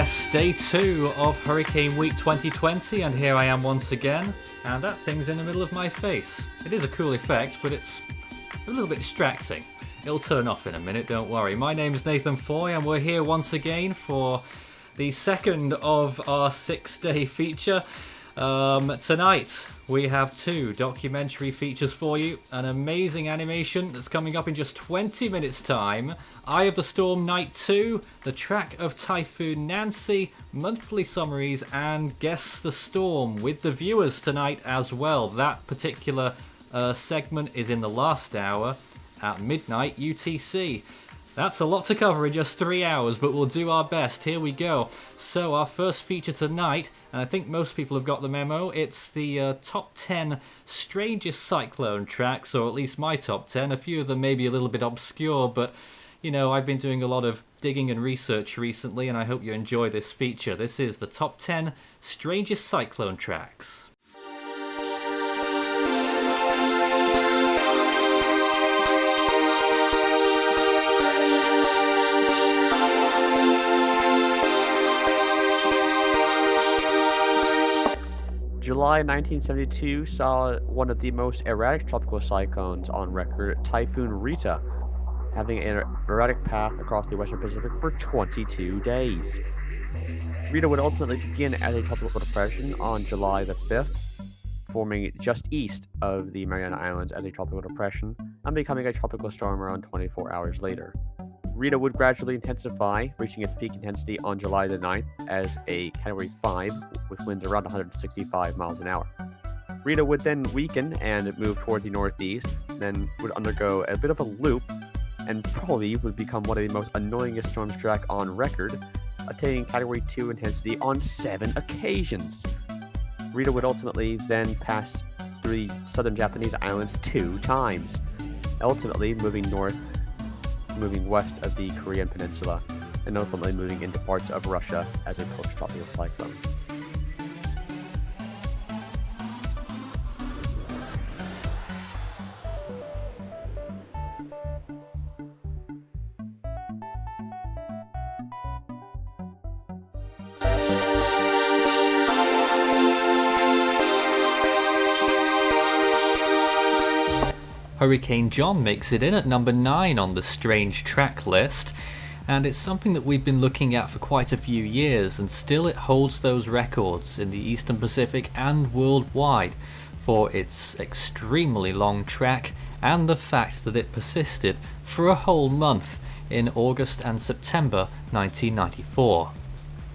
Yes, day 2 of Hurricane Week 2020, and here I am once again, and that thing's in the middle of my face. It is a cool effect, but it's a little bit distracting. It'll turn off in a minute, don't worry. My name is Nathan Foy, and we're here once again for the second of our 6-day feature. Tonight, we have 2 documentary features for you. An amazing animation that's coming up in just 20 minutes' time. Eye of the Storm Night 2, the track of Typhoon Nancy, monthly summaries, and Guess the Storm with the viewers tonight as well. That particular segment is in the last hour at midnight UTC. That's a lot to cover in just 3 hours, but we'll do our best. Here we go. So our first feature tonight, and I think most people have got the memo, it's the top 10 strangest cyclone tracks, or at least my top 10. A few of them may be a little bit obscure, but you know, I've been doing a lot of digging and research recently, and I hope you enjoy this feature. This is the top 10 strangest cyclone tracks. July 1972 saw one of the most erratic tropical cyclones on record, Typhoon Rita, having an erratic path across the Western Pacific for 22 days. Rita would ultimately begin as a tropical depression on July the 5th, forming just east of the Mariana Islands as a tropical depression, and becoming a tropical storm around 24 hours later. Rita would gradually intensify, reaching its peak intensity on July the 9th as a Category 5 with winds around 165 miles an hour. Rita would then weaken and move toward the northeast, then would undergo a bit of a loop, and probably would become one of the most annoyingest storms track on record, attaining Category 2 intensity on 7 occasions. Rita would ultimately then pass through the southern Japanese islands 2 times, ultimately moving west of the Korean peninsula, and ultimately moving into parts of Russia as a post-tropical cyclone. Hurricane John makes it in at number 9 on the strange track list, and it's something that we've been looking at for quite a few years, and still it holds those records in the Eastern Pacific and worldwide for its extremely long track and the fact that it persisted for a whole month in August and September 1994.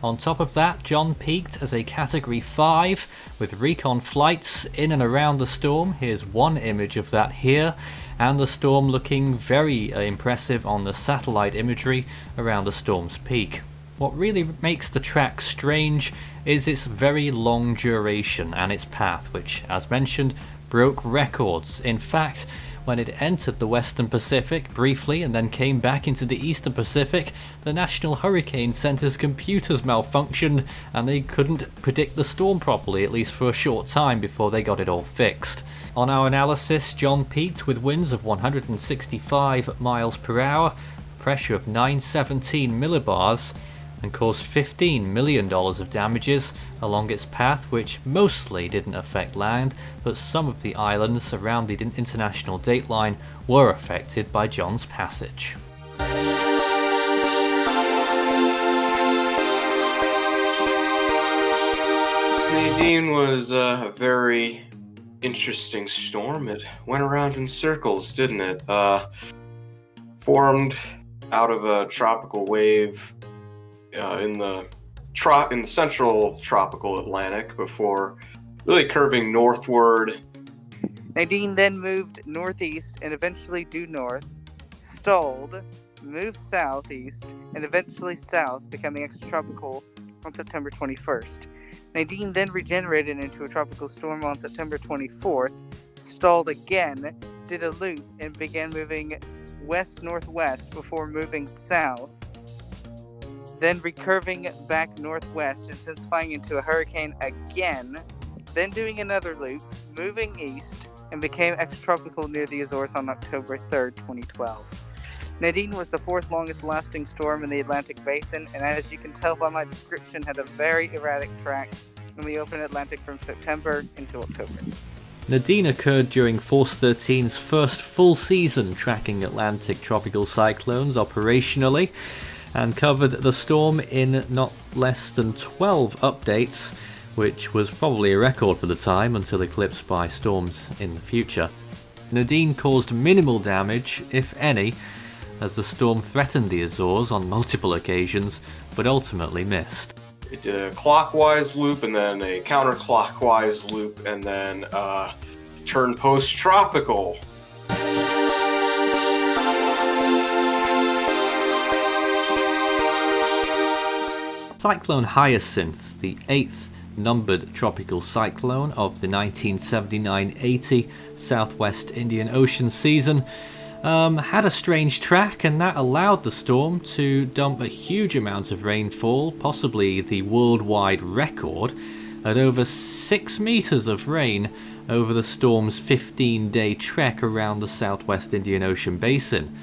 On top of that, John peaked as a Category 5 with recon flights in and around the storm. Here's one image of that here, and the storm looking very impressive on the satellite imagery around the storm's peak. What really makes the track strange is its very long duration and its path, which, as mentioned, broke records. In fact, when it entered the Western Pacific briefly and then came back into the Eastern Pacific, the National Hurricane Center's computers malfunctioned and they couldn't predict the storm properly, at least for a short time before they got it all fixed. On our analysis, John peaked with winds of 165 miles per hour, pressure of 917 millibars, and caused $15 million of damages along its path, which mostly didn't affect land, but some of the islands around the international dateline were affected by John's passage. Nadine was a very interesting storm. It went around in circles, didn't it? Formed out of a tropical wave in the central tropical Atlantic before really curving northward. Nadine then moved northeast and eventually due north, stalled, moved southeast, and eventually south, becoming extratropical on September 21st. Nadine then regenerated into a tropical storm on September 24th, stalled again, did a loop, and began moving west-northwest before moving south, then recurving back northwest, intensifying into a hurricane again, then doing another loop, moving east, and became extratropical near the Azores on October 3rd, 2012. Nadine was the fourth longest lasting storm in the Atlantic Basin, and as you can tell by my description, had a very erratic track in the open Atlantic from September into October. Nadine occurred during Force 13's first full season tracking Atlantic tropical cyclones operationally, and covered the storm in not less than 12 updates, which was probably a record for the time until eclipsed by storms in the future. Nadine caused minimal damage, if any, as the storm threatened the Azores on multiple occasions, but ultimately missed. It did a clockwise loop and then a counterclockwise loop and then turned post-tropical. Cyclone Hyacinth, the 8th numbered tropical cyclone of the 1979-80 Southwest Indian Ocean season, had a strange track, and that allowed the storm to dump a huge amount of rainfall, possibly the worldwide record, at over 6 meters of rain over the storm's 15-day trek around the Southwest Indian Ocean basin.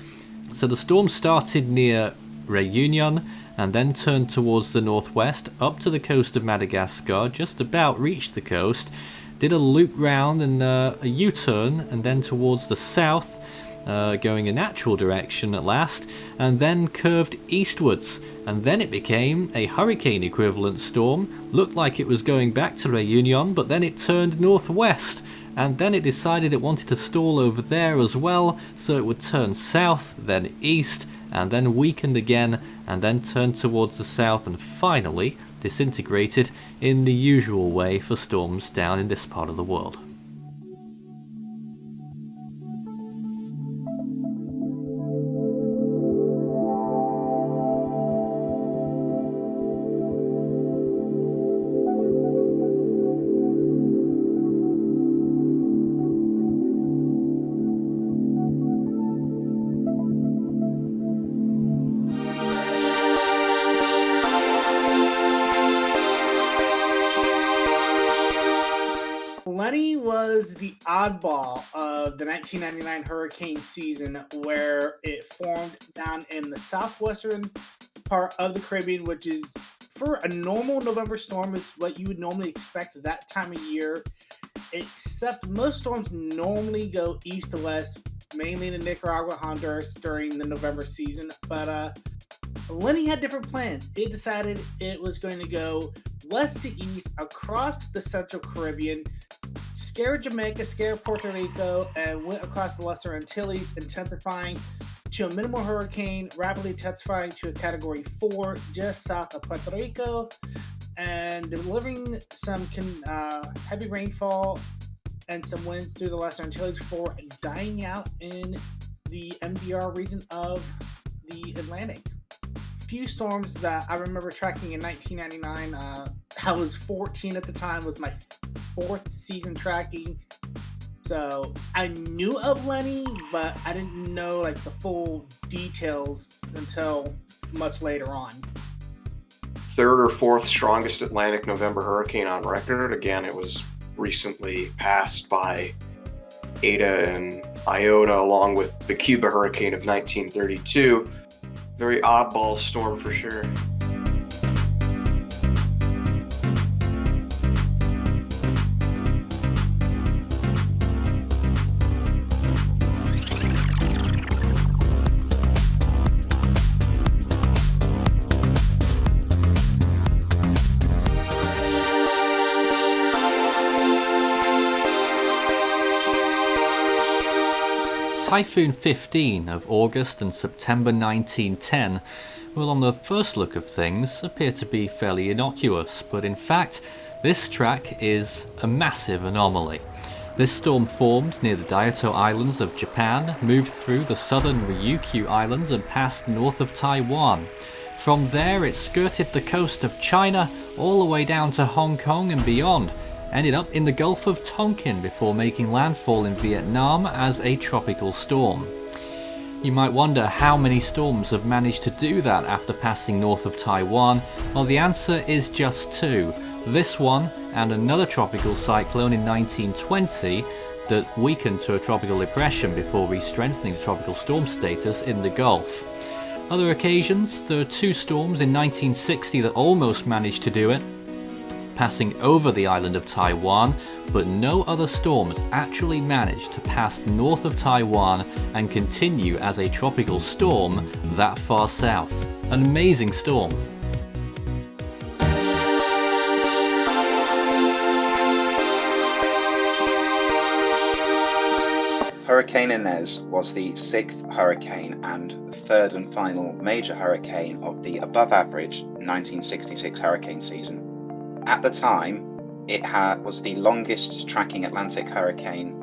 So the storm started near Réunion and then turned towards the northwest up to the coast of Madagascar, just about reached the coast, did a loop round and a U-turn, and then towards the south, going a natural direction at last, and then curved eastwards, and then it became a hurricane equivalent storm. Looked like it was going back to Réunion, but then it turned northwest, and then it decided it wanted to stall over there as well, so it would turn south, then east, and then weakened again, and then turned towards the south, and finally disintegrated in the usual way for storms down in this part of the world. Lenny was the oddball of the 1999 hurricane season, where it formed down in the southwestern part of the Caribbean, which is, for a normal November storm, is what you would normally expect that time of year, except most storms normally go east to west, mainly to Nicaragua, Honduras during the November season. But Lenny had different plans. It decided it was going to go west to east across the Central Caribbean, scare Jamaica, scare Puerto Rico, and went across the Lesser Antilles, intensifying to a minimal hurricane, rapidly intensifying to a Category 4 just south of Puerto Rico, and delivering some heavy rainfall and some winds through the Lesser Antilles before dying out in the MDR region of the Atlantic. Few storms that I remember tracking in 1999. I was 14 at the time, was my 4th season tracking. So I knew of Lenny, but I didn't know like the full details until much later on. 3rd or 4th strongest Atlantic November hurricane on record. Again, it was recently passed by Eta and Iota, along with the Cuba hurricane of 1932. Very oddball storm for sure. Typhoon 15 of August and September 1910 will, on the first look of things, appear to be fairly innocuous, but in fact this track is a massive anomaly. This storm formed near the Daito Islands of Japan, moved through the southern Ryukyu Islands and passed north of Taiwan. From there it skirted the coast of China all the way down to Hong Kong and beyond, ended up in the Gulf of Tonkin before making landfall in Vietnam as a tropical storm. You might wonder how many storms have managed to do that after passing north of Taiwan. Well, the answer is just 2. This one and another tropical cyclone in 1920, that weakened to a tropical depression before re-strengthening to tropical storm status in the Gulf. Other occasions, there are 2 storms in 1960 that almost managed to do it, passing over the island of Taiwan, but no other storms actually managed to pass north of Taiwan and continue as a tropical storm that far south. An amazing storm. Hurricane Inez was the 6th hurricane and third and final major hurricane of the above-average 1966 hurricane season. At the time, it was the longest tracking Atlantic hurricane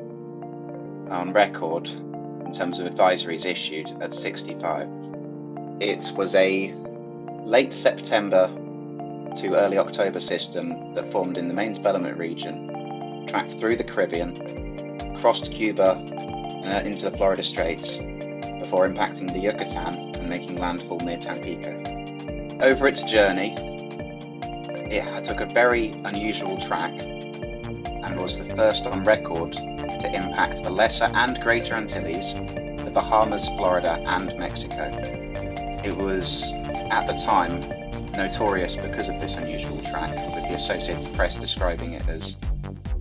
on record in terms of advisories issued at 65. It was a late September to early October system that formed in the main development region, tracked through the Caribbean, crossed Cuba into the Florida Straits, before impacting the Yucatan and making landfall near Tampico. Over its journey, it took a very unusual track and was the first on record to impact the Lesser and Greater Antilles, the Bahamas, Florida, and Mexico. It was, at the time, notorious because of this unusual track, with the Associated Press describing it as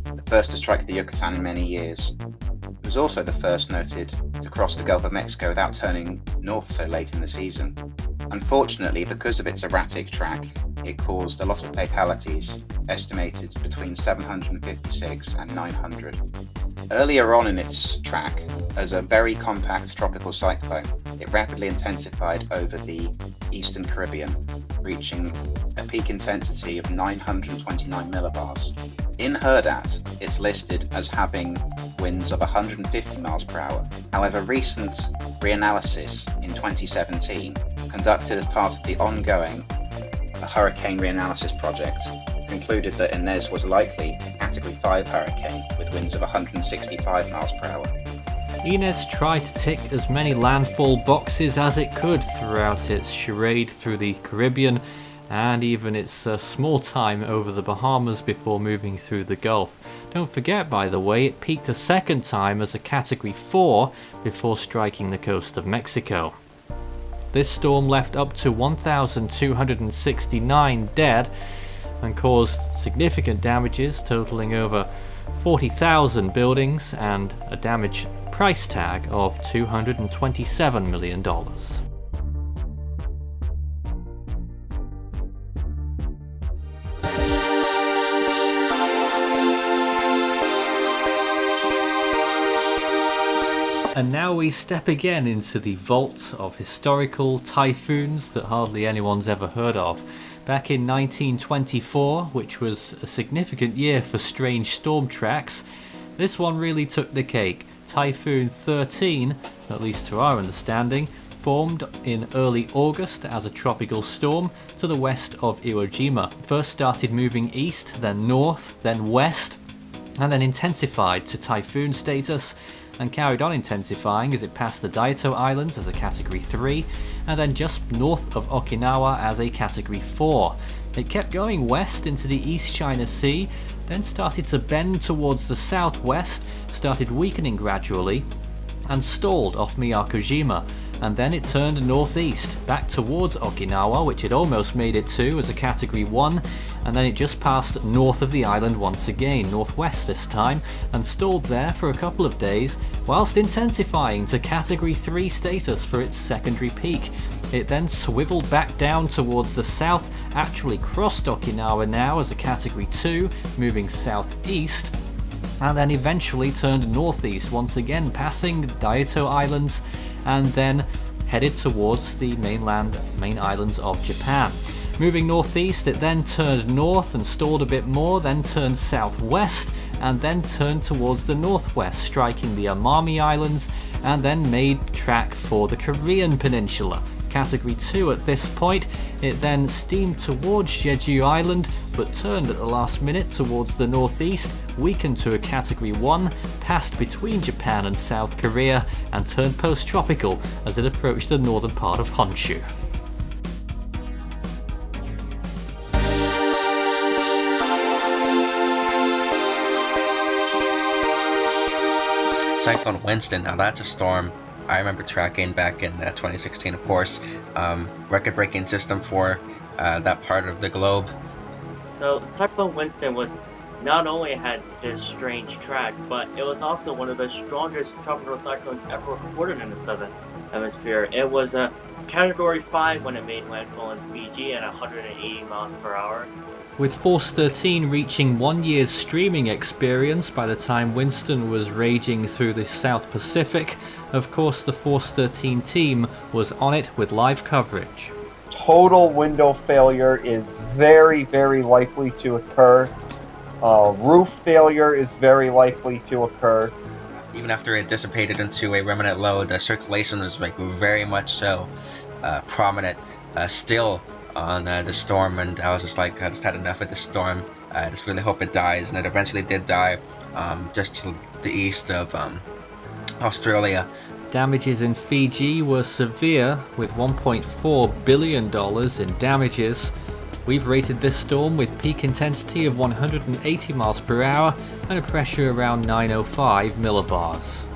the first to strike the Yucatan in many years. It was also the first noted to cross the Gulf of Mexico without turning north so late in the season. Unfortunately, because of its erratic track, it caused a lot of fatalities, estimated between 756 and 900. Earlier on in its track, as a very compact tropical cyclone, it rapidly intensified over the eastern Caribbean, reaching a peak intensity of 929 millibars. In HERDAT, it's listed as having winds of 150 miles per hour. However, recent reanalysis in 2017, conducted as part of the ongoing Hurricane Reanalysis Project, concluded that Inez was likely a Category 5 hurricane with winds of 165 miles per hour. Inez tried to tick as many landfall boxes as it could throughout its charade through the Caribbean and even its small time over the Bahamas before moving through the Gulf. Don't forget, by the way, it peaked a second time as a Category 4 before striking the coast of Mexico. This storm left up to 1,269 dead and caused significant damages totaling over 40,000 buildings and a damage price tag of $227 million. And now we step again into the vault of historical typhoons that hardly anyone's ever heard of. Back in 1924, which was a significant year for strange storm tracks, this one really took the cake. Typhoon 13, at least to our understanding, formed in early August as a tropical storm to the west of Iwo Jima. First started moving east, then north, then west, and then intensified to typhoon status, and carried on intensifying as it passed the Daito Islands as a Category 3, and then just north of Okinawa as a Category 4. It kept going west into the East China Sea, then started to bend towards the southwest, started weakening gradually, and stalled off Miyakojima, and then it turned northeast, back towards Okinawa, which it almost made it to as a Category 1, and then it just passed north of the island once again, northwest this time, and stalled there for a couple of days, whilst intensifying to Category 3 status for its secondary peak. It then swiveled back down towards the south, actually crossed Okinawa now as a Category 2, moving southeast, and then eventually turned northeast once again, passing Daito Islands, and then headed towards the main islands of Japan. Moving northeast, it then turned north and stalled a bit more, then turned southwest, and then turned towards the northwest, striking the Amami Islands, and then made track for the Korean Peninsula. Category 2 at this point, it then steamed towards Jeju Island, but turned at the last minute towards the northeast, weakened to a Category 1, passed between Japan and South Korea, and turned post-tropical as it approached the northern part of Honshu. Cyclone Winston, now that's a storm I remember tracking back in 2016, of course. Record-breaking system for that part of the globe. So Cyclone Winston was not only had this strange track, but it was also one of the strongest tropical cyclones ever recorded in the southern hemisphere. It was a Category 5 when it made landfall in Fiji at 180 miles per hour. With Force 13 reaching 1 year's streaming experience by the time Winston was raging through the South Pacific, of course the Force 13 team was on it with live coverage. Total window failure is very, very likely to occur. Roof failure is very likely to occur. Even after it dissipated into a remnant low, the circulation was like very much so prominent still on the storm, and I was just like, I just had enough of this storm. I just really hope it dies, and it eventually did die, just to the east of Australia. Damages in Fiji were severe, with $1.4 billion in damages. We've rated this storm with peak intensity of 180 miles per hour and a pressure around 905 millibars.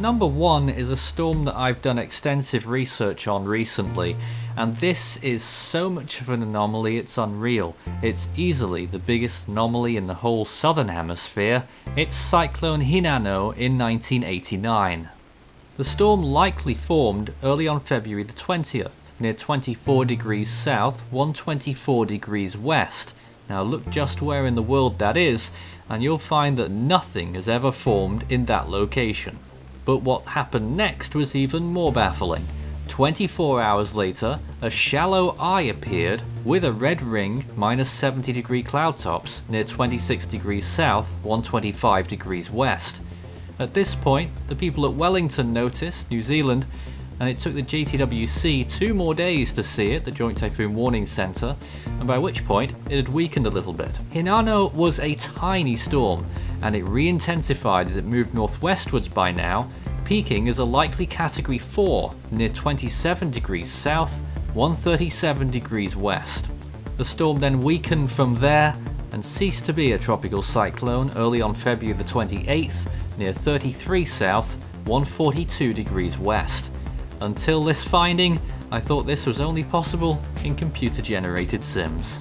Number 1 is a storm that I've done extensive research on recently, and this is so much of an anomaly it's unreal. It's easily the biggest anomaly in the whole southern hemisphere. It's Cyclone Hinano in 1989. The storm likely formed early on February the 20th, near 24 degrees south, 124 degrees west. Now look just where in the world that is, and you'll find that nothing has ever formed in that location. But what happened next was even more baffling. 24 hours later, a shallow eye appeared with a red ring, minus 70 degree cloud tops, near 26 degrees south, 125 degrees west. At this point, the people at Wellington noticed, New Zealand, and it took the JTWC 2 more days to see it, the Joint Typhoon Warning Centre, and by which point it had weakened a little bit. Hinano was a tiny storm, and it re-intensified as it moved northwestwards by now, peaking as a likely Category 4 near 27 degrees south, 137 degrees west. The storm then weakened from there and ceased to be a tropical cyclone early on February the 28th near 33 south, 142 degrees west. Until this finding, I thought this was only possible in computer-generated sims.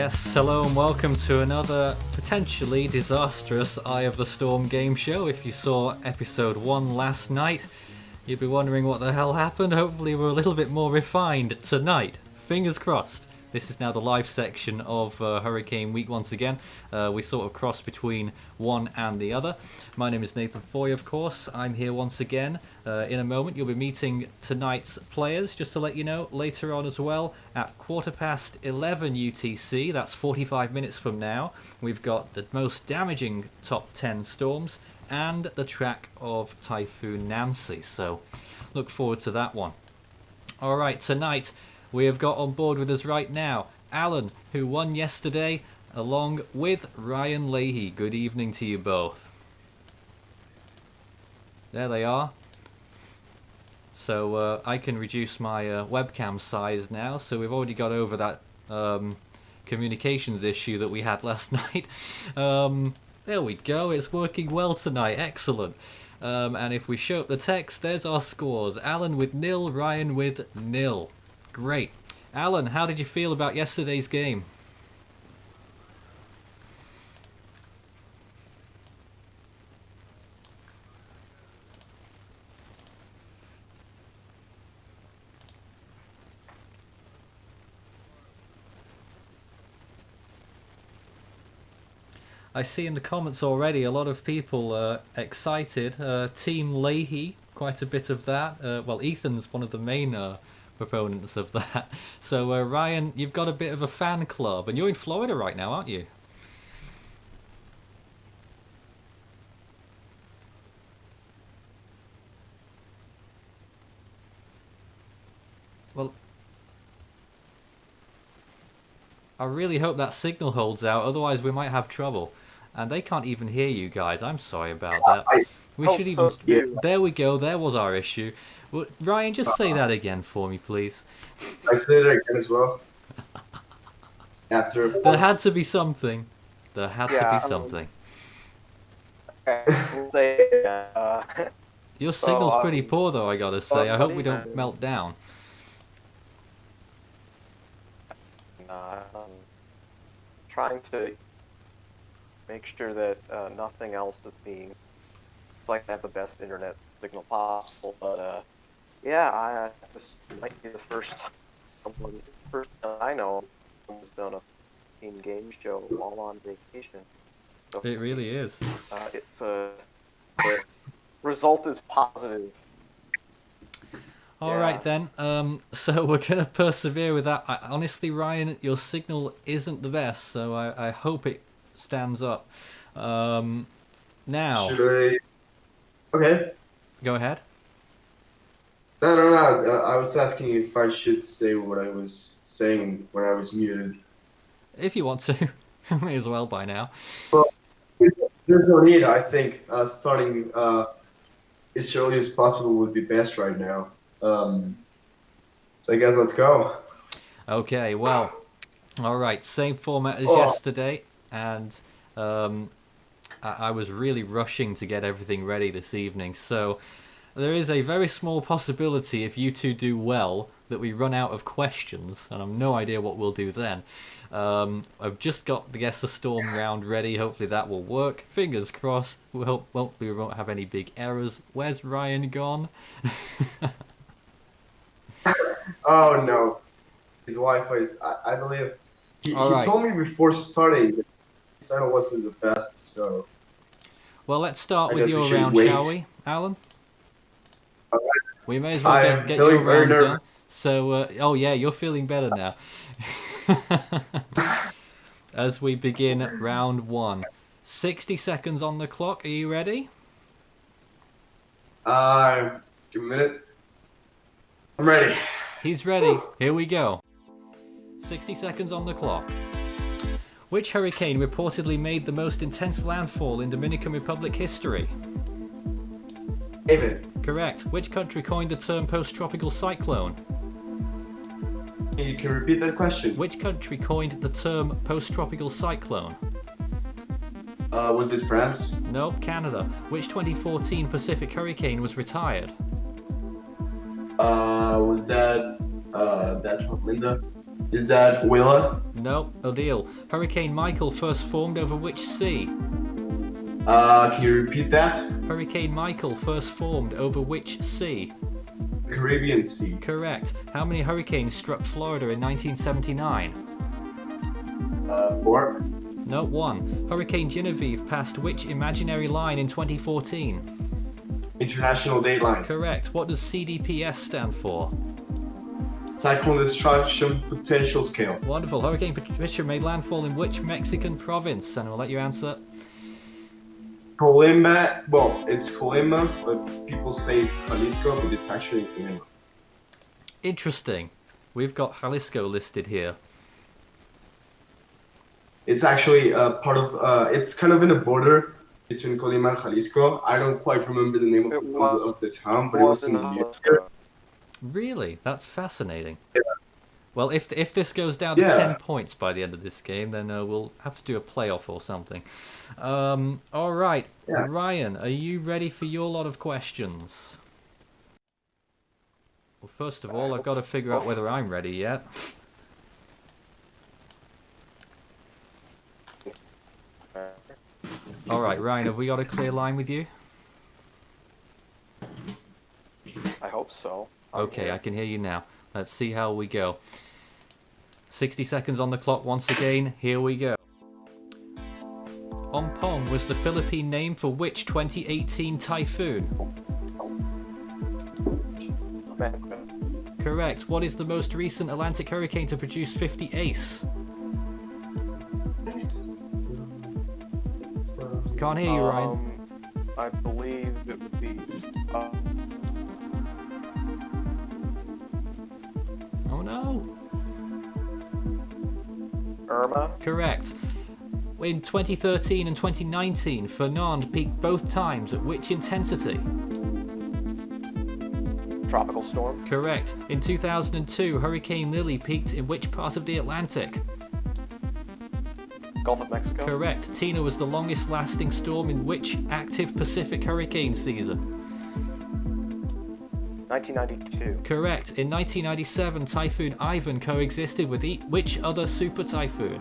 Yes, hello and welcome to another potentially disastrous Eye of the Storm game show. If you saw episode 1 last night, you'd be wondering what the hell happened. Hopefully we're a little bit more refined tonight. Fingers crossed. This is now the live section of Hurricane Week once again. We sort of cross between one and the other. My name is Nathan Foy, of course. I'm here once again. In a moment, you'll be meeting tonight's players. Just to let you know, later on as well, at 11:15 UTC, that's 45 minutes from now, we've got the most damaging top 10 storms and the track of Typhoon Nancy. So, look forward to that one. Alright, tonight we have got on board with us right now Alan, who won yesterday, along with Ryan Leahy. Good evening to you both. There they are. So I can reduce my webcam size now, so we've already got over that communications issue that we had last night. There we go, it's working well tonight, excellent. And if we show up the text, there's our scores. Alan with 0, Ryan with 0. Great. Alan, how did you feel about yesterday's game? I see in the comments already a lot of people excited. Team Leahy, quite a bit of that. Well, Ethan's one of the main proponents of that. So Ryan, you've got a bit of a fan club, and you're in Florida right now, aren't you? Well, I really hope that signal holds out, otherwise we might have trouble. And they can't even hear you guys. I'm sorry about that. We should even... There we go, there was our issue. Well, Ryan, just say that again for me, please. I said it again as well. After there had to be something. There had to be something. Your signal's pretty poor, though, I gotta say. I hope we don't melt down. Trying to make sure that nothing else is being like I have the best internet signal possible, but yeah, this might be the first time I know someone's done a team game show all on vacation. So it really is. The result is positive. All right then. So we're gonna persevere with that. Honestly, Ryan, your signal isn't the best, so I hope it stands up. Now. Should I? Okay. Go ahead. No. I was asking if I should say what I was saying when I was muted. If you want to, may as well by now. Well, there's no need. I think starting as early as possible would be best right now. So I guess let's go. Okay. Well. All right. Same format as yesterday, and I was really rushing to get everything ready this evening, so there is a very small possibility if you two do well that we run out of questions, and I've no idea what we'll do then. I've just got the Guess the Storm round ready. Hopefully that will work. Fingers crossed. We won't have any big errors. Where's Ryan gone? Oh no, his Wi-Fi is. I believe he told me before starting that his channel wasn't the best. So. Well, let's start with your round, shall we, Alan? All right. We may as well get your round done. So, oh yeah, you're feeling better now. As we begin round 1. 60 seconds on the clock. Are you ready? Give me a minute. I'm ready. He's ready. Here we go. 60 seconds on the clock. Which hurricane reportedly made the most intense landfall in Dominican Republic history? David. Correct. Which country coined the term post-tropical cyclone? You can repeat that question. Which country coined the term post-tropical cyclone? Was it France? No, Canada. Which 2014 Pacific hurricane was retired? Was that that's from Linda? Is that Willa? Nope, Odile. Hurricane Michael first formed over which sea? Can you repeat that? Hurricane Michael first formed over which sea? Caribbean Sea. Correct. How many hurricanes struck Florida in 1979? 4. No, 1. Hurricane Genevieve passed which imaginary line in 2014? International Dateline. Correct. What does CDPS stand for? Cyclone Destruction Potential Scale. Wonderful. Hurricane Patricia made landfall in which Mexican province? And we'll let you answer. Colima. Well, it's Colima, but people say it's Jalisco, but it's actually Colima. Interesting. We've got Jalisco listed here. It's actually part of. It's kind of in a border between Colima and Jalisco. I don't quite remember the name of the town, but it was in the near. Really? That's fascinating. Yeah. Well, if this goes down to Yeah. 10 points by the end of this game, then we'll have to do a playoff or something. All right, Yeah. Ryan, are you ready for your lot of questions? Well, first of all, I've got to figure out whether I'm ready yet. All right, Ryan, have we got a clear line with you? I hope so. Okay, I can hear you now. Let's see how we go. 60 seconds on the clock once again. Here we go. Ompong was the Philippine name for which 2018 typhoon? Correct. What is the most recent Atlantic hurricane to produce 50 ace? Can't hear you, Ryan. I believe it would be. Oh no. Irma. Correct. In 2013 and 2019, Fernand peaked both times at which intensity? Tropical storm. Correct. In 2002, Hurricane Lily peaked in which part of the Atlantic? Gulf of Mexico. Correct. Tina was the longest lasting storm in which active Pacific hurricane season? 1992. Correct. In 1997, Typhoon Ivan coexisted with which other super typhoon?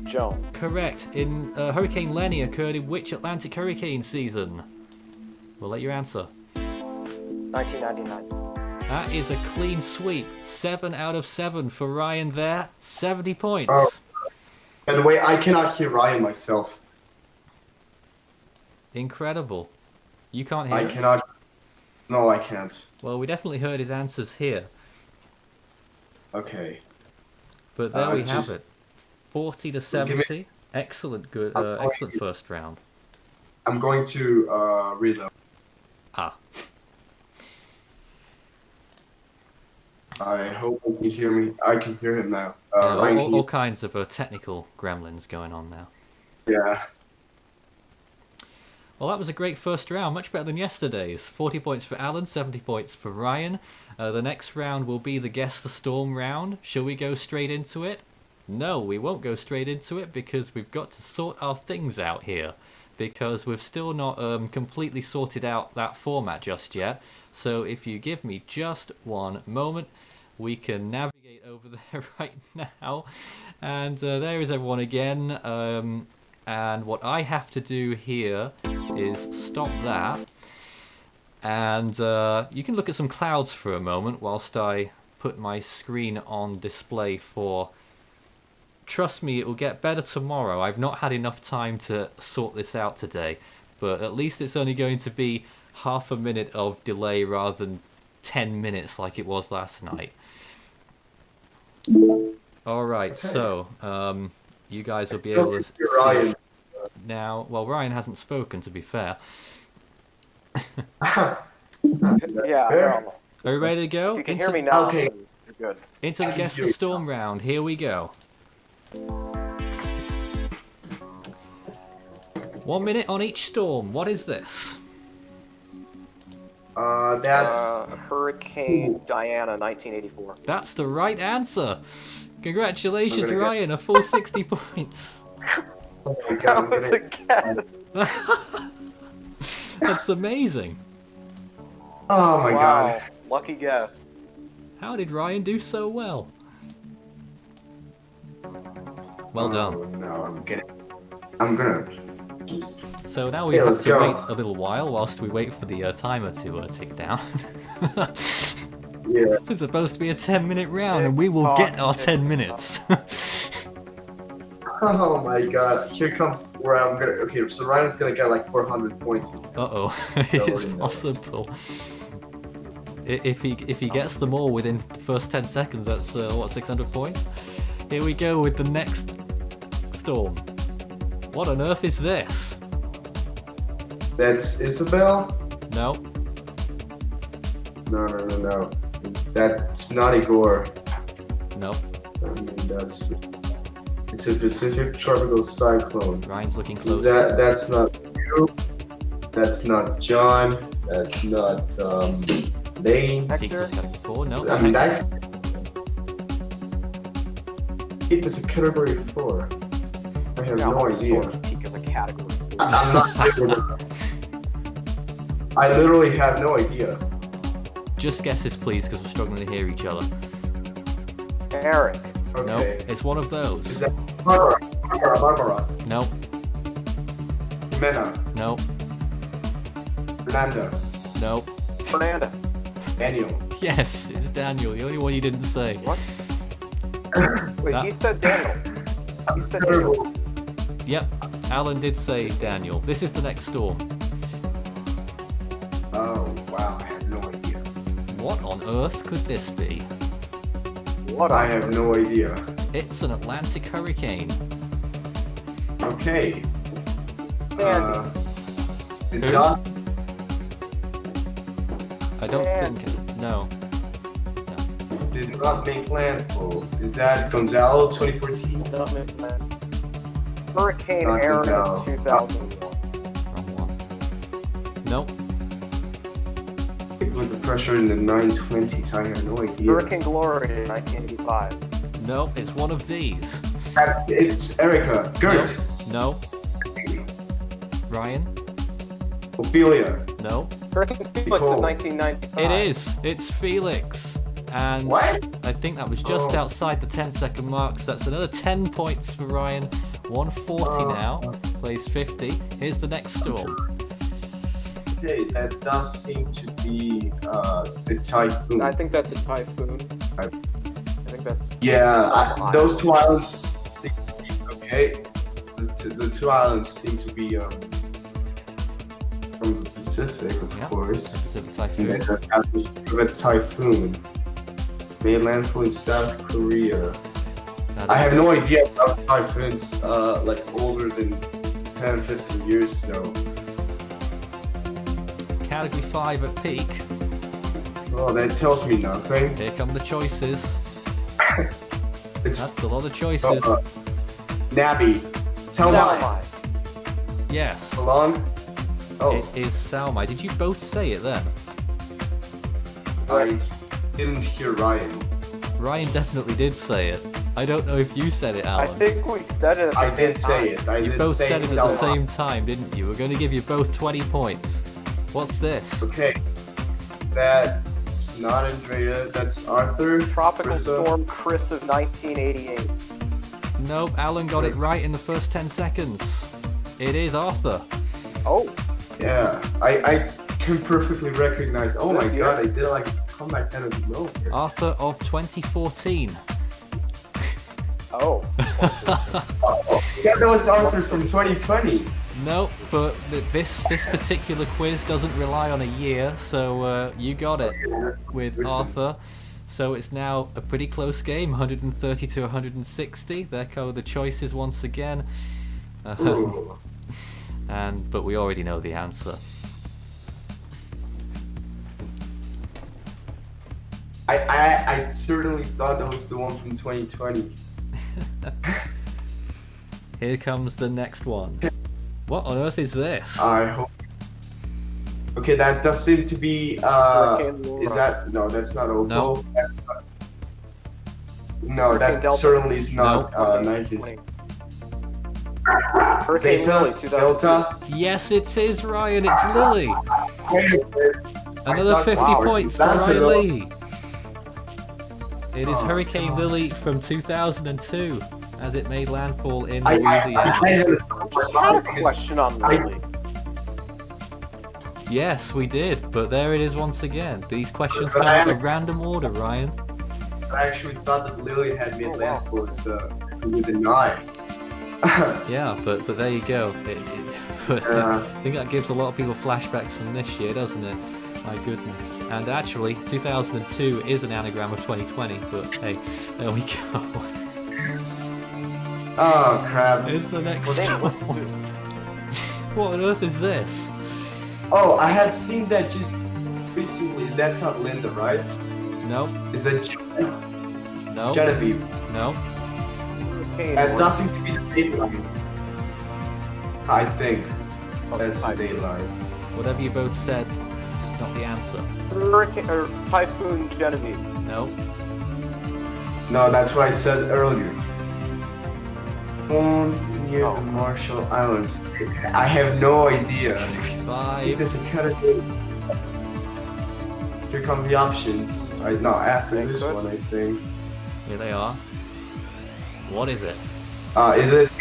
Joan. Correct. In Hurricane Lenny occurred in which Atlantic hurricane season? We'll let you answer. 1999. That is a clean sweep. 7 out of 7 for Ryan there. 70 points. Oh. By the way, I cannot hear Ryan myself. Incredible. You can't hear I it? cannot. No, I can't. Well, we definitely heard his answers here. Okay. But there we just- have it. 40 to 70. Excellent, good, excellent first round. I'm going to reload. Ah. I hope you can hear me. I can hear him now. Yeah, Ryan, all kinds of technical gremlins going on now. yeah. Well, that was a great first round, much better than yesterday's. 40 points for Alan, 70 points for Ryan. The next round will be the Guess the Storm round. Shall we go straight into it? No, we won't go straight into it because we've got to sort our things out here. Because we've still not completely sorted out that format just yet. So if you give me just one moment, we can navigate over there right now. And there is everyone again. And what I have to do here is stop that. And you can look at some clouds for a moment whilst I put my screen on display for... Trust me, it will get better tomorrow. I've not had enough time to sort this out today. But at least it's only going to be half a minute of delay rather than 10 minutes like it was last night. Alright, Okay. so... you guys will be able to see Ryan. now. Well, Ryan hasn't spoken, to be fair. Yeah. fair. Are you ready to go? You can Into, hear me now. Okay. You're good. into the I can Guess hear the you Storm round. Here we go. 1 minute on each storm. What is this? That's Hurricane Diana, 1984. That's the right answer. Congratulations, I'm gonna Ryan. A full 60 points. oh my That God, was a guess. That's amazing. oh my Wow. God. Lucky guess. How did Ryan do so well? Well done. No, I'm gonna. So now we Yeah, have let's to go. wait a little while whilst we wait for the timer to tick down. Yeah. This is supposed to be a 10-minute round, and we will get our 10 minutes. Oh my god, here comes where I'm gonna. Okay, so Ryan's gonna get like 400 points. Uh-oh, it's possible. If he gets them all within the first 10 seconds, that's what, 600 points? Here we go with the next storm. What on earth is this? That's Isabel? No. No. That's not Igor. No. I mean, it's a Pacific tropical cyclone. Ryan's looking close. That's not you. That's not John. That's not Lane. Hector? No. I mean, it is a category 4. I have no idea. Peak is a category. I'm not. I literally have no idea. Just guesses, please, because we're struggling to hear each other. Eric. Okay. No, it's one of those. Is that Barbara? No, Jimena? no, Fernanda? no. Fernanda. Daniel? Yes, it's Daniel, the only one you didn't say. What? Wait, That- he said Daniel. He said Daniel. Yep, Alan did say Daniel. This is the next storm. Oh, wow, I have no idea. What on earth could this be? What? I have no idea. It's an Atlantic hurricane. Okay. Sandy. It Who? does. I don't Sandy. think... No. Did not make landfall. Is that Gonzalo 2014? Hurricane Not Aaron Gonzalo. of 2001. Wrong one. Nope. With the pressure in the 920s, I have no idea. Hurricane Glory in 1985. Nope, it's one of these. It's Erica. Gert. No. Ryan? Ophelia. No. Hurricane Felix Nicole. in 1995. It is. It's Felix. And What? I think that was just Oh. outside the 10-second mark, so that's another 10 points for Ryan. 140 now. Plays 50. Here's the next storm. Okay, that does seem to be the typhoon. I think that's a typhoon. I- I think that's. Yeah, those two islands seem to be okay. The two islands seem to be from the Pacific, of Yeah. course. Pacific And typhoon. a typhoon. Made landfall in South Korea. That I is- have no idea about typhoons like older than 10, 15 years, so. Category 5 at peak. Oh, that tells me nothing. Here come the choices. It's That's a lot of choices. Nabby. Tell me. Salmai. Yes. How long? Oh, It is Salmai. Did you both say it then? I didn't hear Ryan. Ryan definitely did say it. I don't know if you said it, I Alan. think we said it at the I same did say time. it. I You did both say said it at the Salma. same time, didn't you? We're going to give you both 20 points. What's this? Okay. That's not Andrea. That's Arthur. Tropical Bertha. Storm Chris of 1988. Nope, Alan got it right in the first 10 seconds. It is Arthur. Oh, Yeah, I can perfectly recognize. Oh my This god, I did like come back out of nowhere. Arthur of 2014. oh. Yeah, that was Arthur from 2020. Nope, but this particular quiz doesn't rely on a year, so you got it with Which one? Arthur. So it's now a pretty close game, 130 to 160. There go the choices once again. Ooh. But we already know the answer. I certainly thought that was the one from 2020. Here comes the next one. What on earth is this? I hope. Okay, that does seem to be. Hurricane Laura. Is that no? That's not Opal. No. No, Hurricane that Delta. certainly is not No. 90s. Hurricane Lily, Zeta, 2002. Delta. Yes, it is Ryan. It's Lily. Wait, wait. I Another thought- 50 wow, points for that's Ryan a lot. Lee. It is Hurricane Lily from 2002, as it made landfall in I Louisiana. had I had a question on Lily. Yes, we did, but there it is once again. These questions But come I out had of random order, Ryan. I actually thought that Lily had made wow. landfall with a knife. Yeah, but there you go. But Yeah. I think that gives a lot of people flashbacks from this year, doesn't it? My goodness. And actually, 2002 is an anagram of 2020, but hey, there we go. Oh crap. It's the next Well, one. damn, What on earth is this? Oh, I have seen that just recently. That's not Linda, right? No, Is that no, Genevieve? no. Hurricane That was- doesn't seem to be the dateline. I think that's the dateline. Whatever you both said, it's not the answer. Hurricane or Typhoon Genevieve. No. No, that's what I said earlier. Near Oh. the Marshall Islands. I have no idea. I think 5. there's a category. Here come the options. No, after this Good. one, I think. Here they are. What is it? It is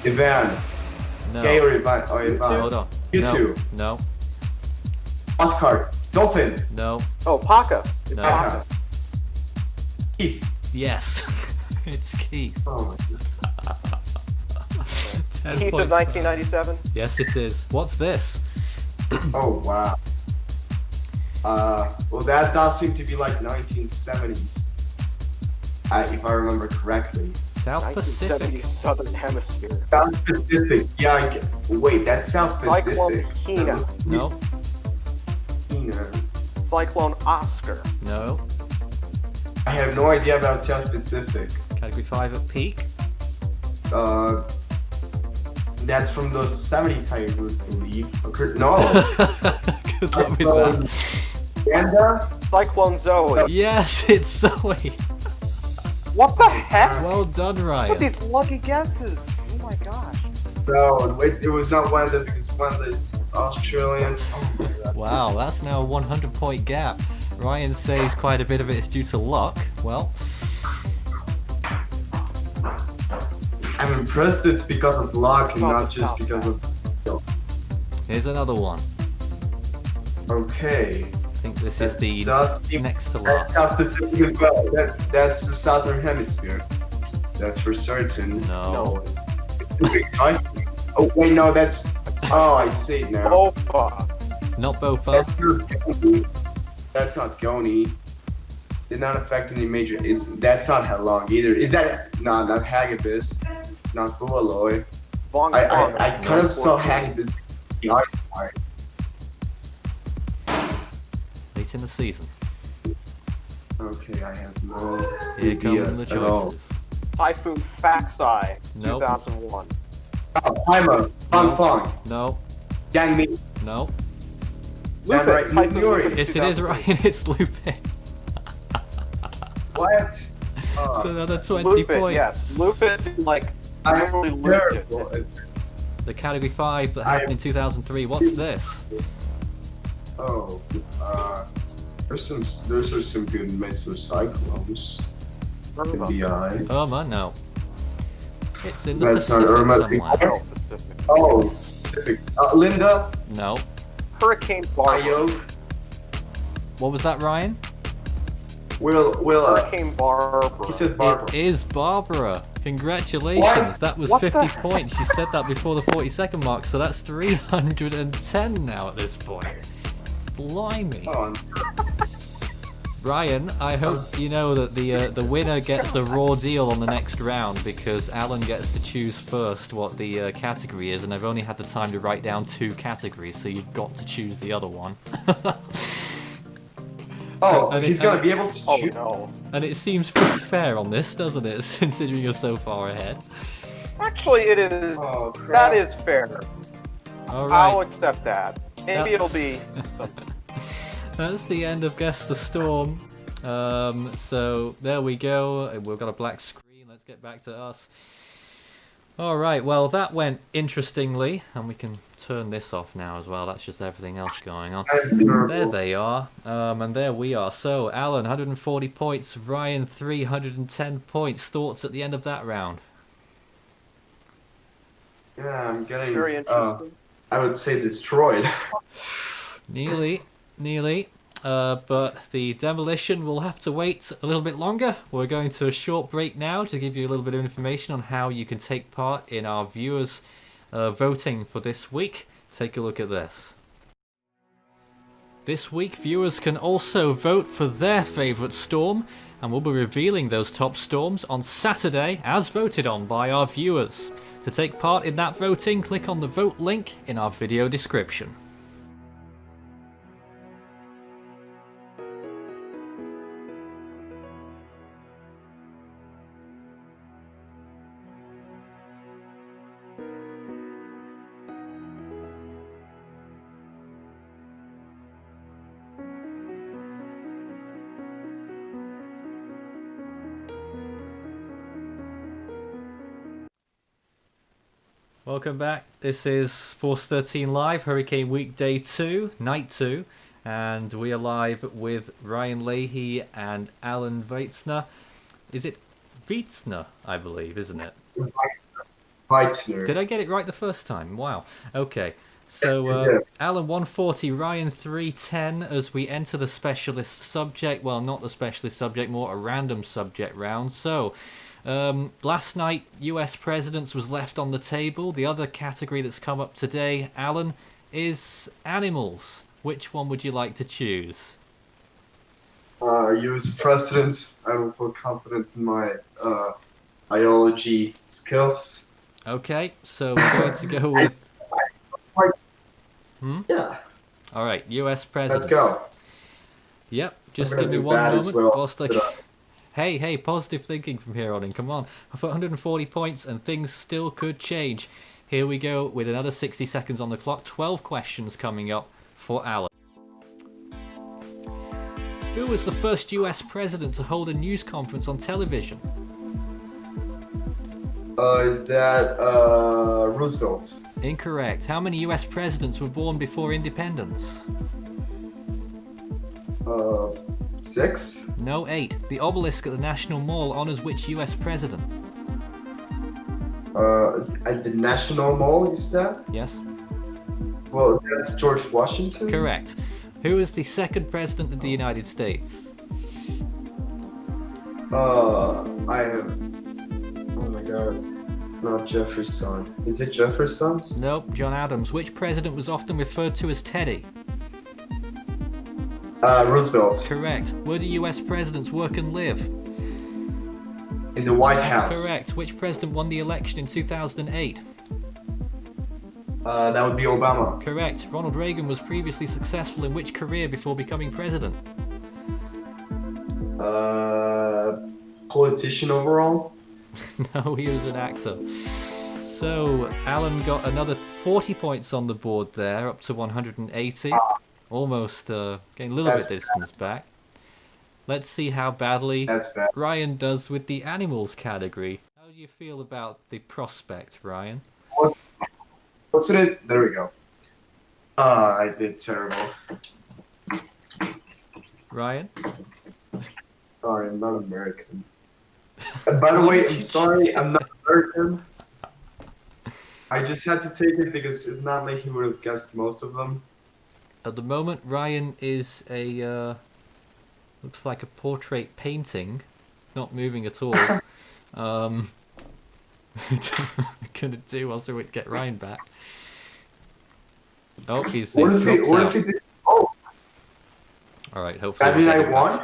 Ivan. No. Gay or Ivan? Oh, Ivan. Hold on. You no. two. No. Oscar. Dolphin. No. Oh, Paca. It's No. Paca. Keith. Yes. It's Keith. Oh, 10 Keith points. of 1997. Yes, it is. What's this? oh wow. Well, that does seem to be like 1970s. If I remember correctly. South 1970 Pacific. Southern Hemisphere. South Pacific. Yeah, wait, that's South Cyclone Pacific. Hina. No. Hina. Cyclone Oscar. No. I have no idea about South Pacific. Category 5 at peak. That's from the 70s, I would believe. No. Good luck with that. Panda? Cyclone Zoe. Yes, it's Zoe. What the heck? Well done, What Ryan. these lucky guesses? Oh my gosh. No, it was not Wanda because Wanda is Australian. Oh my god. Wow, that's now a 100-point gap. Ryan says quite a bit of it is due to luck. Well, I'm impressed it's because of luck and Not not the just South because of. here's another one. Okay. I think this is the Does seem next to that's last. South Pacific as well. That's the Southern Hemisphere. That's for certain. No. Oh wait, no, that's. Oh, I see it now. Opa. Not Bofa. That's not Goni. That's not Goni. Did not affect any major. That's not Halong either. Is that not Hagibis? Not Bualoy. Bong I Bong. kind of saw Hagibis. The ice part. Late in the season. Okay, I have no Here idea come the at all. choices. Typhoon Faxai. Nope. 2001. Timer. Fong No. Fong. No. Yang Mi. No. Then right, Typhoon Yuri. Lupin. Yes, it is, 2003. Ryan. It's Lupin. What? It's another 20 Lupin, points. yes. Lupin, like, I'm literally looped terrible. it. The category 5 that happened in 2003. What's this? Oh, there's some good mesocyclones in the eye. Irma? No. It's in the That's not Pacific Irma. somewhere. Oh, Pacific. Oh, Pacific. Linda, No. Hurricane Barbara. Ayok, What was that, Ryan? Will, Hurricane Barbara. he said Barbara. It is Barbara. Congratulations. What? That was What the 50 heck? points. You said that before the 40-second mark, so that's 310 now at this point. Blimey. Oh, Ryan, I hope you know that the winner gets a raw deal on the next round because Alan gets to choose first what the category is, and I've only had the time to write down 2 categories, so you've got to choose the other one. oh, And he's it- gonna and be able to Oh shoot. no. And it seems pretty fair on this, doesn't it? Considering you're so far ahead. Actually, it is. Oh, crap. That is fair. All I'll right, accept that. Maybe That's- it'll be. that's the end of Guess the Storm. So there we go. We've got a black screen. Let's get back to us. All right, well, that went interestingly, and we can turn this off now as well. That's just everything else going on. There they are, and there we are. So, Alan, 140 points, Ryan, 310 points. Thoughts at the end of that round? Yeah, I'm getting, Very interesting. I would say destroyed. Nearly. But the demolition will have to wait a little bit longer. We're going to a short break now to give you a little bit of information on how you can take part in our viewers' voting for this week. Take a look at this. This week, viewers can also vote for their favourite storm, and we'll be revealing those top storms on Saturday as voted on by our viewers. To take part in that voting, click on the vote link in our video description. Welcome back. This is Force 13 Live, Hurricane Week Day 2, Night 2, and we are live with Ryan Leahy and Alan Weitzner. Is it Weitzner, I believe, isn't it? Weitzner. Did I get it right the first time? Wow. Okay. So, Alan 140, Ryan 310 as we enter the specialist subject. Well, not the specialist subject, more a random subject round. So, last night, US presidents was left on the table. The other category that's come up today, Alan, is animals. Which one would you like to choose? US president. I don't feel confident in my biology skills. Okay, so we're going to go with... Yeah. All right, US president. Let's go. Yep, just I'm gonna give me do one bad as moment. well. Whilst I... Hey, positive thinking from here on in. Come on. I've got 140 points and things still could change. Here we go with another 60 seconds on the clock. 12 questions coming up for Alan. Who was the first US president to hold a news conference on television? Is that Roosevelt? Incorrect. How many US presidents were born before independence? 6? No, 8. The obelisk at the National Mall honors which US president? At the National Mall, you said? Yes. Well, that's George Washington? Correct. Who is the second president of the United States? I have... Oh my god. Not Jefferson. Is it Jefferson? Nope, John Adams. Which president was often referred to as Teddy? Roosevelt. Correct. Where do US presidents work and live? In the White House. Correct. Which president won the election in 2008? That would be Obama. Correct. Ronald Reagan was previously successful in which career before becoming president? Politician overall? No, he was an actor. So, Alan got another 40 points on the board there, up to 180. Almost getting a little bit distance back. Let's see how badly Ryan does with the animals category. How do you feel about the prospect, Ryan? What's it? There we go. I did terrible. Ryan? Sorry, I'm not American. By the way, I'm sorry, I'm not American. I just had to take it because if not, like, he would have guessed most of them. At the moment, Ryan is a, looks like a portrait painting. It's not moving at all. I'm gonna do whilst we wait to get Ryan back. Oh, he's dropped out. Alright, hopefully I mean, I won?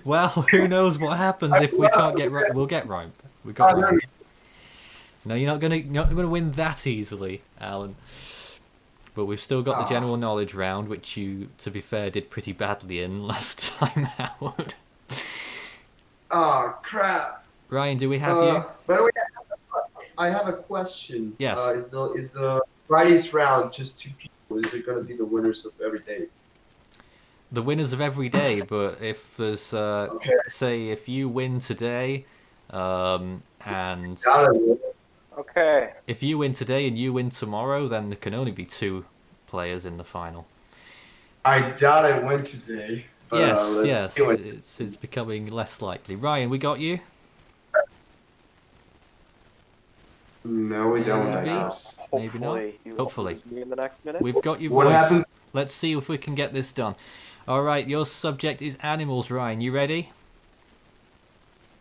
Well, who knows what happens if we can't get Ryan. We'll get Ryan. We got Ryan. No, you're not gonna win that easily, Alan. But we've still got the general knowledge round, which you, to be fair, did pretty badly in last time out. Oh, crap. Ryan, do we have you? By the way, I have a question. Yes. Is the Friday's round just 2 people? Is it going to be the winners of every day? The winners of every day, but if there's, say, if you win today, And Okay. if you win today and you win tomorrow, then there can only be 2 players in the final. I doubt I win today. But, Yes, see what- it's becoming less likely. Ryan, we got you? No, we don't, I Maybe. guess. Maybe not. Hopefully, you won't Hopefully. lose me in the next minute. We've got your What voice. happens? Let's see if we can get this done. All right, your subject is animals, Ryan. You ready?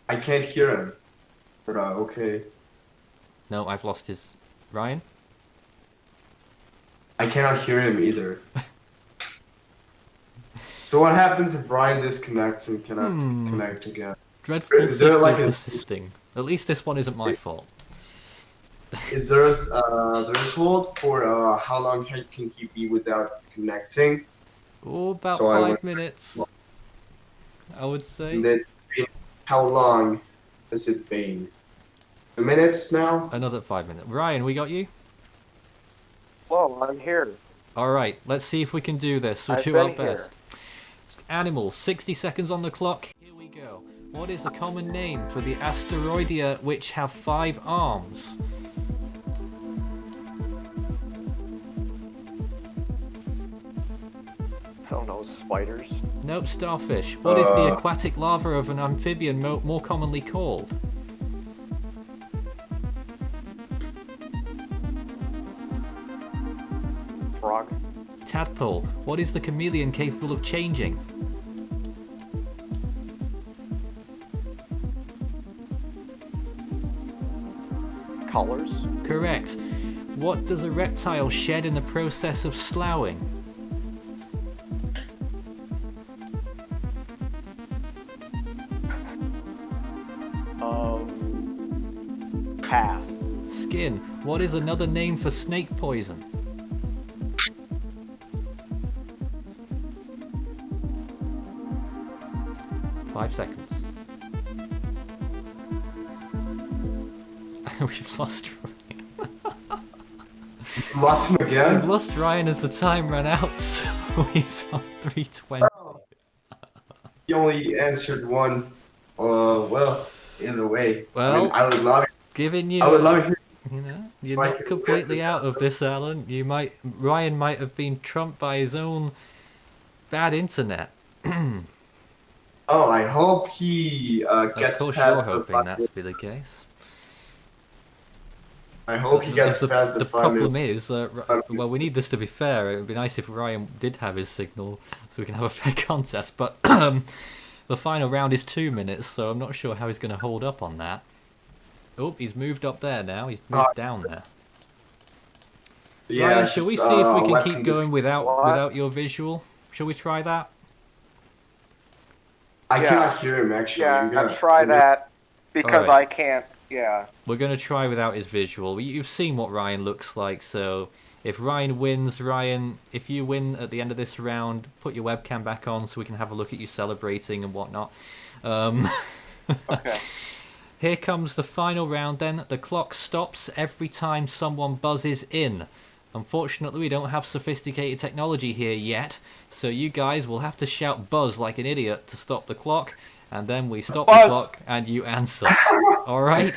I can't hear him. But, okay. No, I've lost his... Ryan? I cannot hear him either. So what happens if Brian disconnects and cannot connect again? Dreadful Is there signal like a- persisting. At least this one isn't my fault. Is there a threshold for how long can he be without connecting? Oh, about So I 5 went- minutes, I would say. And then how long has it been? The minutes now? Another 5 minutes. Ryan, we got you? Whoa, I'm here. All right, let's see if we can do this. We'll I've do been our here. best. Animals, 60 seconds on the clock. Here we go. What is a common name for the asteroidea which have 5 arms? I don't know, spiders. Nope, starfish. What is the aquatic larva of an amphibian more commonly called? Frog. Tadpole. What is the chameleon capable of changing? Colors. Correct. What does a reptile shed in the process of sloughing? Pass. Skin. What is another name for snake poison? Five seconds. We've lost Ryan. You lost him again? We've lost Ryan as the time ran out, so he's on 320. He only answered one. Well, either way. Well, I would love it. Giving you, I would love it. you know, you're So I not could completely get out of this, Alan. Ryan might have been trumped by his own bad internet. Oh, I hope he gets Of course, past you're the hoping that to be the case. I hope he gets past the The final. problem is, well, we need this to be fair. It would be nice if Ryan did have his signal, so we can have a fair contest. But the final round is 2 minutes, so I'm not sure how he's going to hold up on that. Oh, he's moved up there now. He's moved down there. Yeah, Ryan, shall we see just, if we can let keep him going What? without your visual? Shall we try that? I Yeah. cannot hear him actually. Yeah, You gotta- try that because Alright. I can't. Yeah. We're going to try without his visual. You've seen what Ryan looks like, so if Ryan wins, Ryan, if you win at the end of this round, put your webcam back on so we can have a look at you celebrating and whatnot. Okay. Here comes the final round then. The clock stops every time someone buzzes in. Unfortunately, we don't have sophisticated technology here yet, so you guys will have to shout buzz like an idiot to stop the clock, and then we stop the Buzz! clock and you answer. Alright?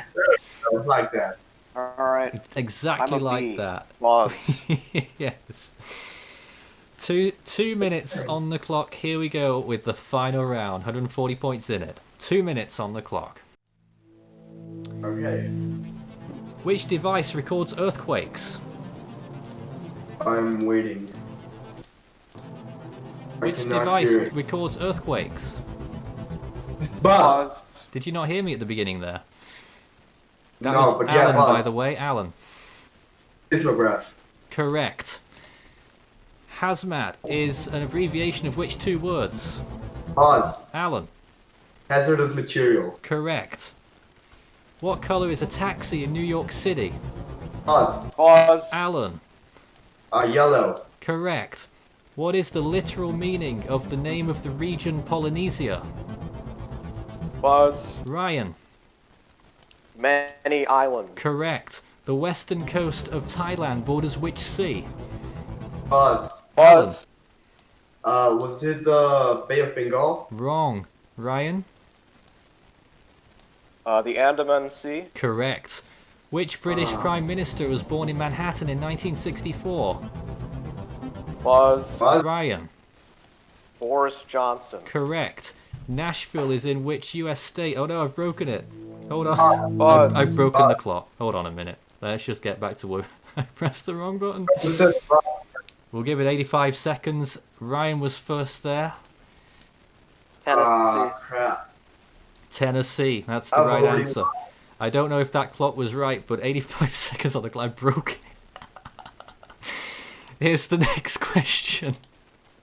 like that. All right. Exactly I'm a like bee. that. Buzz. Yes. Two minutes on the clock. Here we go with the final round. 140 points in it. 2 minutes on the clock. Okay. Which device records earthquakes? I'm waiting. I Which cannot device hear it. records earthquakes? Buzz. Buzz. Did you not hear me at the beginning there? That No, was but yeah, Alan, by Buzz. the way. Alan. Seismograph. Correct. Hazmat is an abbreviation of which 2 words? Buzz. Alan. Hazardous material. Correct. What color is a taxi in New York City? Buzz. Buzz. Alan. Yellow. Correct. What is the literal meaning of the name of the region Polynesia? Buzz. Ryan. Many islands. Correct. The western coast of Thailand borders which sea? Buzz. Buzz. Was it the Bay of Bengal? Wrong. Ryan? The Andaman Sea. Correct. Which British Prime Minister was born in Manhattan in 1964? Buzz. Ryan. Boris Johnson. Correct. Nashville is in which US state? Oh no, I've broken it. Hold on. Buzz. I've broken the clock. Hold on a minute. Let's just get back to work. I pressed the wrong button. We'll give it 85 seconds. Ryan was first there. Tennessee. Crap. Tennessee. That's the right answer. I don't know if that clock was right, but 85 seconds on the clock. I broke it. Here's the next question.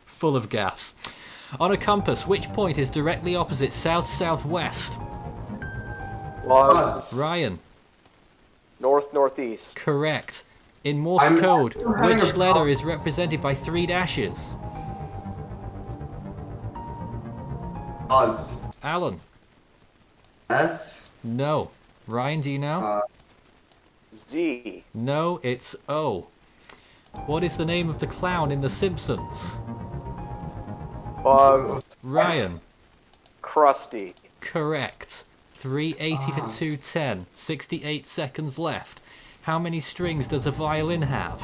Full of gaffes. On a compass, which point is directly opposite south-southwest? Buzz. Ryan. North-northeast. Correct. In Morse code, which letter is represented by 3 dashes? Buzz. Alan. S. No. Ryan, do you know? Z. No, it's O. What is the name of the clown in The Simpsons? Buzz. Ryan. Krusty. Correct. 380 to 210. 68 seconds left. How many strings does a violin have?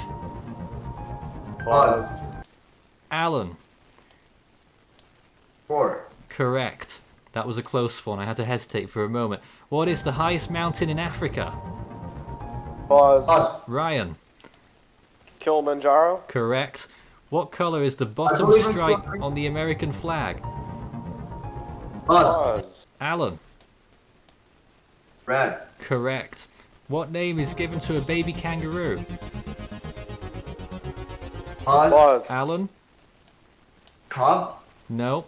Buzz. Alan. 4. Correct. That was a close one. I had to hesitate for a moment. What is the highest mountain in Africa? Buzz. Ryan. Kilimanjaro. Correct. What color is the bottom believe in stripe something. on the American flag? Buzz. Alan. Red. Correct. What name is given to a baby kangaroo? Buzz. Alan? Cobb. No.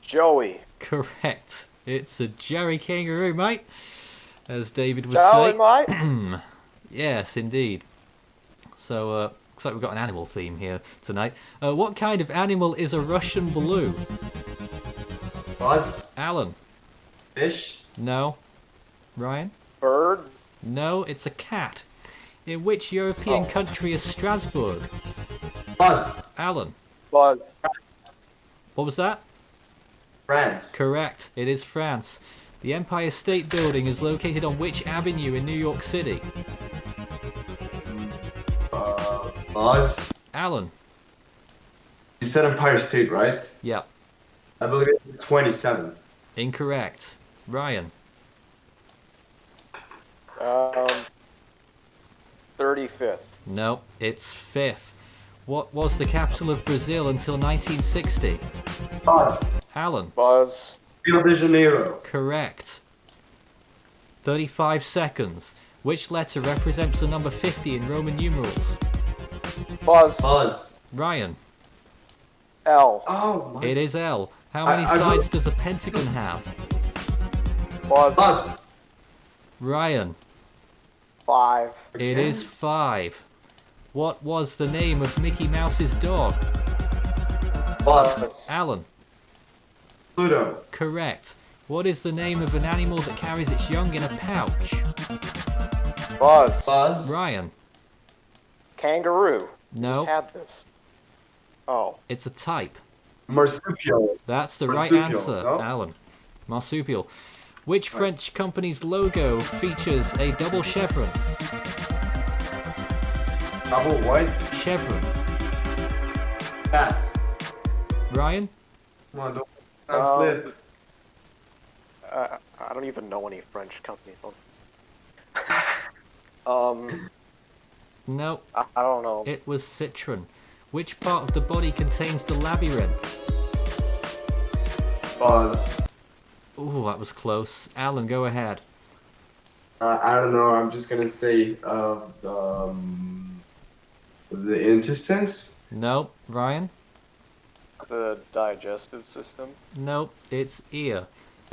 Joey. Correct. It's a Jerry kangaroo, mate. As David would Joey, say. mate. Yes, indeed. So, looks like we've got an animal theme here tonight. What kind of animal is a Russian blue? Buzz. Alan? Fish. No. Ryan? Bird. No, it's a cat. In which European country is Strasbourg? Buzz. Alan? Buzz. What was that? France. Correct. It is France. The Empire State Building is located on which avenue in New York City? Buzz. Alan? You said Empire State, right? Yeah. I believe it's 27. Incorrect. Ryan? 35th. No, it's 5th. What was the capital of Brazil until 1960? Buzz. Alan? Buzz. Rio de Janeiro. Correct. 35 seconds. Which letter represents the number 50 in Roman numerals? Buzz. Buzz. Ryan? L. Oh my. It is L. How many sides does a pentagon have? Buzz. Buzz. Ryan? 5. It is 5. What was the name of Mickey Mouse's dog? Buzz. Alan? Pluto. Correct. What is the name of an animal that carries its young in a pouch? Buzz. Buzz. Ryan? Kangaroo. No, Who's had this? Oh. it's a type. Marsupial. That's the right Marsupial, answer, no? Alan. Marsupial. Which French company's logo features a double chevron? Double white. Chevron. Pass. Ryan? Come on, don't time slip. I don't even know any French companies. No, I don't know. it was citron. Which part of the body contains the labyrinth? Buzz. Ooh, that was close. Alan, go ahead. I don't know. I'm just gonna say the intestines. No, Ryan? The digestive system. No, it's ear.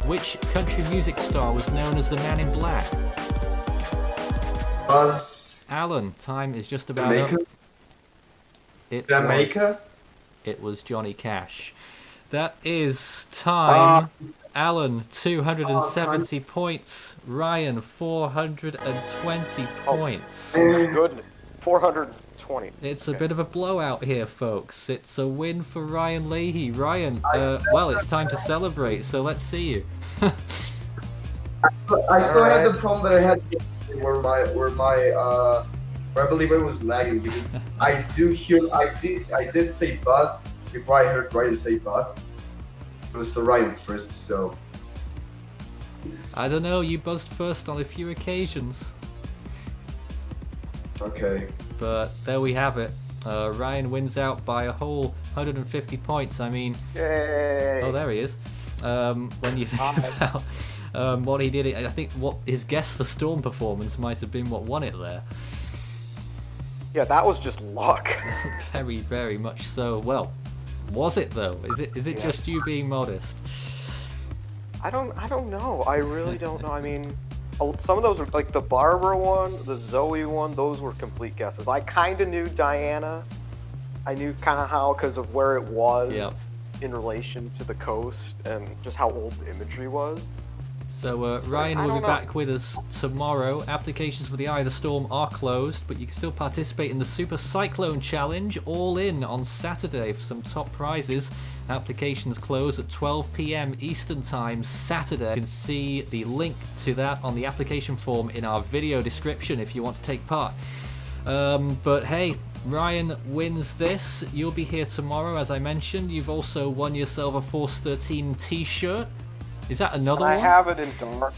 Which country music star was known as the Man in Black? Buzz. Alan, time is just about up. Jamaica. Jamaica? It was Johnny Cash. That is time. Alan, 270 points. Ryan, 420 points. Good. 420. It's a bit of a blowout here, folks. It's a win for Ryan Leahy. Ryan, well, it's time to celebrate, so let's see you. I still had the Alright. problem that I had where I believe it was lagging because I did say bus before I heard Ryan say bus. It was the Ryan first, so I don't know, you buzzed first on a few occasions. okay. But there we have it. Ryan wins out by a whole 150 points. I mean, Yay! oh, there he is. When you think about what he did, I think what his Guess the Storm performance might have been what won it there. Yeah, that was just luck. Very, very much so. Well, was it though? Is it just you being modest? I don't know. I really don't know. I mean, some of those are like the Barbara one, the Zoe one. Those were complete guesses. I kind of knew Diana. I knew kind of how because of where it was in relation to the coast and just how old the imagery was. So Ryan will be back with us tomorrow. Applications for the Eye of the Storm are closed, but you can still participate in the Super Cyclone Challenge all in on Saturday for some top prizes. Applications close at 12 p.m. Eastern Time Saturday. You can see the link to that on the application form in our video description if you want to take part. But hey, Ryan wins this. You'll be here tomorrow, as I mentioned. You've also won yourself a Force 13 t-shirt. Is that another one? I have it in dark.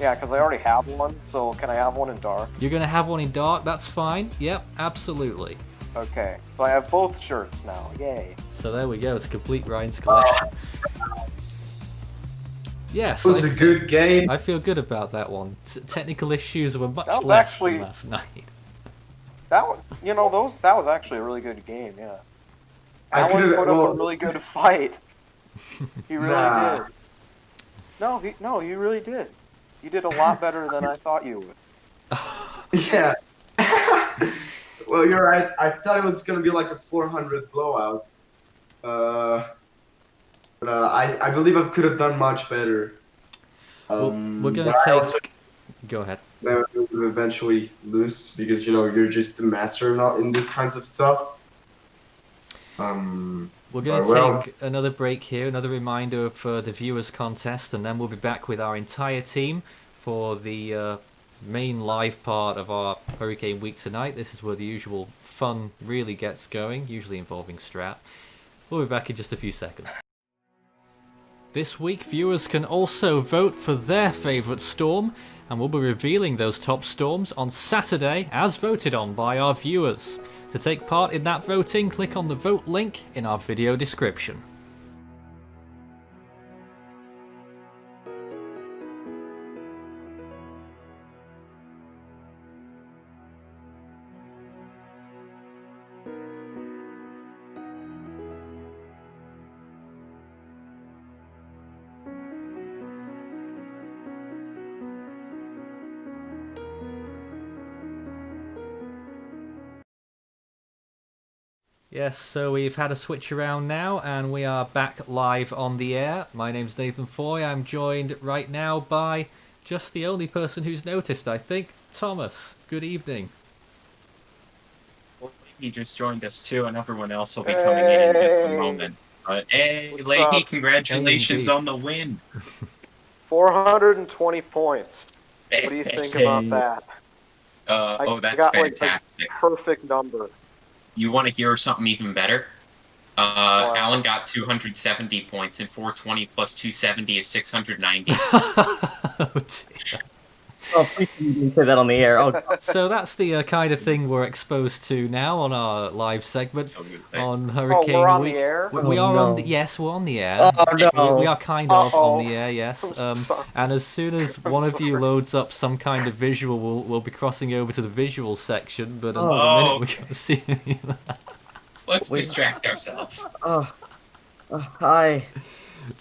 Yeah, because I already have one. So can I have one in dark? You're going to have one in dark? That's fine. Yep, absolutely. Okay, so I have both shirts now. Yay. So there we go, to complete Ryan's collection. Yes, It was a good game. I feel good about that one. Technical issues were much was less actually- than last night. That was, that was actually a really good game. Yeah. I Alan could've- put up well- a really good fight. He really Nah. did. No, you really did. You did a lot better than I thought you would. Yeah. Well, you're right. I thought it was gonna be like a 400 blowout. But I believe I could have done much better. We're going to but I take... also Go ahead. will eventually lose because you're just a master in these kinds of stuff. We're going to take another break here, another reminder for the viewers contest, and then we'll be back with our entire team for the main live part of our Hurricane Week tonight. This is where the usual fun really gets going, usually involving Strat. We'll be back in just a few seconds. This week, viewers can also vote for their favourite storm, and we'll be revealing those top storms on Saturday as voted on by our viewers. To take part in that voting, click on the vote link in our video description. Yes, so we've had a switch around now, and we are back live on the air. My name's Nathan Foy. I'm joined right now by just the only person who's noticed, I think, Thomas. Good evening. Well, he just joined us too, and everyone else will be coming in just a moment. But hey, What's Leahy, up? congratulations Hey, on the win. 420 points. What do you think about that? That's got, fantastic. Perfect number. You want to hear something even better? What? Alan got 270 points, and 420 plus 270 is 690. Oh, dear. Oh, please didn't say that on the air. Oh, So that's the kind of thing we're exposed to now on our live segment Absolutely. on Hurricane we're on Week. the air? We Oh, are no. on the, yes, we're on the air. Oh, no. We are kind of Uh-oh. on the air, yes. I'm sorry. And as soon as one of you loads up some kind of visual, we'll be crossing over to the visual section. But in a minute, we can't see any of that. Let's distract ourselves. hi.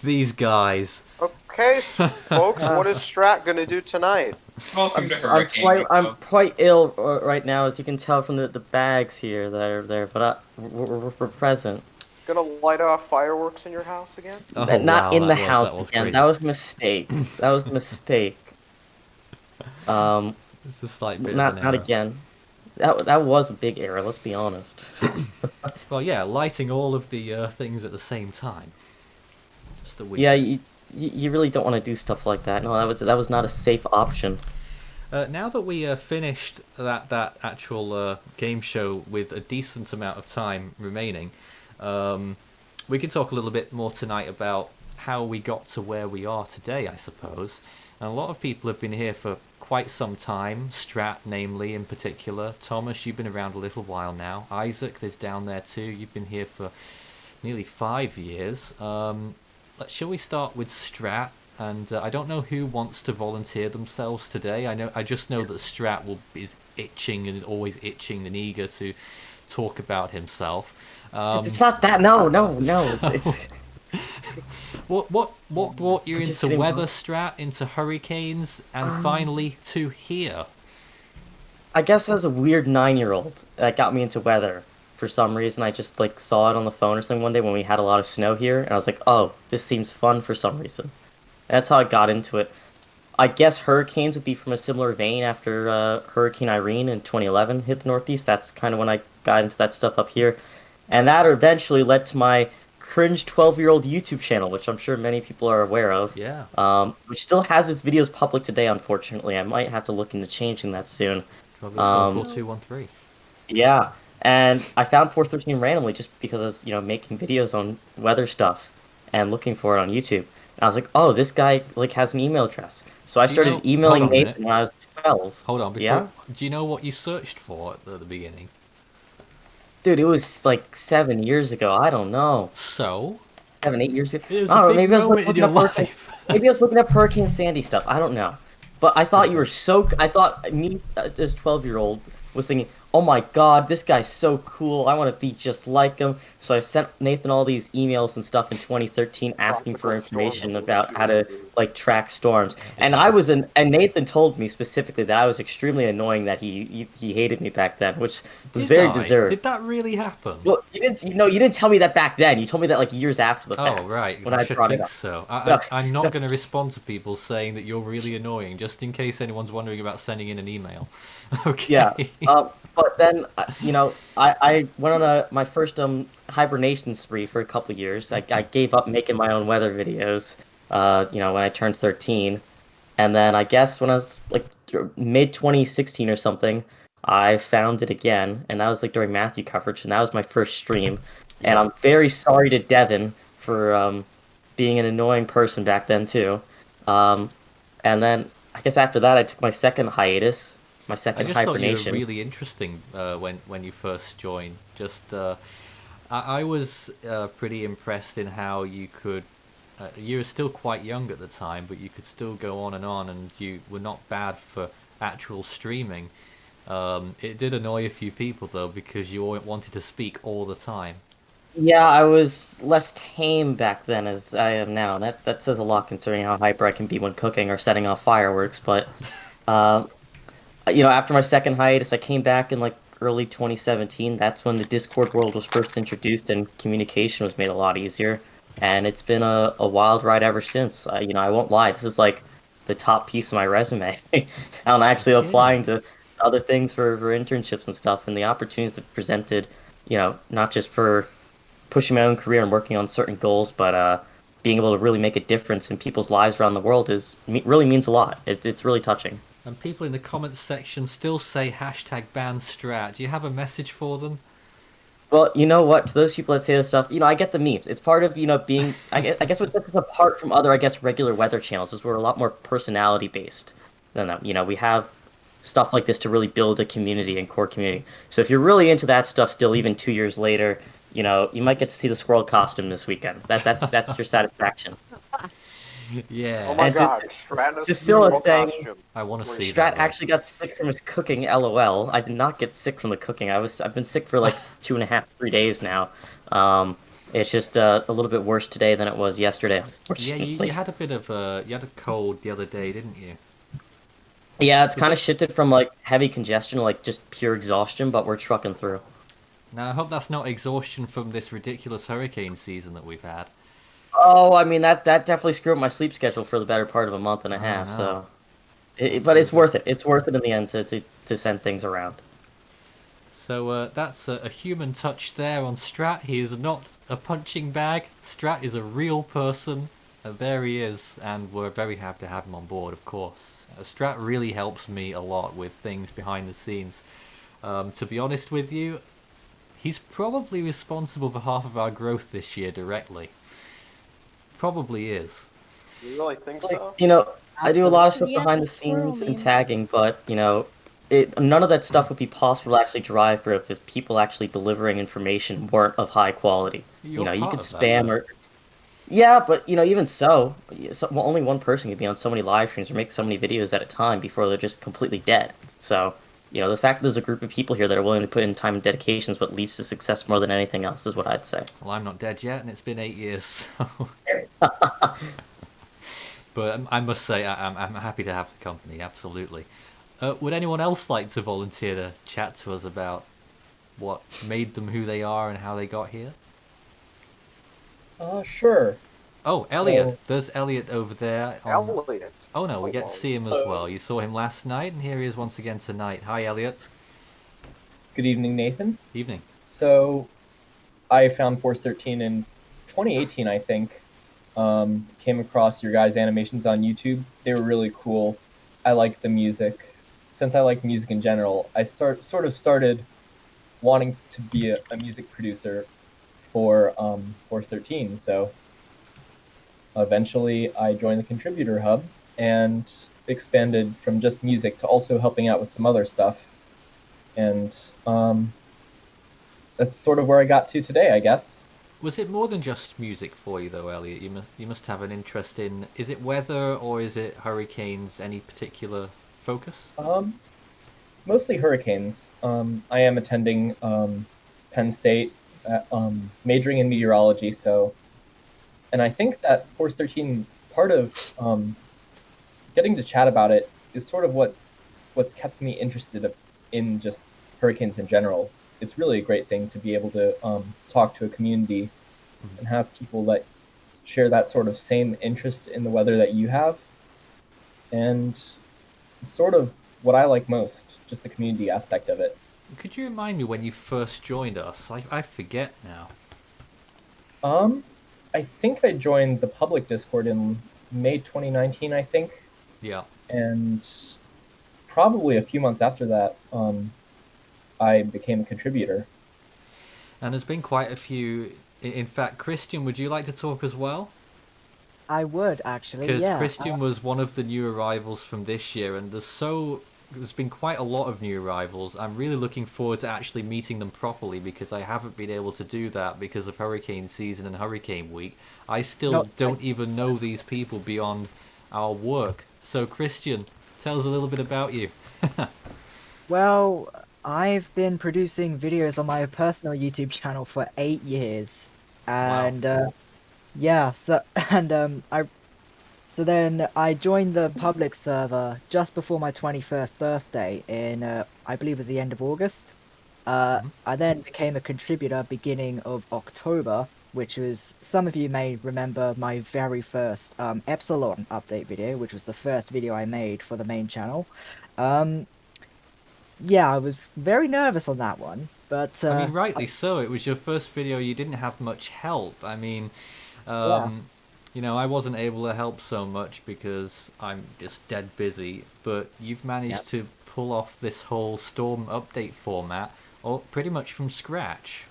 These guys. Okay, folks, what is Strat gonna do tonight? Welcome to Hurricane Week, I'm folks. quite ill right now, as you can tell from the bags here that are there. But we're present. Gonna light off fireworks in your house again? Oh, Not wow, in the that house was again. great. That was a mistake. That was a mistake. It's a slight bit of Not an error. again. That was a big error. Let's be honest. Well, yeah, lighting all of the things at the same time. Just a weird. Yeah, you really don't want to do stuff like that. No, that was not a safe option. Now that we finished that actual game show with a decent amount of time remaining, we can talk a little bit more tonight about how we got to where we are today, I suppose. And a lot of people have been here for quite some time, Strat namely in particular. Thomas, you've been around a little while now. Isaac is down there too. You've been here for nearly 5 years. Shall we start with Strat? And I don't know who wants to volunteer themselves today. I just know that Strat is itching and is always itching and eager to talk about himself. It's not that. No. It's What brought you I'm just into kidding, weather, bro. Strat, into hurricanes, and finally to here? I guess as a weird 9-year-old, that got me into weather. For some reason, I just like saw it on the phone or something one day when we had a lot of snow here, and I was like, oh, this seems fun for some reason. And that's how I got into it. I guess hurricanes would be from a similar vein after Hurricane Irene in 2011 hit the Northeast. That's kind of when I got into that stuff up here. And that eventually led to my cringe 12-year-old YouTube channel, which I'm sure many people are aware of. Yeah. Which still has its videos public today, unfortunately. I might have to look into changing that soon. Trouble 4213. Yeah, and I found 413 randomly just because I was, making videos on weather stuff and looking for it on YouTube. And I was like, oh, this guy like has an email address. So I started emailing Hold on a Nathan when I was 12. Hold on, Yeah? Do you know what you searched for at the beginning? Dude, it was like 7 years ago. I don't know. So? 7, 8 years ago. It was I don't a know. big Maybe I was moment in looking your up Hurricane. life. Maybe I was looking up Hurricane Sandy stuff. I don't know. But I thought you were so. I thought me as 12-year-old was thinking, oh my god, this guy's so cool. I want to be just like him. So I sent Nathan all these emails and stuff in 2013 asking for information about how to like track storms. And and Nathan told me specifically that I was extremely annoying, that he hated me back then, which was very deserved. Did that really happen? Well, you didn't tell me that back then. You told me that like years after the fact. Oh, right. When I I should brought it think up. so. No, I'm not no. going to respond to people saying that you're really annoying, just in case anyone's wondering about sending in an email. Okay. Yeah. But then, I went on my first hibernation spree for a couple years. I gave up making my own weather videos, when I turned 13. And then I guess when I was like mid 2016 or something, I found it again. And that was like during Matthew coverage. And that was my first stream. And I'm very sorry to Devin for being an annoying person back then, too. And then I guess after that, I took my second hiatus. My second I just hibernation. thought you were really interesting when you first joined. I was pretty impressed in how you could. You were still quite young at the time, but you could still go on, and you were not bad for actual streaming. It did annoy a few people though, because you wanted to speak all the time. Yeah, I was less tame back then as I am now. That says a lot considering how hyper I can be when cooking or setting off fireworks. But after my second hiatus, I came back in like early 2017. That's when the Discord world was first introduced and communication was made a lot easier. And it's been a wild ride ever since. I won't lie. This is like the top piece of my resume. I'm actually applying to other things for internships and stuff, and the opportunities that presented, not just for pushing my own career and working on certain goals, but being able to really make a difference in people's lives around the world really means a lot. It's really touching. And people in the comments section still say #BanStrat. Do you have a message for them? Well, you know what? To those people that say this stuff, I get the memes. It's part of, being. I guess what sets us apart from other, regular weather channels is we're a lot more personality based than them. We have stuff like this to really build a community and core community. So if you're really into that stuff still, even 2 years later, you might get to see the squirrel costume this weekend. That's your satisfaction. Yeah. Oh my And god, Strat just still saying, I want to see Strat that. actually got sick from his cooking. LOL. I did not get sick from the cooking. I've been sick for like 2.5, 3 days now. It's just a little bit worse today than it was yesterday. Yeah, Unfortunately. you had a bit of you had a cold the other day, didn't you? Yeah, it's kind of shifted from like heavy congestion to like just pure exhaustion, but we're trucking through. Now I hope that's not exhaustion from this ridiculous hurricane season that we've had. Oh, I mean that definitely screwed up my sleep schedule for the better part of a month and a half. no. So, but it's worth it. It's worth it in the end to send things around. So that's a human touch there on Strat. He is not a punching bag. Strat is a real person. There he is, and we're very happy to have him on board, of course. Strat really helps me a lot with things behind the scenes. To be honest with you, he's probably responsible for half of our growth this year directly. Probably is. You really think Like, so? you know, I do a lot of stuff Yeah, behind the the squirrel scenes and memes. tagging, but none of that stuff would be possible to actually drive for if people actually delivering information weren't of high quality. You're You part could of that, spam though. or yeah, but even so, only one person could be on so many live streams or make so many videos at a time before they're just completely dead. So, the fact that there's a group of people here that are willing to put in time and dedication is what leads to success more than anything else, is what I'd say. Well, I'm not dead yet, and it's been 8 years, so... But I must say, I'm happy to have the company, absolutely. Would anyone else like to volunteer to chat to us about what made them who they are and how they got here? Sure. Oh, Elliot. There's Elliot over there. Elliot. Oh no, we get to see him as well. You saw him last night, and here he is once again tonight. Hi, Elliot. Good evening, Nathan. Evening. So, I found Force 13 in 2018, I think. Came across your guys' animations on YouTube. They were really cool. I liked the music. Since I like music in general, I sort of started wanting to be a music producer for Force 13. So eventually I joined the Contributor Hub and expanded from just music to also helping out with some other stuff. And that's sort of where I got to today, I guess. Was it more than just music for you, though, Elliot? You must have an interest in... Is it weather, or is it hurricanes? Any particular focus? Mostly hurricanes. I am attending Penn State, majoring in meteorology, so... And I think that Force 13, part of getting to chat about it is sort of what's kept me interested in just hurricanes in general. It's really a great thing to be able to talk to a community and have people that share that sort of same interest in the weather that you have. And it's sort of what I like most, just the community aspect of it. Could you remind me when you first joined us? I forget now. I think I joined the public Discord in May 2019, I think. Yeah. And probably a few months after that, I became a contributor. And there's been quite a few... In fact, Christian, would you like to talk as well? I would, actually, Because yeah. Christian was one of the new arrivals from this year, and there's been quite a lot of new arrivals. I'm really looking forward to actually meeting them properly, because I haven't been able to do that because of hurricane season and hurricane week. I still don't even know these people beyond our work. So Christian, tell us a little bit about you. Well, I've been producing videos on my personal YouTube channel for 8 years. And, yeah, so then I joined the public server just before my 21st birthday in, I believe it was the end of August. I then became a contributor beginning of October, which was, some of you may remember my very first Epsilon update video, which was the first video I made for the main channel. Yeah, I was very nervous on that one, but... I mean, rightly so. It was your first video. You didn't have much help. I mean, you know, I wasn't able to help so much because I'm just dead busy, but you've managed to pull off this whole Storm update format pretty much from scratch.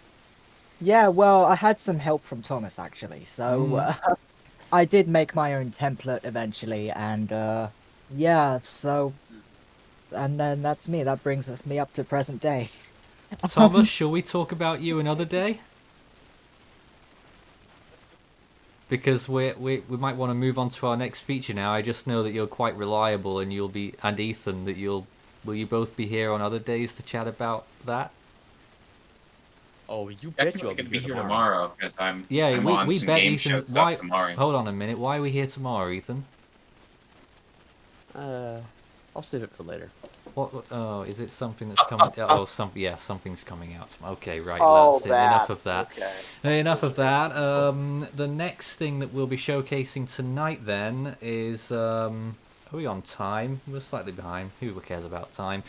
Yeah, well, I had some help from Thomas, actually, so I did make my own template eventually, and yeah, so... And then that's me. That brings me up to present day. Thomas, shall we talk about you another day? Because we might want to move on to our next feature now. I just know that you're quite reliable, and and Ethan, that will you both be here on other days to chat about that? Oh, you bet you'll be here tomorrow because I'm on we some bet game Ethan. show stuff tomorrow. Hold on a minute. Why are we here tomorrow, Ethan? I'll save it for later. What? Oh, is it something that's coming? Oh, something's coming out. Okay, right. Oh, That's it. Enough of that. Okay. Enough of that. The next thing that we'll be showcasing tonight then is are we on time? We're slightly behind. Who cares about time?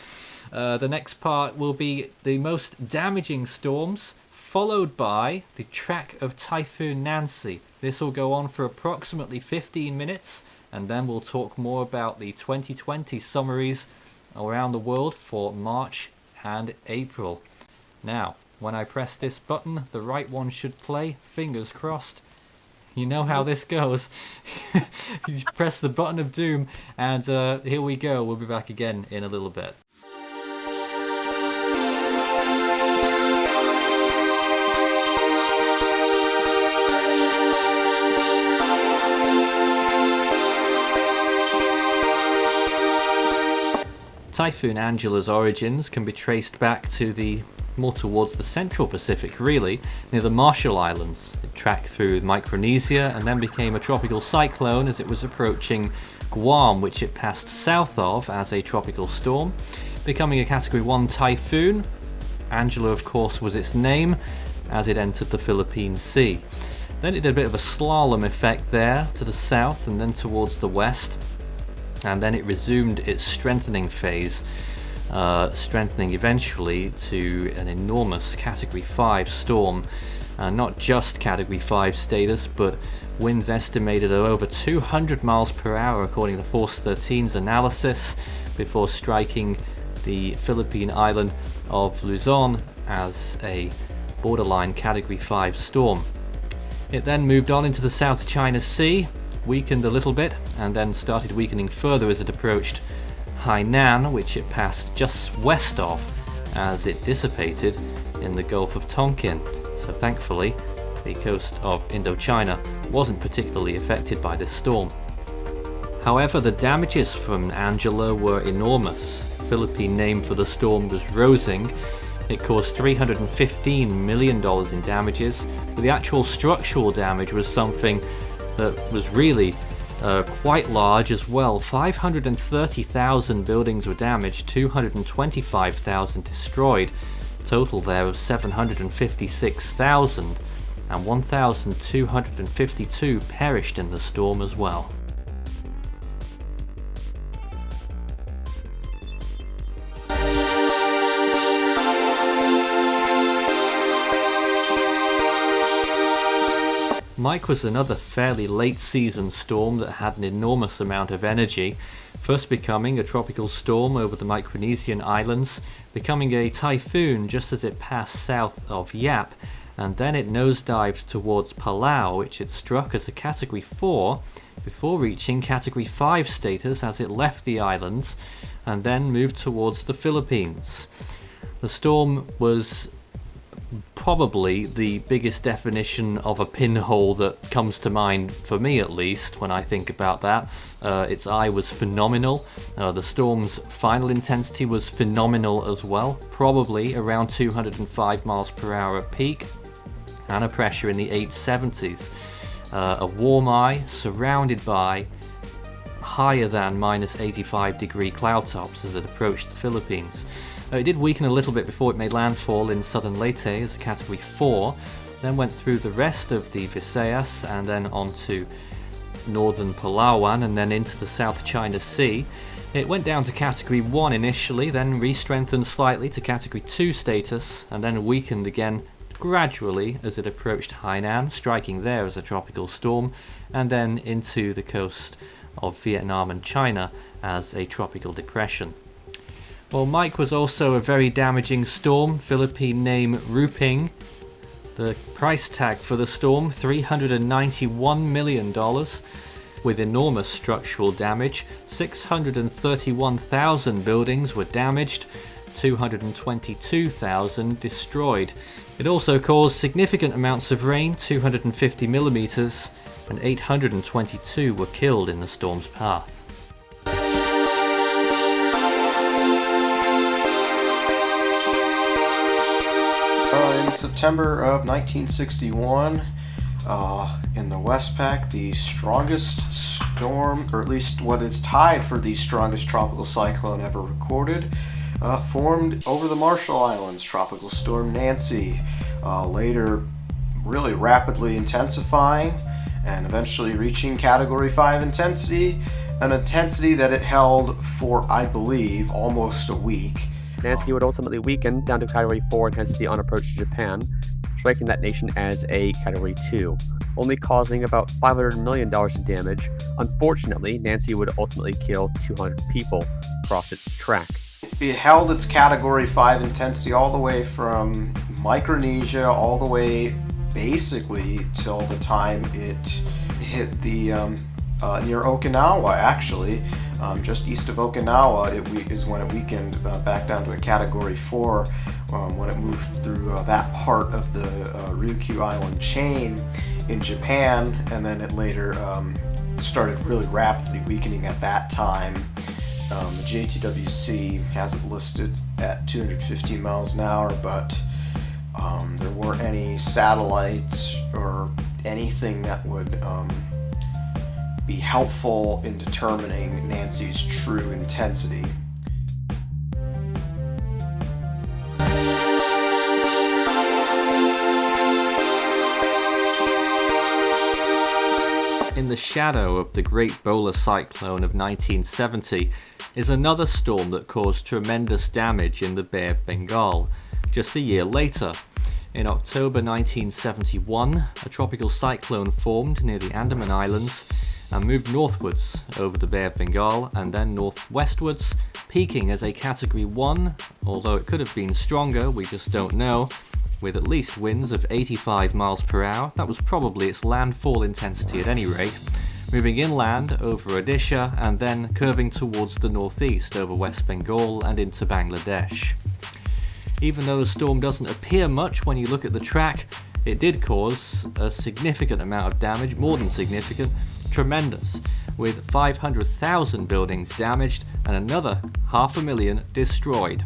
The next part will be the most damaging storms, followed by the track of Typhoon Nancy. This will go on for approximately 15 minutes, and then we'll talk more about the 2020 summaries around the world for March and April. Now, when I press this button, the right one should play, fingers crossed. You know how this goes. You just press the button of doom, and here we go. We'll be back again in a little bit. Typhoon Angela's origins can be traced back to more towards the central Pacific, really, near the Marshall Islands. It tracked through Micronesia and then became a tropical cyclone as it was approaching Guam, which it passed south of as a tropical storm, becoming a Category 1 typhoon. Angela, of course, was its name as it entered the Philippine Sea. Then it did a bit of a slalom effect there to the south and then towards the west. And then it resumed its strengthening phase, strengthening eventually to an enormous Category 5 storm. Not just Category 5 status, but winds estimated at over 200 miles per hour according to Force 13's analysis, before striking the Philippine island of Luzon as a borderline Category 5 storm. It then moved on into the South China Sea, weakened a little bit, and then started weakening further as it approached Hainan, which it passed just west of as it dissipated in the Gulf of Tonkin. So thankfully, the coast of Indochina wasn't particularly affected by this storm. However, the damages from Angela were enormous. The Philippine name for the storm was Rosing. It caused $315 million in damages, but the actual structural damage was something that was really quite large as well. 530,000 buildings were damaged, 225,000 destroyed, total there of 756,000, and 1,252 perished in the storm as well. Mike was another fairly late season storm that had an enormous amount of energy, first becoming a tropical storm over the Micronesian islands, becoming a typhoon just as it passed south of Yap, and then it nosedived towards Palau, which it struck as a Category 4 before reaching Category 5 status as it left the islands and then moved towards the Philippines. The storm was probably the biggest definition of a pinhole that comes to mind, for me at least, when I think about that. Its eye was phenomenal. The storm's final intensity was phenomenal as well, probably around 205 miles per hour at peak, and a pressure in the 870s. A warm eye surrounded by higher than minus 85 degree cloud tops as it approached the Philippines. It did weaken a little bit before it made landfall in southern Leyte as a Category 4, then went through the rest of the Visayas and then onto northern Palawan and then into the South China Sea. It went down to Category 1 initially, then re-strengthened slightly to Category 2 status, and then weakened again gradually as it approached Hainan, striking there as a tropical storm, and then into the coast of Vietnam and China as a tropical depression. Well, Mike was also a very damaging storm, Philippine name Ruping. The price tag for the storm, $391 million, with enormous structural damage. 631,000 buildings were damaged, 222,000 destroyed. It also caused significant amounts of rain, 250 millimeters, and 822 were killed in the storm's path. In September of 1961, in the Westpac, the strongest storm, or at least what is tied for the strongest tropical cyclone ever recorded, formed over the Marshall Islands. Tropical Storm Nancy, later really rapidly intensifying and eventually reaching Category 5 intensity, an intensity that it held for, I believe, almost a week. Nancy would ultimately weaken down to Category 4 intensity on approach to Japan, ranking that nation as a Category 2, only causing about $500 million in damage. Unfortunately, Nancy would ultimately kill 200 people across its track. It held its Category 5 intensity all the way from Micronesia all the way basically till the time it hit the near Okinawa, actually. Just east of Okinawa is when it weakened back down to a Category 4 when it moved through that part of the Ryukyu Island chain in Japan, and then it later started really rapidly weakening at that time. The JTWC has it listed at 215 miles an hour, but there weren't any satellites or anything that would be helpful in determining Nancy's true intensity. In the shadow of the Great Bowler Cyclone of 1970 is another storm that caused tremendous damage in the Bay of Bengal just a year later. In October 1971, a tropical cyclone formed near the Andaman Islands and moved northwards over the Bay of Bengal and then northwestwards, peaking as a Category 1, although it could have been stronger, we just don't know, with at least winds of 85 miles per hour. That was probably its landfall intensity at any rate, moving inland over Odisha and then curving towards the northeast over West Bengal and into Bangladesh. Even though the storm doesn't appear much when you look at the track, it did cause a significant amount of damage, more than significant, tremendous, with 500,000 buildings damaged and another 500,000 destroyed.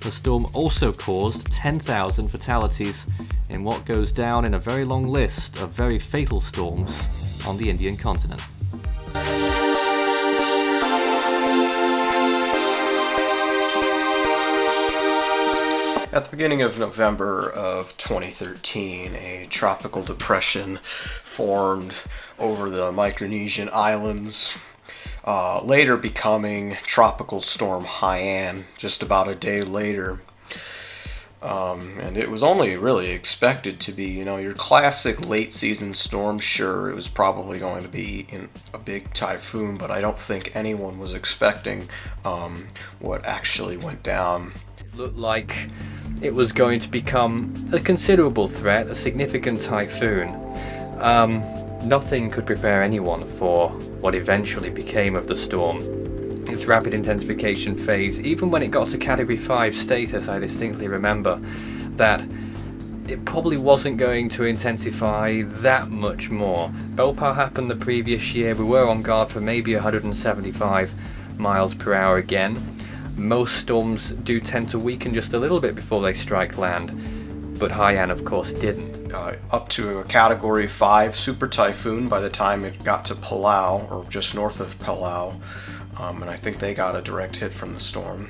The storm also caused 10,000 fatalities in what goes down in a very long list of very fatal storms on the Indian continent. At the beginning of November of 2013, a tropical depression formed over the Micronesian islands, later becoming Tropical Storm Haiyan just about a day later. And it was only really expected to be, your classic late season storm. Sure, it was probably going to be in a big typhoon, but I don't think anyone was expecting what actually went down. It looked like it was going to become a considerable threat, a significant typhoon. Nothing could prepare anyone for what eventually became of the storm. Its rapid intensification phase, even when it got to Category 5 status, I distinctly remember that it probably wasn't going to intensify that much more. Bhopal happened the previous year. We were on guard for maybe 175 miles per hour again. Most storms do tend to weaken just a little bit before they strike land, but Haiyan of course didn't. Up to a Category 5 super typhoon by the time it got to Palau, or just north of Palau, and I think they got a direct hit from the storm.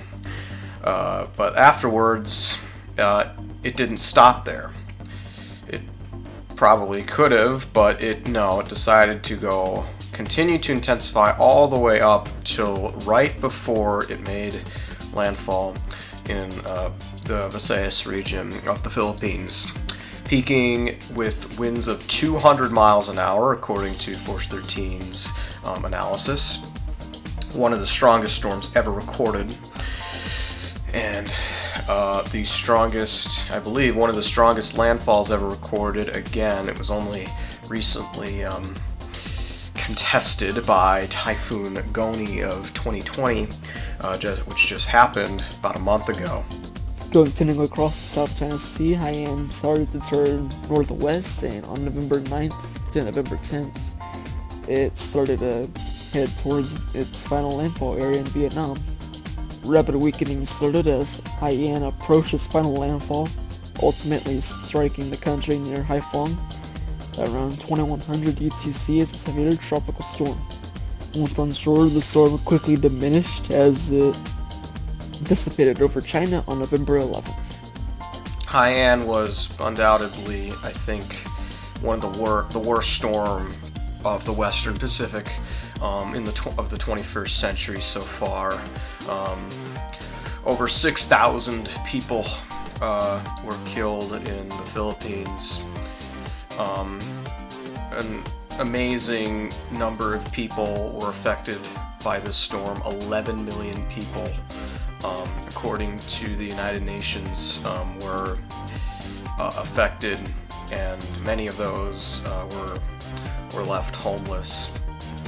But afterwards, it didn't stop there. It probably could have, but it decided to continue to intensify all the way up till right before it made landfall in the Visayas region of the Philippines, peaking with winds of 200 miles an hour according to Force 13's analysis. One of the strongest storms ever recorded, and the strongest, I believe, one of the strongest landfalls ever recorded. Again, it was only recently contested by Typhoon Goni of 2020, which just happened about a month ago. Continuing across the South China Sea, Haiyan started to turn northwest, and on November 9th to November 10th, it started to head towards its final landfall area in Vietnam. Rapid weakening started as Haiyan approached its final landfall, ultimately striking the country near Haiphong at around 2100 UTC as a severe tropical storm. Once on shore, the storm quickly diminished as it dissipated over China on November 11th. Haiyan was undoubtedly, I think, one of the worst storm of the Western Pacific of the 21st century so far. Over 6,000 people were killed in the Philippines. An amazing number of people were affected by this storm. 11 million people, according to the United Nations, were affected, and many of those were left homeless.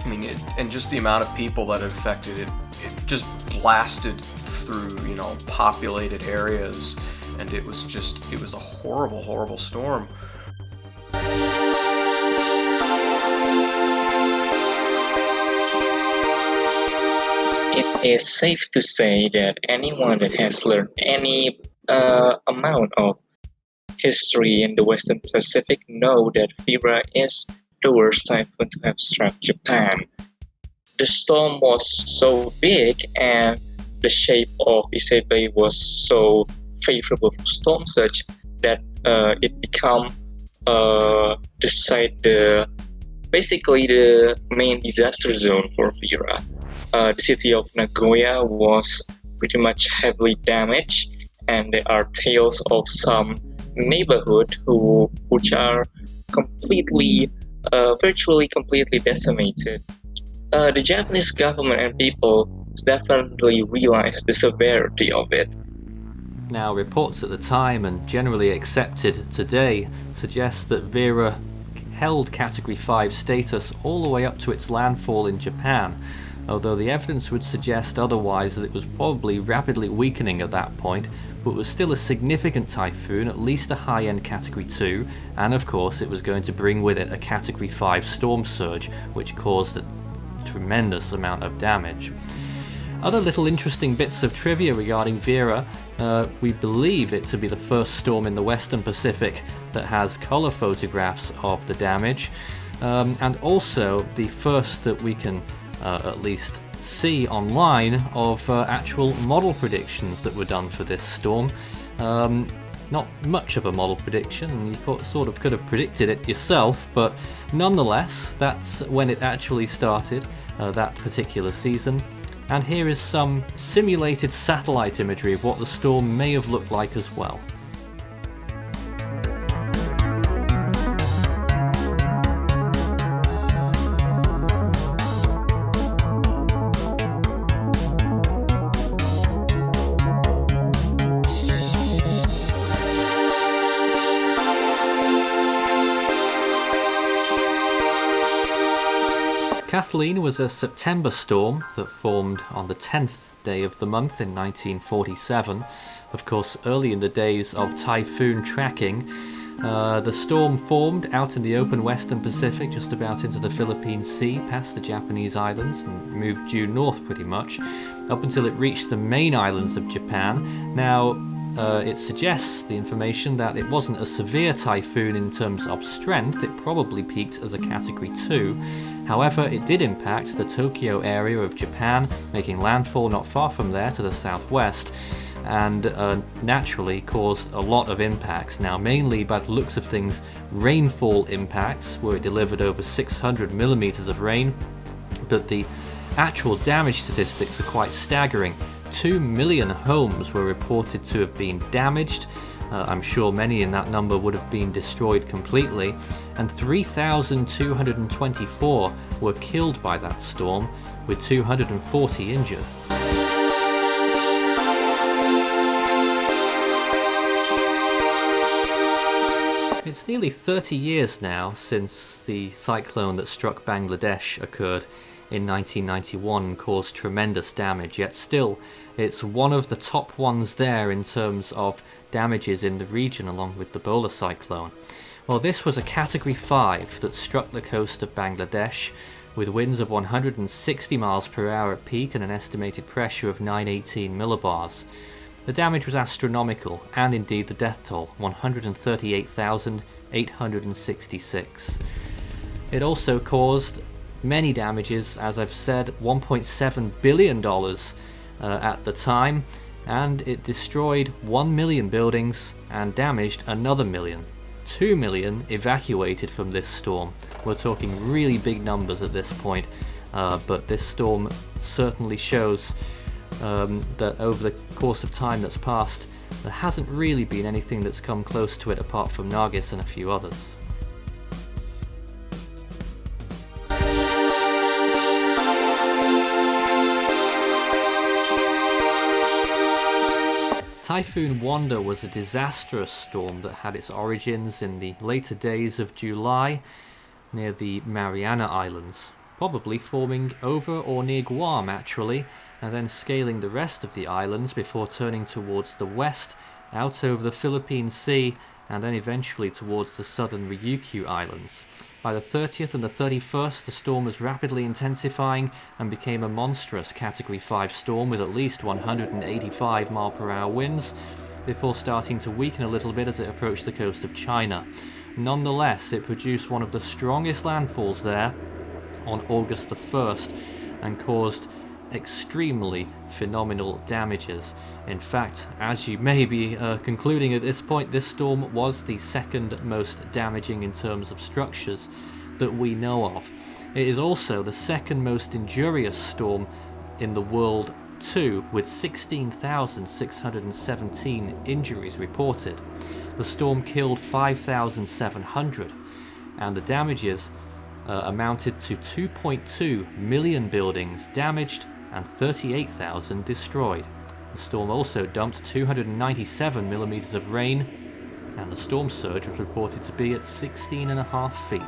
I mean, and just the amount of people that it affected, it just blasted through, populated areas, and it was a horrible, horrible storm. It is safe to say that anyone that has learned any amount of history in the Western Pacific know that Vera is the worst typhoon to have struck Japan. The storm was so big and the shape of Isebe was so favorable for storm surge that it became basically the main disaster zone for Vera. The city of Nagoya was pretty much heavily damaged, and there are tales of some neighborhood which are virtually completely decimated. The Japanese government and people definitely realized the severity of it. Now, reports at the time and generally accepted today suggest that Vera held Category 5 status all the way up to its landfall in Japan, although the evidence would suggest otherwise, that it was probably rapidly weakening at that point, but was still a significant typhoon, at least a high-end Category 2, and of course it was going to bring with it a Category 5 storm surge, which caused a tremendous amount of damage. Other little interesting bits of trivia regarding Vera: we believe it to be the first storm in the Western Pacific that has color photographs of the damage, and also the first that we can at least see online of actual model predictions that were done for this storm. Not much of a model prediction, and you sort of could have predicted it yourself, but nonetheless, that's when it actually started, that particular season. And here is some simulated satellite imagery of what the storm may have looked like as well. Kathleen was a September storm that formed on the 10th day of the month in 1947. Of course, early in the days of typhoon tracking, the storm formed out in the open Western Pacific, just about into the Philippine Sea, past the Japanese islands, and moved due north pretty much, up until it reached the main islands of Japan. Now, it suggests, the information, that it wasn't a severe typhoon in terms of strength. It probably peaked as a Category 2. However, it did impact the Tokyo area of Japan, making landfall not far from there to the southwest, and naturally caused a lot of impacts. Now, mainly by the looks of things, rainfall impacts, where it delivered over 600 millimeters of rain, but the actual damage statistics are quite staggering. 2 million homes were reported to have been damaged. I'm sure many in that number would have been destroyed completely, and 3,224 were killed by that storm, with 240 injured. It's nearly 30 years now since the cyclone that struck Bangladesh occurred in 1991 and caused tremendous damage, yet still it's one of the top ones there in terms of damages in the region, along with the Bola cyclone. Well, this was a Category 5 that struck the coast of Bangladesh with winds of 160 miles per hour at peak and an estimated pressure of 918 millibars. The damage was astronomical, and indeed the death toll, 138,866. It also caused many damages, as I've said, $1.7 billion at the time, and it destroyed 1 million buildings and damaged another million. 2 million evacuated from this storm. We're talking really big numbers at this point, but this storm certainly shows that over the course of time that's passed, There hasn't really been anything that's come close to it apart from Nargis and a few others. Typhoon Wanda was a disastrous storm that had its origins in the later days of July near the Mariana Islands, probably forming over or near Guam actually, and then scaling the rest of the islands before turning towards the west, out over the Philippine Sea, and then eventually towards the southern Ryukyu Islands. By the 30th and the 31st, the storm was rapidly intensifying and became a monstrous Category 5 storm with at least 185 mph winds, before starting to weaken a little bit as it approached the coast of China. Nonetheless, it produced one of the strongest landfalls there on August the 1st and caused extremely phenomenal damages. In fact, as you may be concluding at this point, this storm was the second most damaging in terms of structures that we know of. It is also the second most injurious storm in the world too, with 16,617 injuries reported. The storm killed 5,700, and the damages amounted to 2.2 million buildings damaged and 38,000 destroyed. The storm also dumped 297 millimeters of rain, and the storm surge was reported to be at 16.5 feet.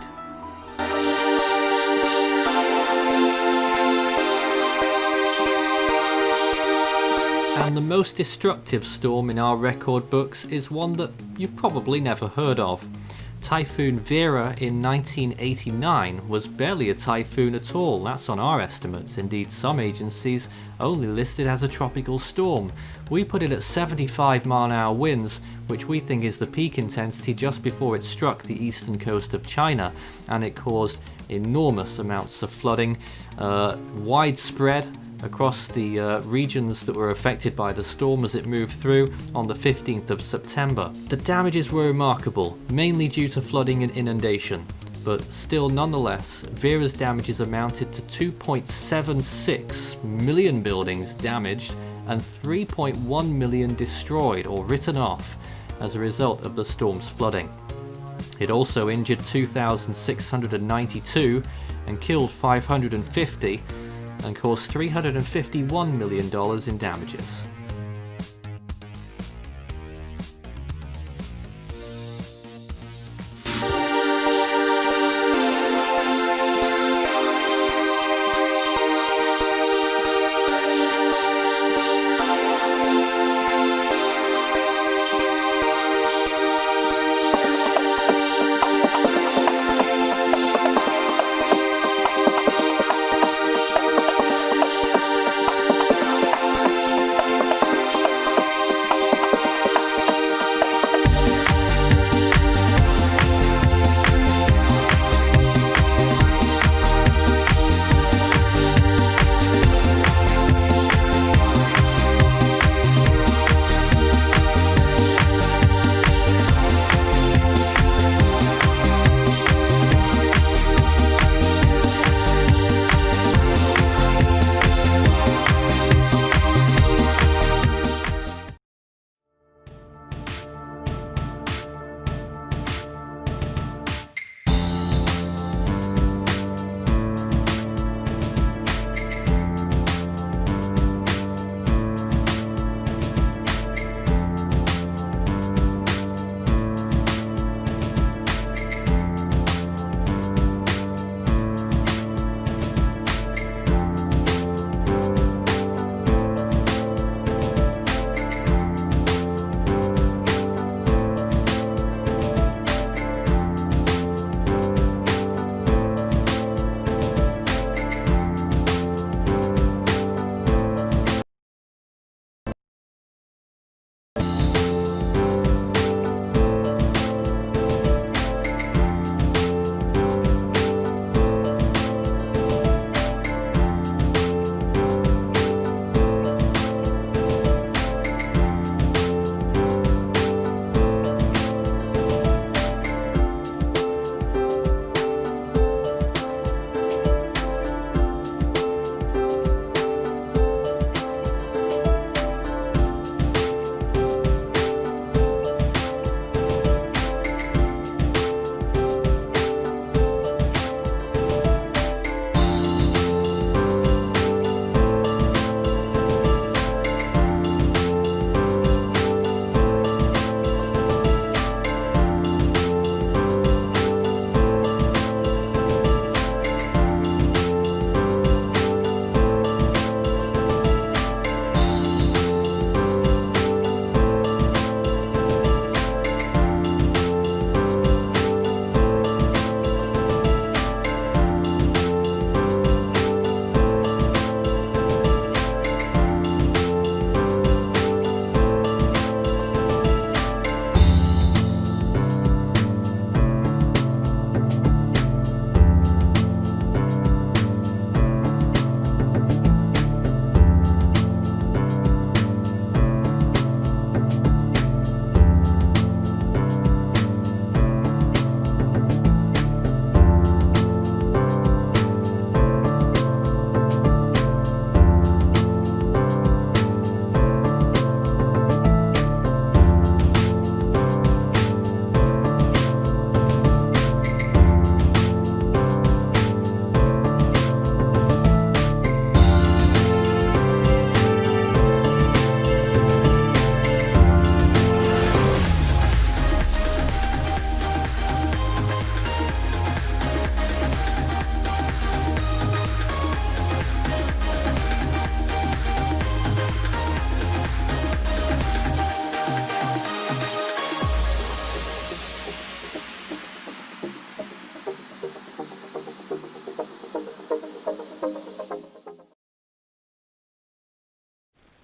And the most destructive storm in our record books is one that you've probably never heard of. Typhoon Vera in 1989 was barely a typhoon at all. That's on our estimates. Indeed, some agencies only list it as a tropical storm. We put it at 75 mile-an-hour winds, which we think is the peak intensity just before it struck the eastern coast of China, and it caused enormous amounts of flooding, widespread across the regions that were affected by the storm as it moved through on the 15th of September. The damages were remarkable, mainly due to flooding and inundation, but still nonetheless, Vera's damages amounted to 2.76 million buildings damaged and 3.1 million destroyed or written off as a result of the storm's flooding. It also injured 2,692 and killed 550 and caused $351 million in damages.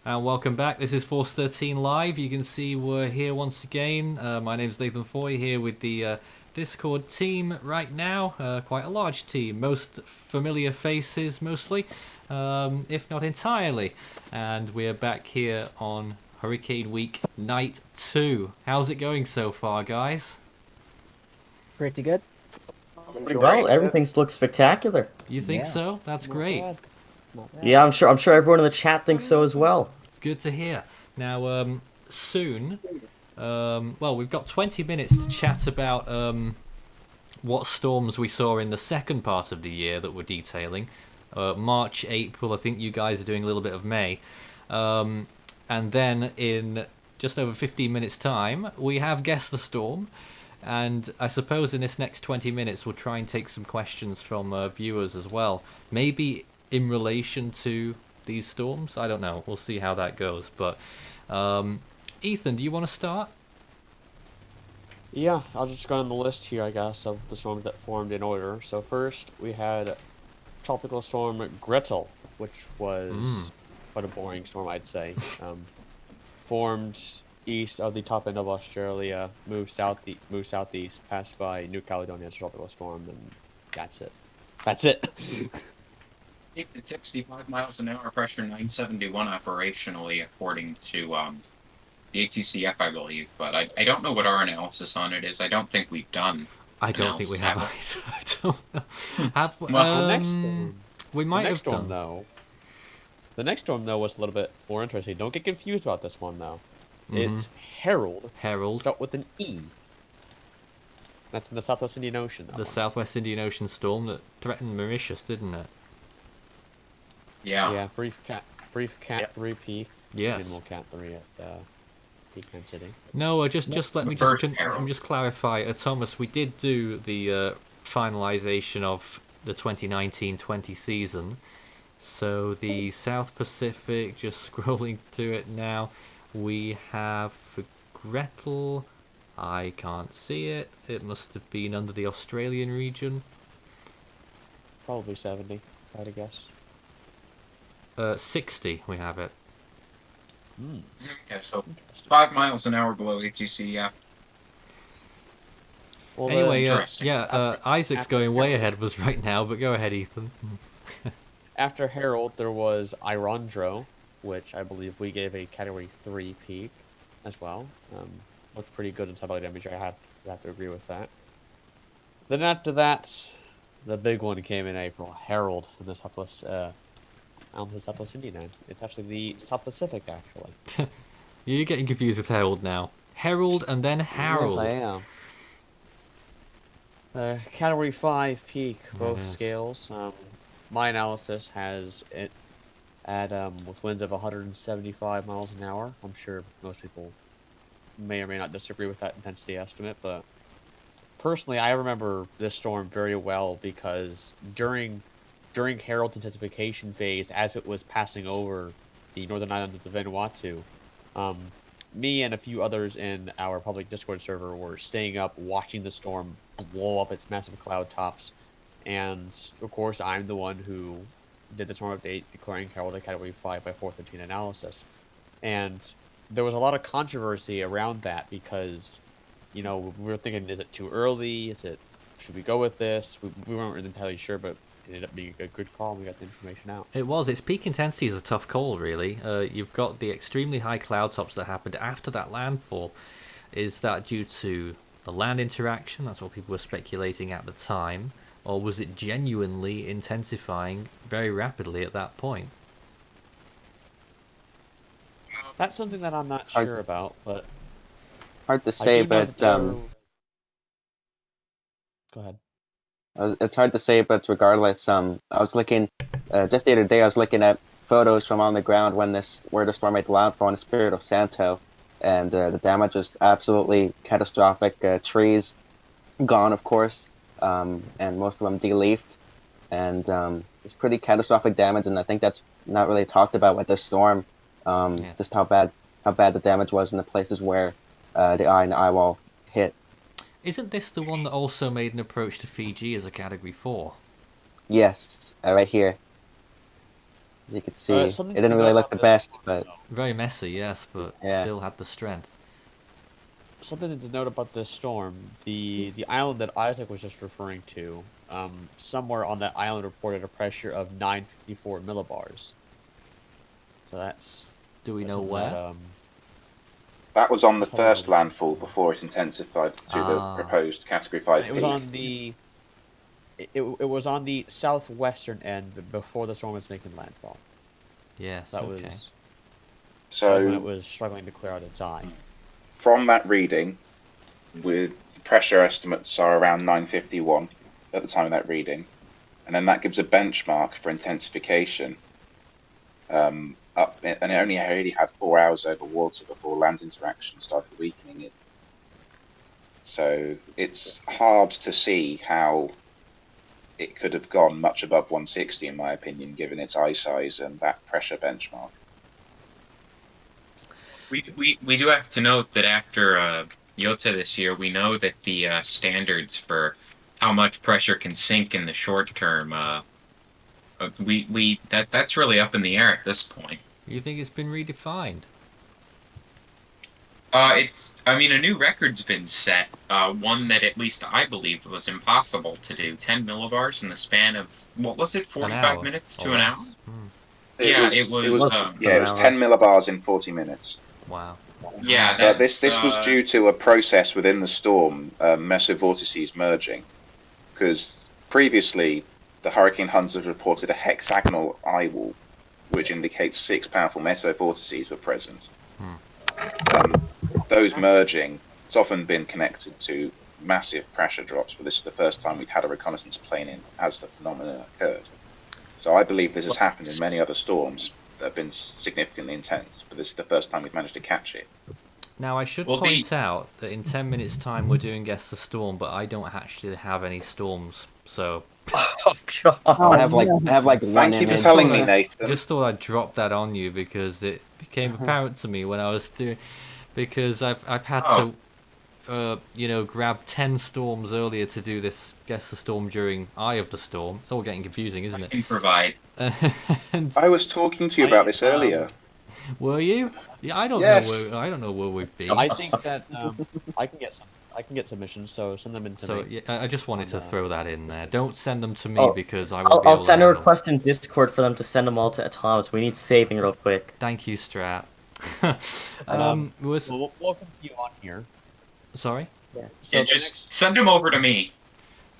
And welcome back. This is Force 13 Live. You can see we're here once again. My name's Nathan Foy, here with the Discord team right now. Quite a large team. Most familiar faces, mostly, if not entirely. And we're back here on Hurricane Week Night 2. How's it going so far, guys? Pretty good. Pretty well. Everything looks spectacular. You think so? That's great. Yeah, I'm sure everyone in the chat thinks so as well. It's good to hear. Now, soon, well, we've got 20 minutes to chat about what storms we saw in the second part of the year that we're detailing. March, April, I think you guys are doing a little bit of May. And then in just over 15 minutes' time, we have Guess the Storm. And I suppose in this next 20 minutes, we'll try and take some questions from viewers as well. Maybe in relation to these storms? I don't know. We'll see how that goes. But Ethan, do you want to start? Yeah, I'll just go on the list here, I guess, of the storms that formed in order. So first, we had Tropical Storm Gretel, which was quite a boring storm, I'd say. Formed east of the top end of Australia, moved southeast, passed by New Caledonia as a tropical storm, and that's it. That's it. Peaked at 65 miles an hour, pressure 971 operationally, according to the ATCF, I believe. But I don't know what our analysis on it is. I don't think we've done. I don't think we have either. I don't know. Have, well, the next storm, we might have done. The next storm, though, was a little bit more interesting. Don't get confused about this one, though. It's Harold. Harold. Start with an E. That's in the Southwest Indian Ocean. The Southwest Indian Ocean storm that threatened Mauritius, didn't it? Yeah. Yeah. Brief cat 3 peak. Yes. Minimal cat 3 at peak density. No, just let me just clarify, Thomas. We did do the finalization of the 2019-20 season. So the South Pacific. Just scrolling through it now. We have for Gretel. I can't see it. It must have been under the Australian region. Probably 70, if I had to guess. 60, we have it. Okay, so 5 miles an hour below ATCF. Well, anyway, Isaac's going way ahead of us right now, but go ahead, Ethan. After Harold, there was Irondro, which I believe we gave a Category 3 peak as well. Looked pretty good in top damage. I have to agree with that. Then after that, the big one came in April. Harold in the Southwest, the Southwest Indian. It's actually the South Pacific, actually. You're getting confused with Harold now. Harold and then Harold. Yes, I am. Category 5 peak, both scales. My analysis has it at with winds of 175 miles an hour. I'm sure most people may or may not disagree with that intensity estimate, but personally, I remember this storm very well because during Harold's intensification phase, as it was passing over the northern island of Vanuatu, me and a few others in our public Discord server were staying up watching the storm blow up its massive cloud tops. And, of course, I'm the one who did the storm update declaring Harold a Category 5 by 413 analysis. And there was a lot of controversy around that because, you know, we were thinking, is it too early? Should we go with this? We weren't really entirely sure, but it ended up being a good call. We got the information out. It was. Its peak intensity is a tough call, really. You've got the extremely high cloud tops that happened after that landfall. Is that due to the land interaction? That's what people were speculating at the time. Or was it genuinely intensifying very rapidly at that point? That's something that I'm not sure about, but... Hard to say, but... Go ahead. It's hard to say, but regardless, I was looking... just the other day, I was looking at photos from on the ground where the storm made landfall in the Spirit of Santo, and the damage was absolutely catastrophic. Trees gone, of course. And most of them de-leafed, and it's pretty catastrophic damage, and I think that's not really talked about with this storm, just how bad the damage was in the places where the eye and the eyewall hit. Isn't this the one that also made an approach to Fiji as a Category 4? Yes, right here. You could see it something didn't to really note look about the this best, storm, but Very messy, yes, but Yeah. still had the strength. Something to note about this storm: the island that Isaac was just referring to, somewhere on that island reported a pressure of 954 millibars. So that's. Do we that's know something where? That, That was on the that's probably first landfall before it intensified to the Ah. proposed Category 5 it was peak. on the. It was on the southwestern end before the storm was making landfall. Yes, That okay. was. So That was when it was struggling to clear out its eye. from that reading, with pressure estimates are around 951 at the time of that reading, and then that gives a benchmark for intensification. And it only already had 4 hours over water before land interaction started weakening it. So it's hard to see how it could have gone much above 160, in my opinion, given its eye size and that pressure benchmark. We do have to note that after Iota this year, we know that the standards for how much pressure can sink in the short term, that's really up in the air at this point. You think it's been redefined? I mean, a new record's been set. One that at least I believe was impossible to do. 10 millibars in the span of, what was it, 45 minutes to an hour? It was 10 millibars in 40 minutes. Wow. Yeah, But this was due to a process within the storm, mesovortices merging, because previously the hurricane hunters reported a hexagonal eye wall, which indicates 6 powerful mesovortices were present. Those merging, it's often been connected to massive pressure drops, but this is the first time we've had a reconnaissance plane in as the phenomenon occurred. So I believe this has happened in many other storms that have been significantly intense, but this is the first time we've managed to catch it. Now, I should point out that in 10 minutes' time we're doing Guess the Storm, but I don't actually have any storms, so... Oh, God. I have like one Thank you for image. telling me, Nathan. Just thought I'd drop that on you because it became apparent to me when I was doing... Because I've had to, grab 10 storms earlier to do this Guess the Storm during Eye of the Storm. It's all getting confusing, isn't it? Improvise. I was talking to you about this earlier. Were you? Yeah, I don't Yes. know where we've been. I think that I can get submissions, so send them in to So me. yeah, I just wanted to throw that in there. Don't send them to me because I won't be I'll able to send a handle them. request in Discord for them to send them all to Thomas. We need saving real quick. Thank you, Strat. Welcome to you on here. Sorry? Yeah. So Just send them over to me.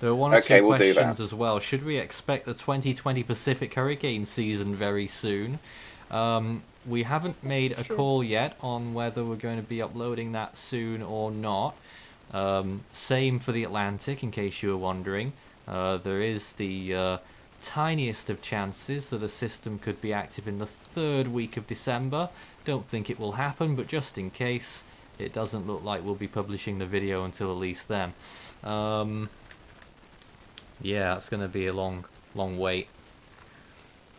There are one or Okay, two we'll do questions that. as well. Should we expect the 2020 Pacific hurricane season very soon? We haven't made a call yet on whether we're going to be uploading that soon or not. Same for the Atlantic, in case you were wondering. There is the tiniest of chances that a system could be active in the 3rd week of December. Don't think it will happen, but just in case, it doesn't look like we'll be publishing the video until at least then. Yeah, it's going to be a long wait.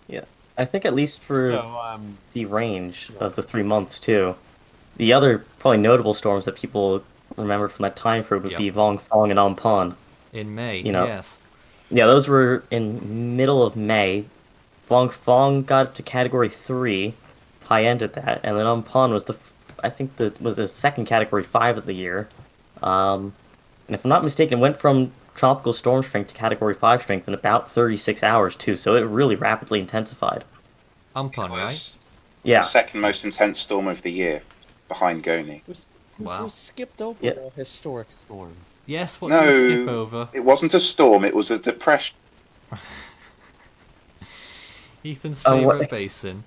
Yeah, I think at least for the range of the 3 months too. The other probably notable storms that people remember from that time period would be Vong Fong and Ampon. In May, You know, yes. Yeah, those were in middle of May. Vong Fong got to Category 3, high-ended that, and then Ampon was was the second Category 5 of the year. And if I'm not mistaken, it went from tropical storm strength to Category 5 strength in about 36 hours too, so it really rapidly intensified. Ampon, right? Yeah. The second most intense storm of the year, behind Goni. We skipped over the historic storm. Yes, what did we skip No, over? it wasn't a storm, it was a depression. Ethan's Oh, favorite basin.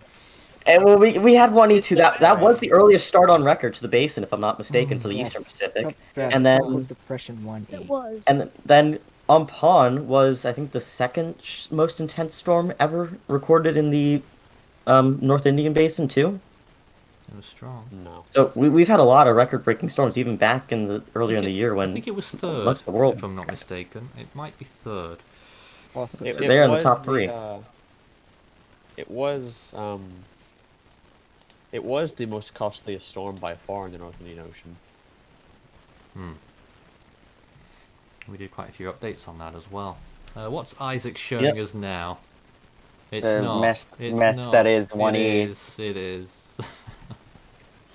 And well, we had one E2 that was the earliest start on record to the basin, if I'm not mistaken, for the Eastern Pacific. And then Depression 1E. It was. And then Ampon was, I think, the second most intense storm ever recorded in the North Indian Basin too. It was strong. No. So we've had a lot of record-breaking storms, even back in the earlier in the year when I think it was 3rd, most of the world. if I'm not mistaken. It might be 3rd. So they're in the top 3. It was the most costliest storm by far in the North Indian Ocean. We did quite a few updates on that as well. What's Isaac showing us now? It's the not. mess It's mess not. that is It 1E. is. It is.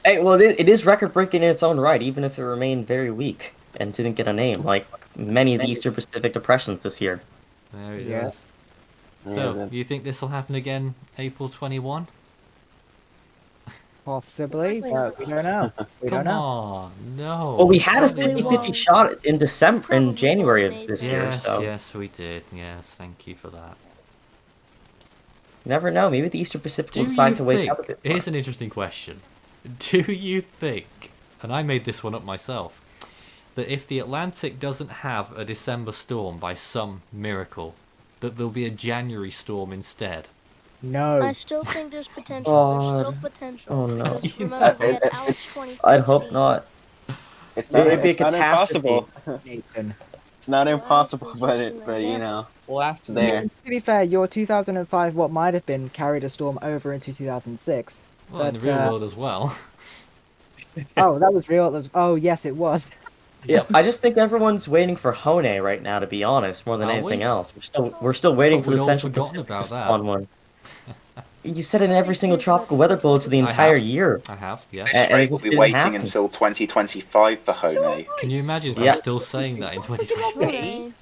Hey, well, it is record-breaking in its own right, even if it remained very weak and didn't get a name, like many of the Eastern Pacific depressions this year. There it Yeah. is. So, you think this will happen again April 21? Possibly, but we don't know. We don't Come know. on, no. Well, we had a surely 50-50 not. shot in January of this year, Yes, so yes, we did. Yes, thank you for that. you never know. Maybe the Eastern Pacific Do will you decide to wake up a think, bit more. here's an interesting question. Do you think, and I made this one up myself, that if the Atlantic doesn't have a December storm by some miracle, that there'll be a January storm instead? No. I still think there's potential. There's still God. potential. Oh no. Because remember, we had Alex 2016. I'd hope not. It's It'd be a it's not catastrophe. impossible. Nathan. It's not Well, impossible, Alex is but just an you example. know, We'll it's there. To be fair, your 2005 what might have been carried a storm over into 2006. Well, in but, the real world as well. Oh, that was real. Oh, yes, it was. Yeah, I just think everyone's waiting for Hone right now, to be honest, more than Are anything we? else. We're still waiting Thought for the we'd all Central forgotten Pacific about to that. spawn one. You said it in every single tropical weather bulletin the I entire have. year. I have, yes. This And it rate will just be didn't waiting happen. until 2025 for Hone. Can you imagine if Yeah. I'm still saying that in 2020?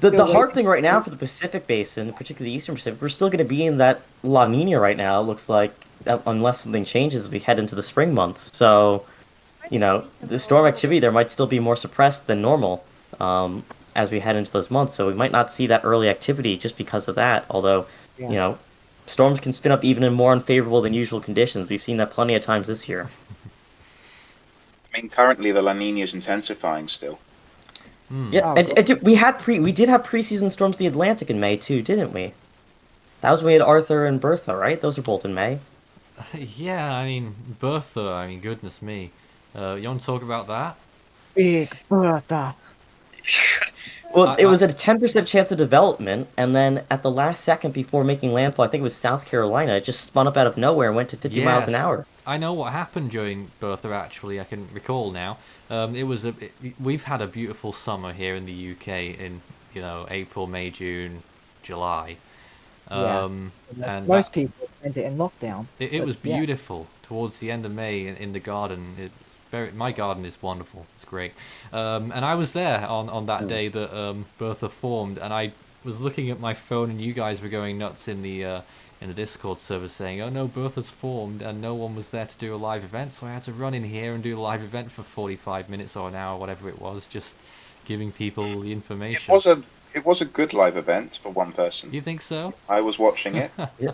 The hard thing right now for the Pacific Basin, particularly the Eastern Pacific, we're still going to be in that La Nina right now, it looks like, unless something changes as we head into the spring months. So, you know, the storm activity there might still be more suppressed than normal as we head into those months. So we might not see that early activity just because of that, although, Yeah. you know, storms can spin up even in more unfavorable than usual conditions. We've seen that plenty of times this year. I mean, currently the La Nina is intensifying still. Yeah, and we did have preseason storms in the Atlantic in May too, didn't we? That was when we had Arthur and Bertha, right? Those were both in May. Yeah, I mean, Bertha, I mean, goodness me. You want to talk about that? Big Bertha. Well, it was at a 10% chance of development, and then at the last second before making landfall, I think it was South Carolina, it just spun up out of nowhere and went to 50 miles an Yes. hour. I know what happened during Bertha, actually, I can recall now. We've had a beautiful summer here in the UK in, you know, April, May, June, July. And Most people spent it in lockdown. It but was yeah. beautiful towards the end of May in the garden. My garden is wonderful. It's great. And I was there on that day that Bertha formed, and I was looking at my phone, and you guys were going nuts in the Discord server saying, "Oh no, Bertha's formed," and no one was there to do a live event, so I had to run in here and do a live event for 45 minutes or an hour, whatever it was, just giving people the information. It was a good live event for one person. You think so? I was watching it. Yeah.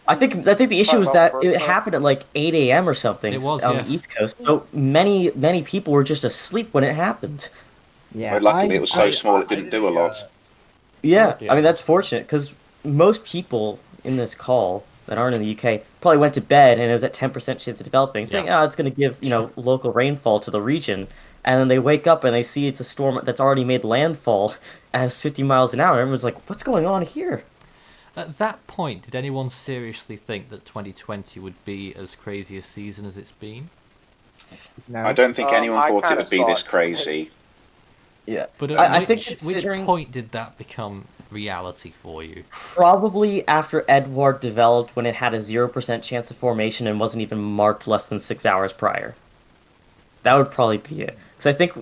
I think the issue was that it happened at like 8 a.m. or something It was, on yes. the East Coast. So many people were just asleep when it happened. Yeah. But luckily, it was so small it didn't do a lot. Yeah, I mean that's fortunate because most people in this call that aren't in the UK probably went to bed and it was at 10% chance of developing, saying, "Oh, it's going to give local rainfall to the region," and then they wake up and they see it's a storm that's already made landfall at 50 miles an hour. Everyone's like, "What's going on here?" At that point, did anyone seriously think that 2020 would be as crazy a season as it's been? No. I don't think anyone I thought it kinda would be saw this it. crazy. Yeah, But at I which, think which considering point did that become reality for you? probably after Edward developed, when it had a 0% chance of formation and wasn't even marked less than 6 hours prior. That would probably be it. Because I think,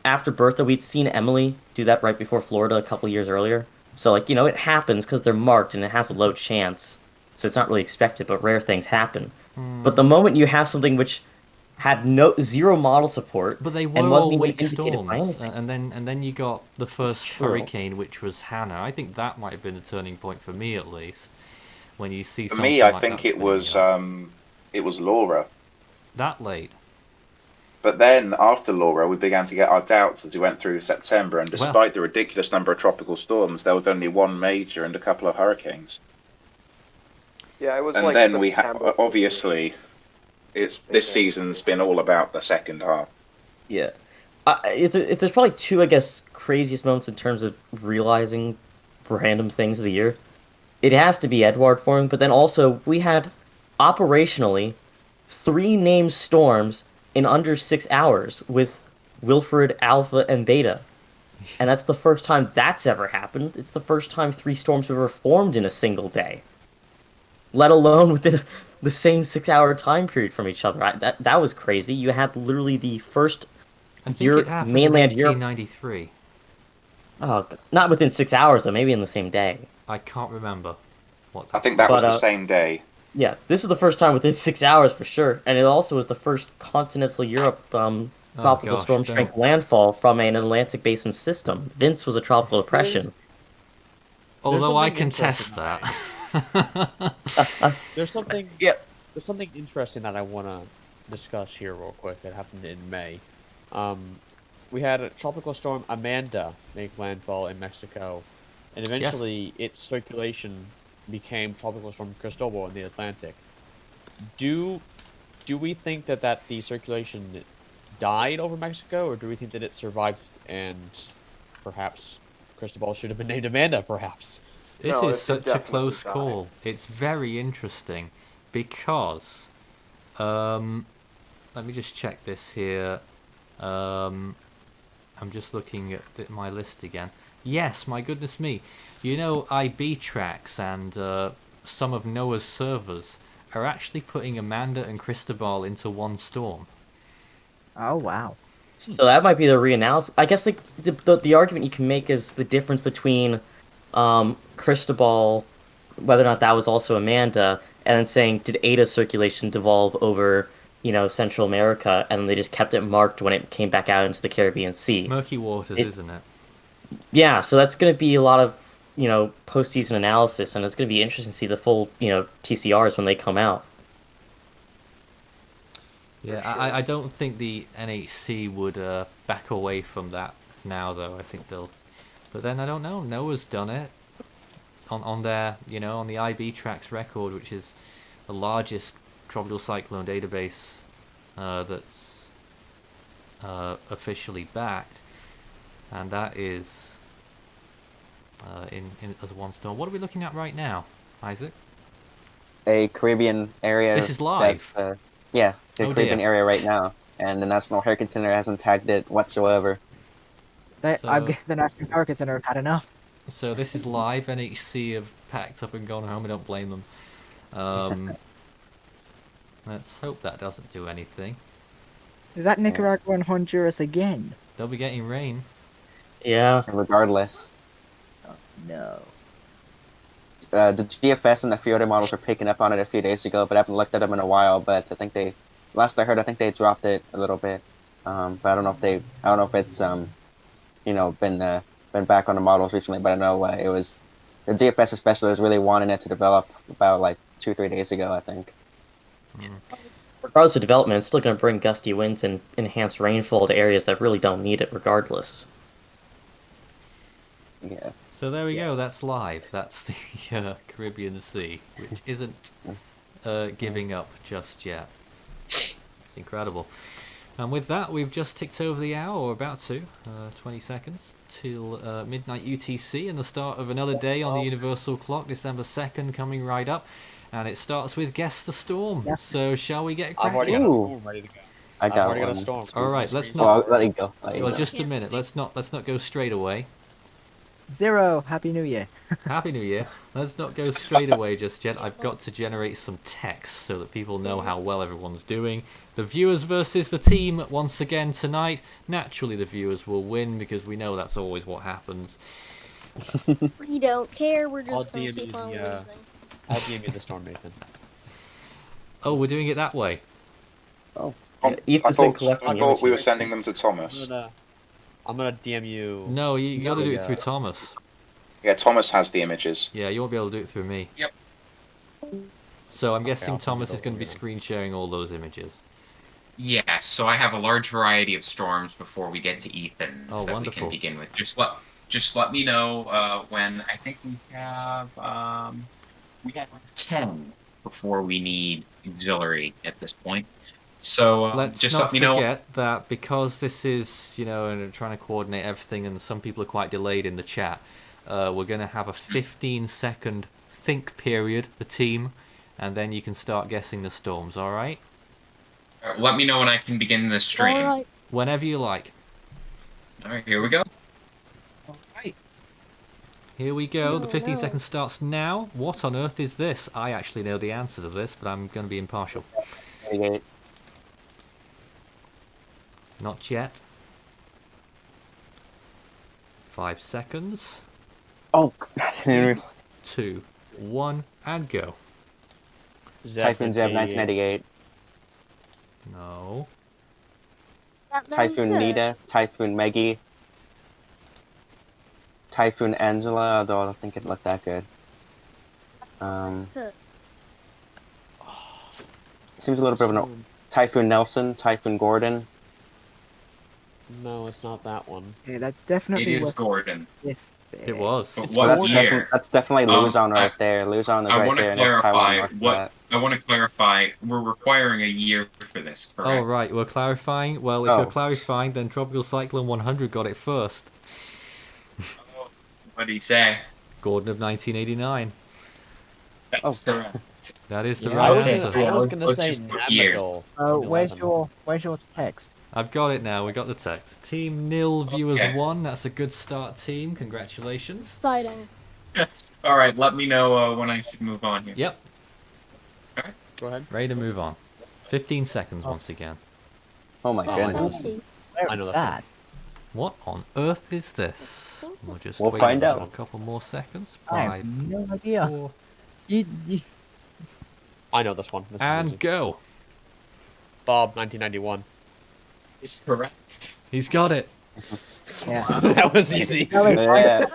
after Bertha, we'd seen Emily do that right before Florida a couple years earlier. So, it happens because they're marked and it has a low chance. So it's not really expected, but rare things happen. But the moment you have something which had zero model support, But they and were wasn't all even weak indicated by storms, anything. and then you got the first true. hurricane, which was Hannah. I think that might have been a turning point for me, at least. When you see For something me, I like think that it was Laura. that late. But then after Laura, we began to get our doubts as we went through September, and despite the ridiculous number of tropical storms, there was only one major and a couple of hurricanes. Yeah, it was And like then we have September. obviously, this season's been all about the second half. Yeah. There's probably two, I guess, craziest moments in terms of realizing random things of the year. It has to be Edward forming, but then also we had operationally 3 named storms in under 6 hours with Wilfred, Alpha, and Beta. And that's the first time that's ever happened. It's the first time 3 storms have ever formed in a single day, let alone within the same 6-hour time period from each other. That was crazy. You had literally the first I think it happened in mainland Europe. 1893. Oh, not within 6 hours though. Maybe in the same day. I can't remember what. I think that was the same day. Yeah, this was the first time within 6 hours for sure, and it also was the first continental Europe tropical gosh, storm strength landfall from an Atlantic basin system. Vince was a tropical depression. Although I contest that. There's something. Yep. There's something interesting that I want to discuss here real quick that happened in May. We had a tropical storm Amanda make landfall in Mexico, and eventually its circulation became tropical storm Cristobal in the Atlantic. Do we think that the circulation died over Mexico, or do we think that it survived and perhaps Cristobal should have been named Amanda, perhaps? This is such a close call. It's very interesting because, let me just check this here. I'm just looking at my list again. Yes, my goodness me. You know, IB tracks and some of NOAA's servers are actually putting Amanda and Cristobal into one storm. Oh, wow. So that might be the reanalysis. I guess like the argument you can make is the difference between Cristobal, whether or not that was also Amanda, and then saying, did Ada's circulation devolve over, Central America, and they just kept it marked when it came back out into the Caribbean Sea. Murky waters, isn't it? Yeah, so that's going to be a lot of, postseason analysis, and it's going to be interesting to see the full, TCRs when they come out. Yeah, sure. I don't think the NHC would back away from that now, though. I think they'll... But then, I don't know. NOAA's done it on their, on the IB Tracks record, which is the largest tropical cyclone database that's officially backed, and that is in as one storm. What are we looking at right now, Isaac? A Caribbean area. This is live. Yeah, the Caribbean area right now, and the National Hurricane Center hasn't tagged it whatsoever. The National Hurricane Center have had enough. So this is live. NHC have packed up and gone home. I don't blame them. Let's hope that doesn't do anything. Is that Nicaragua and Honduras again? They'll be getting rain. Yeah. Regardless. Oh, no. The GFS and the few other models were picking up on it a few days ago, but I haven't looked at them in a while. But I think last I heard, I think they dropped it a little bit. But I don't know if it's been back on the models recently. But I know it was the GFS especially was really wanting it to develop about like 2-3 days ago, I think. Regardless of development, it's still going to bring gusty winds and enhanced rainfall to areas that really don't need it, regardless. Yeah. So there we go. That's live. That's the Caribbean Sea, which isn't giving up just yet. It's incredible. And with that, we've just ticked over the hour, or about to, 20 seconds, till midnight UTC, and the start of another day on the Universal Clock, December 2nd, coming right up. And it starts with Guess the Storm. Yeah. So shall we get cracking? I've already got a storm ready to go. I've already got a storm. All right, let's not. Let it go. Well, just a minute. Let's not go straight away. Zero. Happy New Year. Happy New Year. Let's not go straight away just yet. I've got to generate some text so that people know how well everyone's doing. The viewers versus the team once again tonight. Naturally, the viewers will win because we know that's always what happens. We don't care. We're just going to keep on losing. I'll DM you the storm, Nathan. Oh, we're doing it that way. Oh, I thought we were sending them to Thomas. I'm gonna DM you. No, you got to do it through Thomas. Yeah, Thomas has the images. Yeah, you won't be able to do it through me. Yep. So I'm guessing Thomas is going to be screen sharing all those images. Yes, so I have a large variety of storms before we get to Ethan's that wonderful. we can begin with. Just let me know when. I think we have 10 before we need auxiliary at this point. So let's just not let me know. forget that because this is, and trying to coordinate everything, and some people are quite delayed in the chat. We're going to have a 15-second think period, the team, and then you can start guessing the storms. All right? Let me know when I can begin the stream. All right. Whenever you like. All right, here we go. Here we go. The Oh, 15 no. seconds starts now. What on earth is this? I actually know the answer to this, but I'm going to be impartial. 88. Not yet. 5 seconds. Oh, 2, 1, and go. Typhoon Zeb, 1988. No. Not very Typhoon good. Nita, Typhoon Meggy, Typhoon Angela, although I don't think it looked that good. Huh. Seems a little bit of an Typhoon Nelson, Typhoon Gordon. No, it's not that one. Yeah, that's It definitely is what Gordon. It was. But Well, what year? that's definitely Luzon right there. Luzon is I right want there. to and it's Taiwan clarify north of what. that. I want to clarify. We're requiring a year for this, correct? Oh, right. We're clarifying. Well, if Oh. you're clarifying, then Tropical Cyclone 100 got it first. What did he say? Gordon of 1989. That's correct. That is the Yeah, right I was answer. gonna say Navigal. where's your text? I've got it now. We got the text. Team nil, viewers Okay. 1. That's a good start, team. Congratulations. Exciting. All right, let me know when I should move on here. Yep. Go ahead. Ready to move on. 15 seconds once again. Oh my I goodness. see. I know What's that's that? What on earth is this? We'll just We'll wait find for out. a couple more seconds. I 5, have no idea. 4, I know this one. This is and easy. go. Bob, 1991. It's correct. He's got it. Yeah. That was easy. Yeah.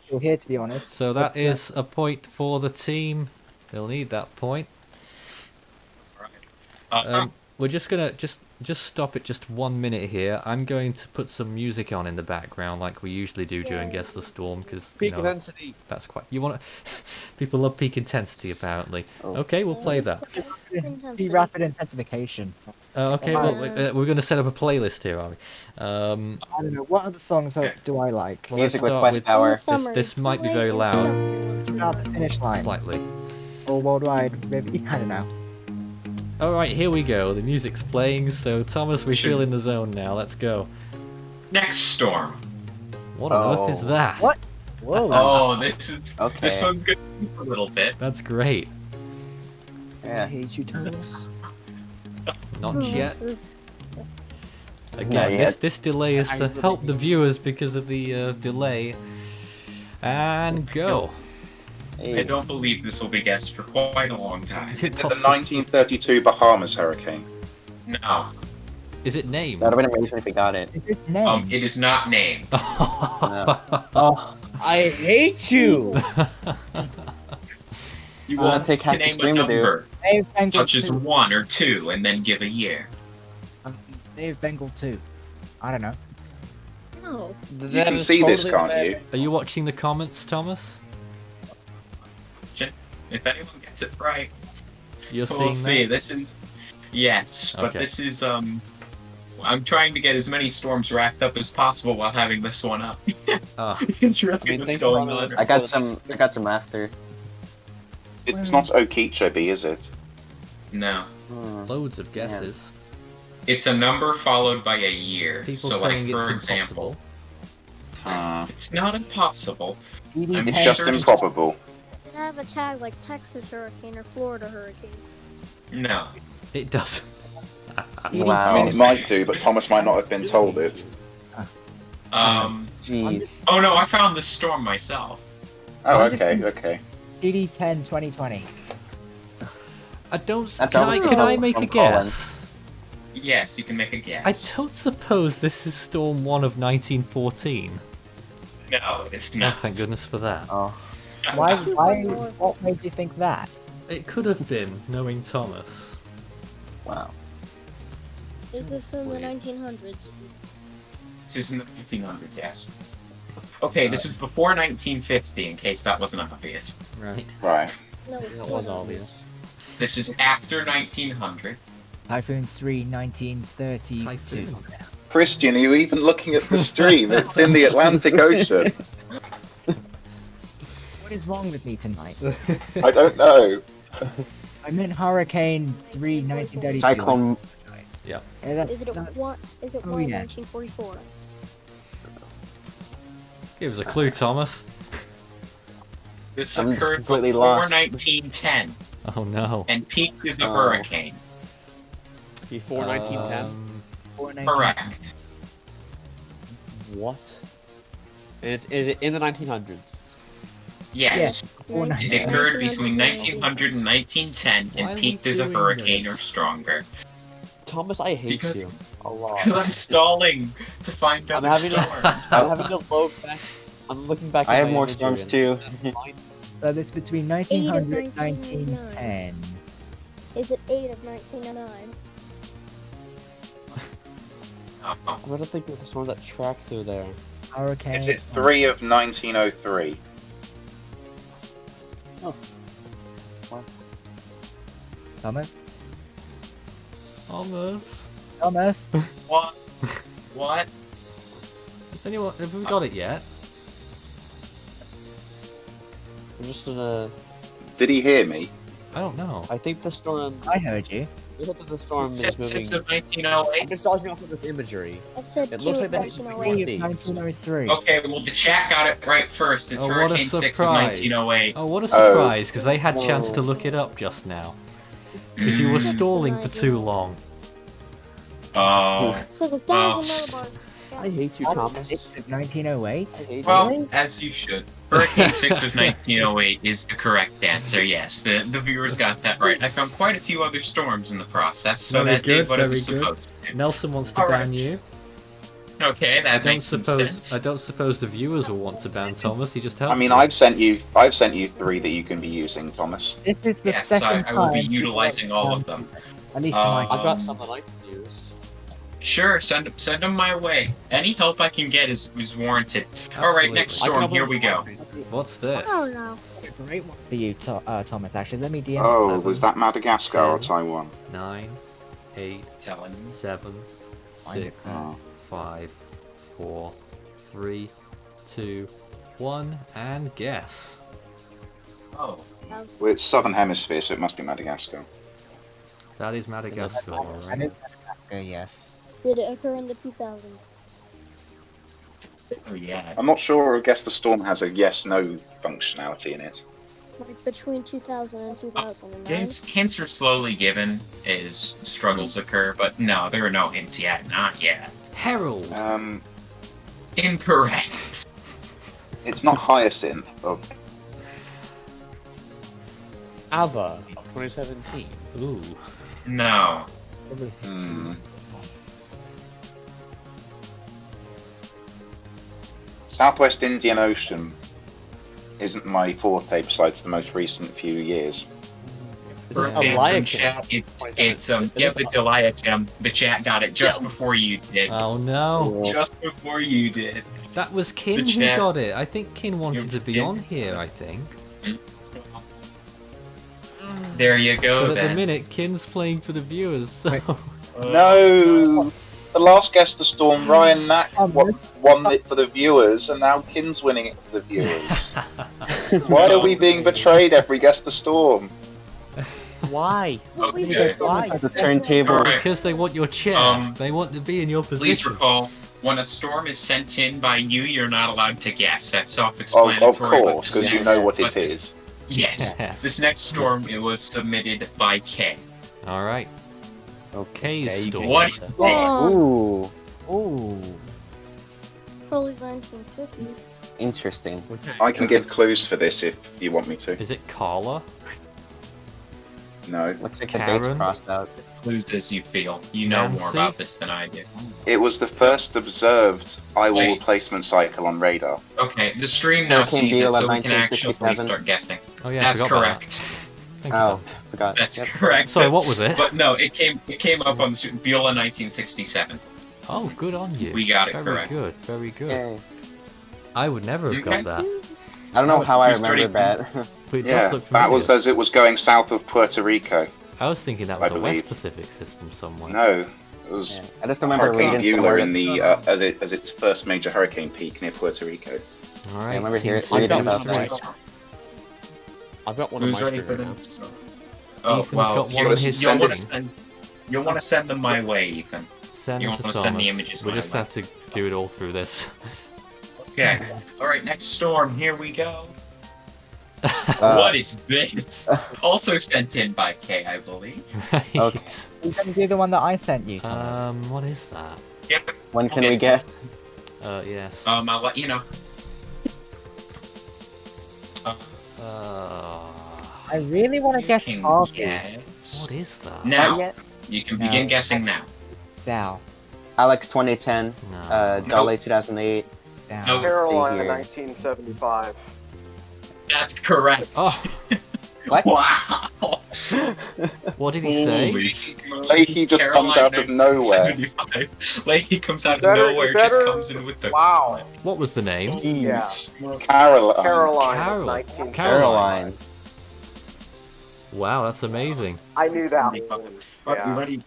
Still here, to be honest. So that But, is a point for the team. They'll need that point. We're just gonna just stop it just 1 minute here. I'm going to put some music on in the background like we usually do during Guess the Storm because Peak intensity. that's quite. You want to? People love peak intensity apparently. Okay, we'll play that. the rapid intensification. Okay, well we're going to set up a playlist here, are we? I don't know. What other songs do I like? Well, let's Music start request with hour. this might be very loud. About the finish line. Slightly. Or worldwide, maybe. I don't know. Alright, here we go. The music's playing, so Thomas, we feel in the zone now. Let's go. Next storm. What on earth is that? What? Whoa. Oh, this is Okay. this one good a little bit. That's great. Yeah. hate you, Thomas. Not yet. Not Again, yet. this delay is to help the viewers because of the delay. And go. I don't believe this will be guessed for quite a long time. Is it the 1932 Bahamas hurricane? No. Is it named? That would have been amazing if he got it. It is not named. Oh, I hate you. You I'll want take to half the name a stream to do. number, Dave Bengal such as 2. 1 or 2, and then give a year. Dave Bengal 2. I don't know. No. You can see this, can't you? Are you watching the comments, Thomas? If anyone gets it right, You're we'll seeing see. that? This is yes, but Okay. this is I'm trying to get as many storms racked up as possible while having this one up. Ah. It's really what's going on. I got some after. It's not Okeechobee, is it? No. Loads of guesses. It's a number followed by a year. People so, like, saying for it's example, impossible. it's not impossible. I'm It's just sure improbable. Does it have a tag like Texas hurricane or Florida hurricane? No. It does. I mean, it might do, but Thomas might not have been told it. Jeez. Oh no, I found this storm myself. Oh, okay. DD10 2020. I don't. That's Can I make a from Colin. guess? Yes, you can make a guess. I don't suppose this is Storm 1 of 1914. No, it's Oh, not. thank goodness for that. Oh. Why? What made you think that? It could have been, knowing Thomas. Wow. Is this in the 1900s? This is in the 1900s, yes. Okay, this is before 1950, in case that wasn't obvious. Right. Right. No, it's That was obvious. This is after 1900. Typhoon 3 1932. Typhoon. Christian, are you even looking at the stream? It's in the Atlantic Ocean. What is wrong with me tonight? I don't know. I meant Hurricane 3 1932. Cyclone. Yeah. Is it one? Is it Oh, one yeah. 1944? Give us a clue, Thomas. This I'm occurred completely before lost. 1910 Oh no. and peaked as a Oh. hurricane. Before 1910? Before Correct. What? And it's in the 1900s. Yes. before It occurred between 1900 and 1910 Why are and we peaked as a doing hurricane or this? stronger. Thomas, I hate Because- you a lot. Because I'm stalling to find I'm other having storms. I'm having to load back. I'm looking back. I at have my more imagery storms and too. So it's between 1900 and 1910. Is it 8 of 1909? Oh. I'm gonna think of the storm that tracked through there. Hurricane. Is it 3 of 1903? Thomas? Thomas. Thomas? What? What? Has anyone? Have we got it yet? I'm just gonna. Did he hear me? I don't know. I think the storm. I heard you. I think that the storm is 6 moving. of 1908. I'm just dodging off of this imagery. I said It 2 looks of like that is 1908. 1903. Okay, well the chat got it right first. It's Oh, what a Hurricane 6 of surprise. 1908. Oh, what a surprise, because they had chance to look it up just now. Because you were stalling for too long. Oh. So the Oh. 1,000 millibars. I hate you, Thomas. It's 1908. I hate Well, you. as you should. Hurricane 6 of 1908 is the correct answer, yes. The viewers got that right. I found quite a few other storms in the process, so Very that did good, what it very was good. supposed to. Nelson wants to All ban right. you. Okay, I that don't makes some suppose. sense. I don't suppose the viewers will want to ban Thomas. He just helped. I mean, you. I've sent you 3 that you can be using, Thomas. This is the Yes, second I will be time- utilizing all of them. At least to my I've got something I can use. Sure, send them my way. Any help I can get is warranted. All right, next I can storm. open Here we go. What's this? Oh no. Great one for you, Thomas. Actually, let me DM Oh, it. was that Madagascar or 10. Taiwan? 9, 8, Telling you. 7, Find it. 6, 5, 4, 3, 2, 1, and guess. Oh. Well, it's Southern Hemisphere, so it must be Madagascar. That is Madagascar, all That right. is Madagascar, yes. Did it occur in the 2000s? Oh yeah. I'm not sure. I guess the storm has a yes/no functionality in it. Like between 2000 and 2009? Hints are slowly given as struggles occur, but no, there are no hints yet. Not yet. Herald. Incorrect. It's not Hyacinth. Oh, Ava of 2017. Ooh. No. hmm. Southwest Indian Ocean isn't my forte besides the most recent few years. Is this Hurricanes Eliakim? in chat, it's Eliakim. The chat got it just before you did. Oh no. Just before you did. That was Kin The who chat- got it. I think Kin wanted It to was be Kin. on here, I think. There you go But at the then. minute, Kin's playing for the viewers, so... No! The last guest of Storm, Ryan Knack, won it for the viewers, and now Kin's winning it for the viewers. Why are we being betrayed every guest of Storm? Why? Okay. Why? The turntable. Alright. Because they want your chair. They want to be in your position. Please recall, when a storm is sent in by you, you're not allowed to guess. That's Oh, self-explanatory. of course, but because you know what it but- is. Yes. Yes. This next storm, it was submitted by K. Alright. Okay, Storm. What is this? Ooh, Ooh. Probably 1950. interesting. I can give clues for this if you want me to. Is it Carla? No. Looks like the Karen? date's crossed out. Clues as you feel. You know more Nancy? about this than I do. It was the first observed eyewall Wait. replacement cycle on radar. Okay, the stream now Hurricane sees it, Deal so of we can actually 1967. start guessing. Oh yeah, I That's forgot about correct. that. Thank you, Oh, Tom. forgot. That's Yep. correct. Sorry, what was it? But no, it came up on the Beulah 1967. Oh, good on you. We got it very correct. good, very good. Yay. I would never have Okay. got that. I don't know how I Who's remember starting? that. But it Yeah, does look that familiar. was as it was going south of Puerto Rico. I was thinking that I was a West believe. Pacific system somewhere. No, it was Yeah, I just remember Hurricane reading Beulah somewhere. in the as its first major hurricane peak near Puerto Rico. Alright. I remember Team reading Team about Team that. I've got one of Who's my ready screen for right the now. Oh, Ethan's well, got one on his you'll want to screen. send them my way, Ethan. Send You them to wanna Thomas. send the images We'll my just way. have to do it all through this. Okay. All right, next storm. Here we go. What is this? Also sent in by Kay, I believe. Right. Okay. You can do the one that I sent you, Thomas. What is that? Yep. When can we guess? Yes. I'll let you know. I really want to guess Harvey. What is that? Now, you can begin guessing now. Sal. Alex 2010. Dolly 2008. Sal. No. Carolina, here. 1975. That's correct. Oh. What? Wow. What did he say? Holy smokes. Leahy just comes out of nowhere. 1975. Leahy comes out of Better- nowhere, better- just comes in with the. Wow. What was the name? Yeah. Caroline. Carolina, Carol. 1975. Caroline. Wow, that's amazing. I knew that one. Right, Yeah. we ready?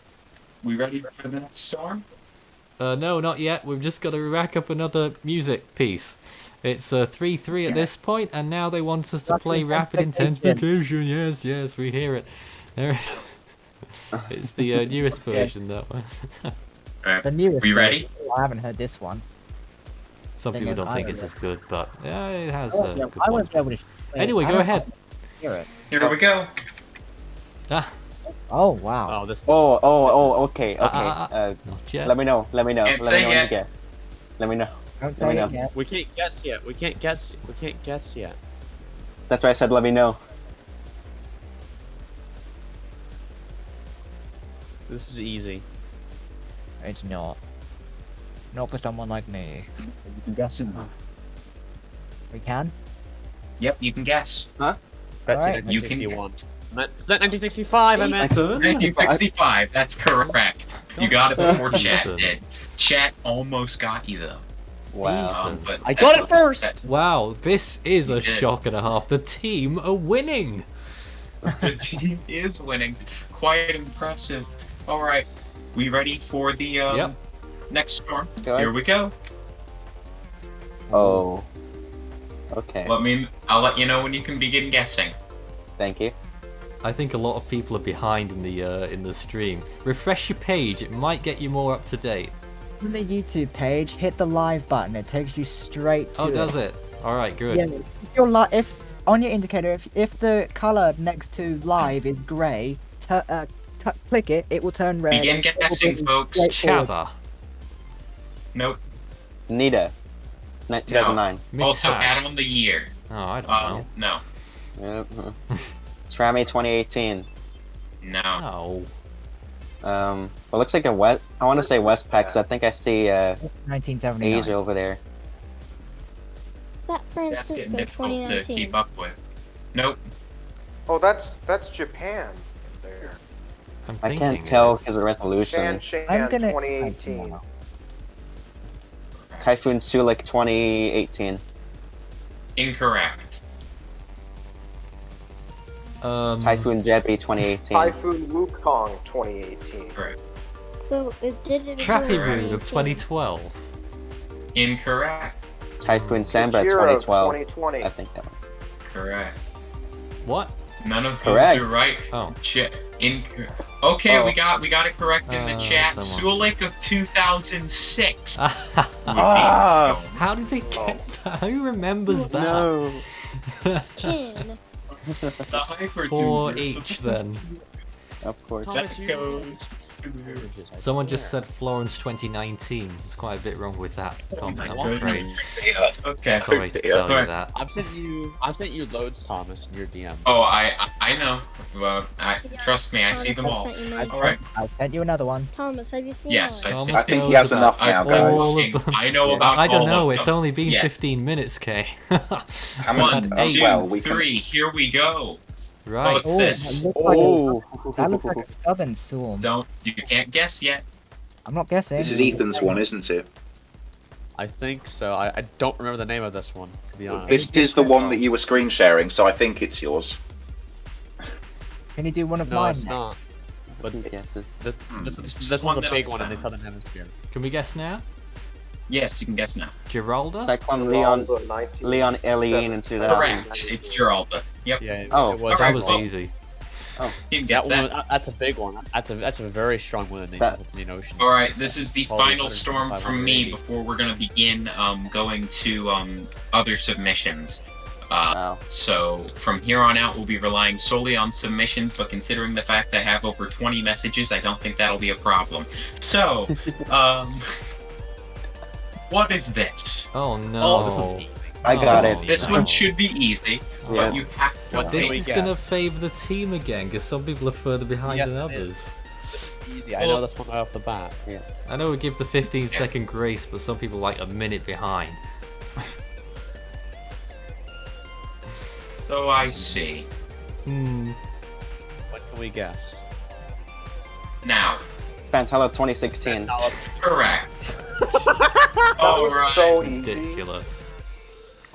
We ready for the next storm? No, not yet. We've just got to rack up another music piece. It's 3-3 at this point, and now they want us to play Rapid Intensification. Yes, yes, we hear it. There it's the newest version, that one. The newest. We ready? version. I haven't heard this one. Some Thing people is, don't I think don't it's know. as good, but yeah, it has I won't good be able points. to play it. Anyway, I go don't ahead. hear it. Here we go. Ah, Oh wow. Okay. Okay. not yet. Let me know. Let me know. Can't Let say me know when yet. you guess. Let me know. Don't Let me say know. it yet. We can't guess yet. We can't guess yet. That's why I said let me know. This is easy. It's not. Not for someone like me. You can guess it. We can? Yep, you can guess. Huh? That's Alright. You can 1961. Is that 1965? I meant. 1965. That's correct. You got it before Chat Ethan. did. Chat almost got you though. Wow. But I got it first. Wow, this is a You did. shock and a half. The team are winning. The team is winning. Quite impressive. All right, we ready for the Yep. next storm? Go ahead. Here we go. Oh. Okay. I'll let you know when you can begin guessing. Thank you. I think a lot of people are behind in the stream. Refresh your page; it might get you more up to date. On the YouTube page, hit the live button. It takes you straight to Oh, it. does it? All right, good. Yeah. If on your indicator, if the color next to live is grey, click it. It will turn red. Begin and it will guessing, be folks. straightforward. Chaba. Nope. Nita. 2009. Also, Mitag. add on the year. Oh, I don't know. No. Trami 2018. No. Oh. Well, looks like a West. I want to say Westpac because I think I see 1979. Asia over there. Is that That's Francisco getting difficult to 2019? keep up with. Nope. Oh, that's Japan. There. I'm I thinking can't tell it is. because of the resolution. Shan I'm gonna- 2018. Typhoon Sulik 2018. Incorrect. Typhoon Jebi 2018. Typhoon Wukong 2018. Correct. So it did it. Trappy again in Room of 2018. 2012. Incorrect. Typhoon Samba Gojira 2012. 2020. I think that one. Correct. What? None of Correct. those are right. Oh. Okay, Oh. we got it correct in the chat. someone. Sulik of 2006. Ah. How did they get that? Who remembers that? No. Chin. The Hyper 4 Juniors. each then. Of course. That goes. Someone just said Florence 2019. There's quite a bit wrong with that comment, I'm God. afraid. Okay. Sorry to tell you that. I've sent you loads, Thomas, in your DM. Oh, I know. Well, trust me, I see them all. All right. I sent you another one. Thomas, have you seen Yes, mine? I see. I think he has enough now, all guys. of them. I know about. I don't all know. of It's them. only been Yeah. 15 minutes, Kay. One, two, well, we can- 3. Here we go. Right. What's this? That looks like a southern storm. You can't guess yet. I'm not guessing. This is Ethan's one, isn't it? I think so. I don't remember the name of this one, to be honest. This is the one that you were screen sharing, so I think it's yours. Can you do one of No, mine? it's now? not. But Guesses. this one's a big one in the southern hemisphere. Can we guess now? Yes, you can guess now. Geralda? Cyclone Leon Eliane in 2000. Correct. It's Geralda. Yep. Yeah. Oh, it was. That Alright, was well, easy. Team That gets one, that. that's a big one. That's a very strong one in the Indian Ocean. All right, this is the Probably final storm from me 150, before we're gonna begin going to other submissions. So from here on out, we'll be relying solely on submissions. But considering the fact that I have over 20 messages, I don't think that'll be a problem. So, what is this? Oh no. Oh, this one's easy. I got it. This one should be easy, Yeah. but you have to What This we is gonna guess? favor the team again, because some people are further behind Yes, than it others. is. Easy. I know this one right off the bat. Yeah. I know we give the 15-second grace, but some people like a minute behind. So I see. What can we guess? Now. Fantella 2016. Correct. All right. So Ridiculous.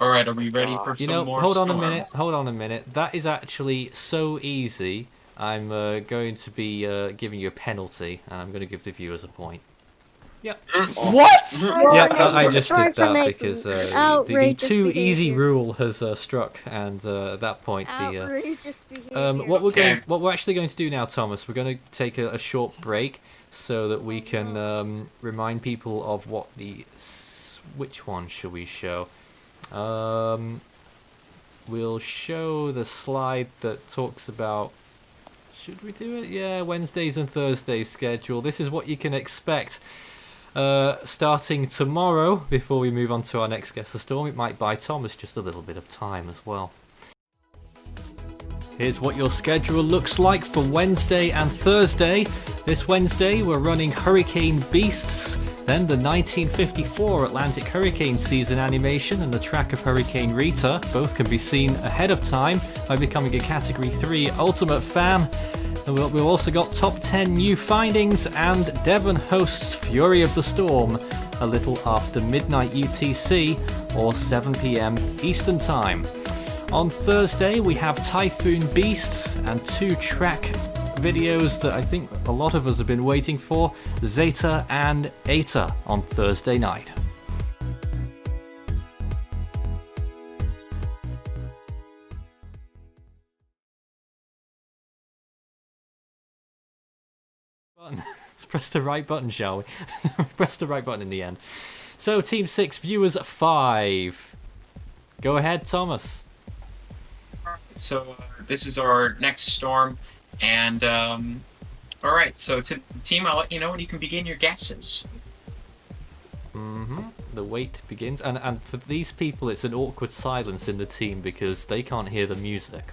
All right, are we ready for You some know, more hold on a storms? minute. Hold on a minute. That is actually so easy. I'm going to be giving you a penalty, and I'm going to give the viewers a point. Yep. What? Yeah, I just did Strike for that making because the outrageous too easy behavior. rule has struck, and at that point the Outrageous behavior. what we're actually going to do now, Thomas, we're going to take a short break so that we can remind people of what which one should we show? We'll show the slide that talks about. Should we do it? Yeah, Wednesdays and Thursdays schedule. This is what you can expect starting tomorrow before we move on to our next guest of storm. It might buy Thomas just a little bit of time as well. Here's what your schedule looks like for Wednesday and Thursday. This Wednesday we're running Hurricane Beasts, then the 1954 Atlantic hurricane season animation and the track of Hurricane Rita. Both can be seen ahead of time by becoming a Category 3 Ultimate fan. And we've also got top 10 new findings and Devon hosts Fury of the Storm a little after midnight UTC or 7 p.m. Eastern Time. On Thursday we have Typhoon Beasts and 2 track videos that I think a lot of us have been waiting for, Zeta and Eta, on Thursday night. Let's press the right button, shall we? Press the right button in the end. So, Team 6, viewers 5. Go ahead, Thomas. So this is our next storm, and all right. So to the team, I'll let you know when you can begin your guesses. The wait begins, and for these people, it's an awkward silence in the team because they can't hear the music.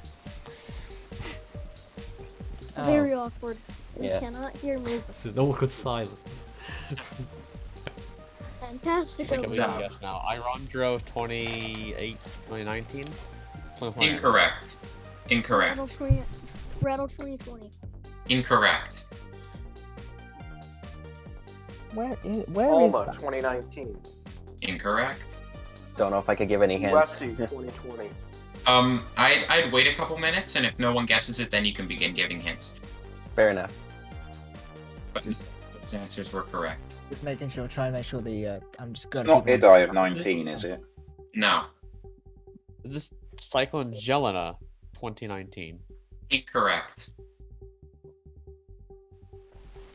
Very awkward. We Yeah. cannot hear music. It's an awkward silence. Fantastic. Can we guess now? Irondro 2019? Incorrect. Incorrect. Rattle 2020. Incorrect. Where is Alma that? 2019. Incorrect. Don't know if I could give any hints. UFC 2020. I'd wait a couple minutes, and if no one guesses it, then you can begin giving hints. Fair enough. But those answers were correct. Just making sure, trying to make sure I'm just It's going not Idai of 19, is it? No. Is this Cyclone Jelena 2019? Incorrect.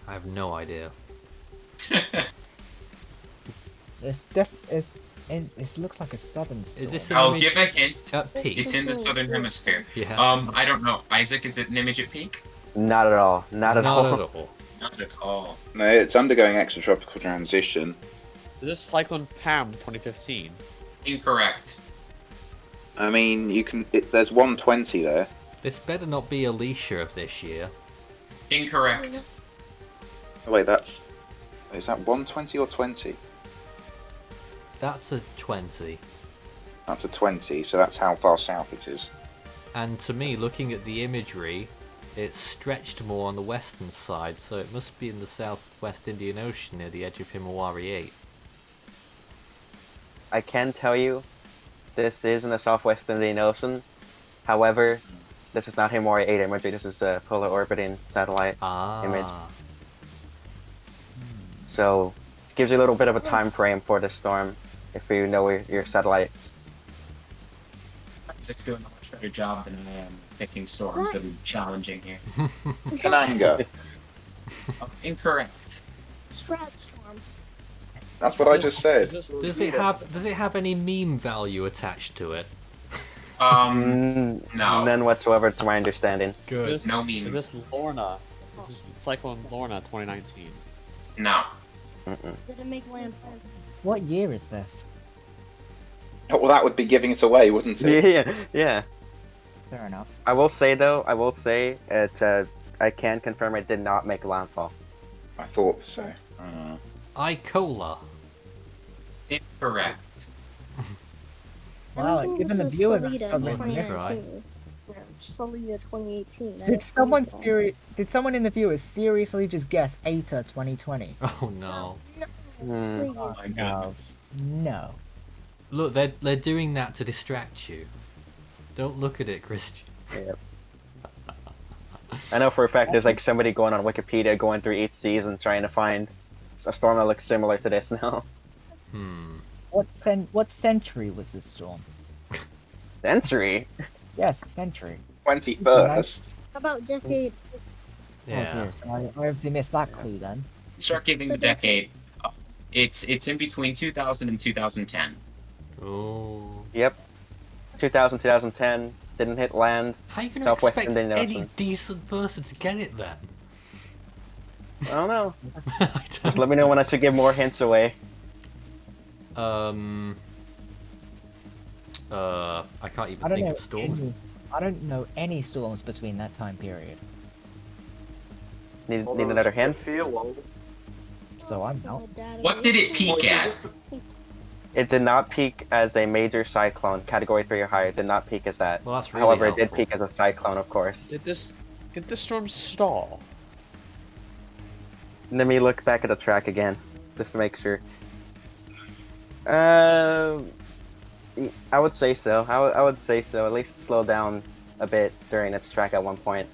I have no idea. It looks like a southern storm. Is this I'll give a hint. At peak? It's in the southern hemisphere. Yeah. I don't know. Isaac, is it an image at peak? Not at all. Not at all. Not at all. No, it's undergoing extratropical transition. Is this Cyclone Pam 2015? Incorrect. I mean, you can. There's 120 there. This better not be Alicia of this year. Incorrect. Oh, wait, is that 120 or 20? That's a 20. That's a 20, so that's how far south it is. And to me, looking at the imagery, it's stretched more on the western side, so it must be in the southwest Indian Ocean near the edge of Himawari 8. I can tell you, this is in the southwest Indian Ocean. However, this is not Himawari 8 imagery, this is a polar orbiting satellite image. So, it gives you a little bit of a time frame for the storm, if you know your satellites. Isaac's doing a much better job than I am. picking storms that are challenging here. Kananga. Incorrect. Stratstorm. That's what I just said. Does it have any meme value attached to it? No. None whatsoever, to my understanding. Good. Is this, No meme. Is this Lorna? Is this Cyclone Lorna 2019? No. Did it make landfall? What year is this? Well, that would be giving it away, wouldn't it? Yeah. Fair enough. I will say though, I can confirm it did not make landfall. I thought so. Icola. Incorrect. Wow, given the viewers, that's Salida probably 2019. Yeah, Salida 2018. Did someone in the viewers seriously just guess ATA 2020? Oh no. Oh my goodness. No. Look, they're doing that to distract you. Don't look at it, Christian. Yep. I know for a fact there's like somebody going on Wikipedia going through each season trying to find a storm that looks similar to this now. What century was this storm? Century? Yes, century. 21st. How about decade? Oh dear, so I obviously missed that clue then. Start giving the decade. It's in between 2000 and 2010. Oh. Yep. 2000, 2010, didn't hit land. How are you going to Southwest expect Indian any Ocean. decent person to get it then? I don't know. Just let me know when I should give more hints away. I can't even think of storms. I don't know any storms between that time period. Need another hint? So I'm not. What did it peak at? It did not peak as a major cyclone, category 3 or higher. It did not peak as that. Well, that's really However, it helpful. did peak as a cyclone, of course. Did this storm stall? Let me look back at the track again, just to make sure. I would say so. I would say so. At least slow down a bit during its track at one point.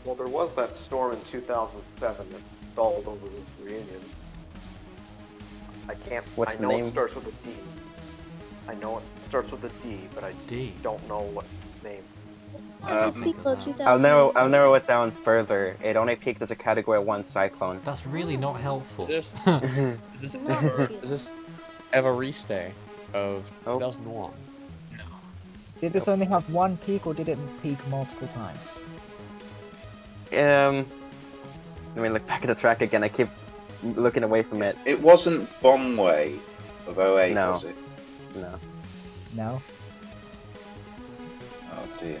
Well, there was that storm in 2007 that stalled over the reunion. I can't. What's I the know name? it starts with a D. I know it starts with a D, but I don't know what name. I'll narrow it down further. It only peaked as a category 1 cyclone. That's really not helpful. Is this Evariste of 2001? Did this only have one peak or did it peak multiple times? Let me look back at the track again. I keep looking away from it. It wasn't Bombway of 08, No. was it? No. No? Oh dear me.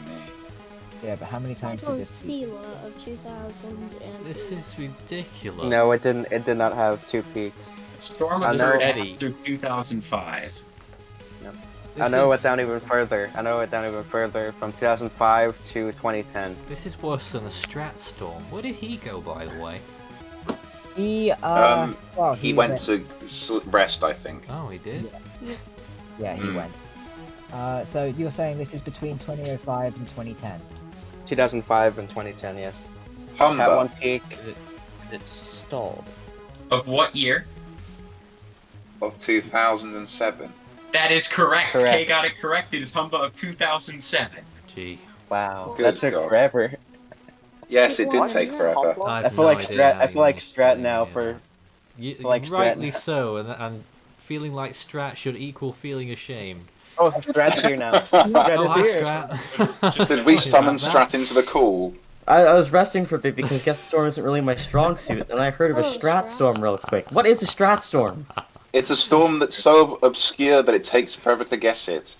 Yeah, but how many times did Cyclone this peak? Sela of 2000 and. This is ridiculous. No, it didn't. It did not have 2 peaks. Storm I of know- after 2005. I know it down even further. From 2005 to 2010. This is worse than a Strat Storm. Where did he go, by the way? He He went to rest, I think. Oh, he did? Yeah, he went. So you're saying this is between 2005 and 2010? 2005 and 2010, yes. Humber. At one peak. It stalled. Of what year? Of 2007. That is correct. Correct. Kay got it correct. It is Humba of 2007. Gee. Wow, Good that took God. forever. Yes, it did take forever. I feel like Strat now for like rightly Strat. so, and feeling like Strat should equal feeling ashamed. Oh, Strat's here now. Strat Oh, is hi, here. Strat. Did we summon Sorry about Strat into the call? I was resting for a bit because Guess Storm isn't really my strong suit, and I heard of a Strat Storm real quick. What is a Strat Storm? It's a storm that's so obscure that it takes forever to guess it.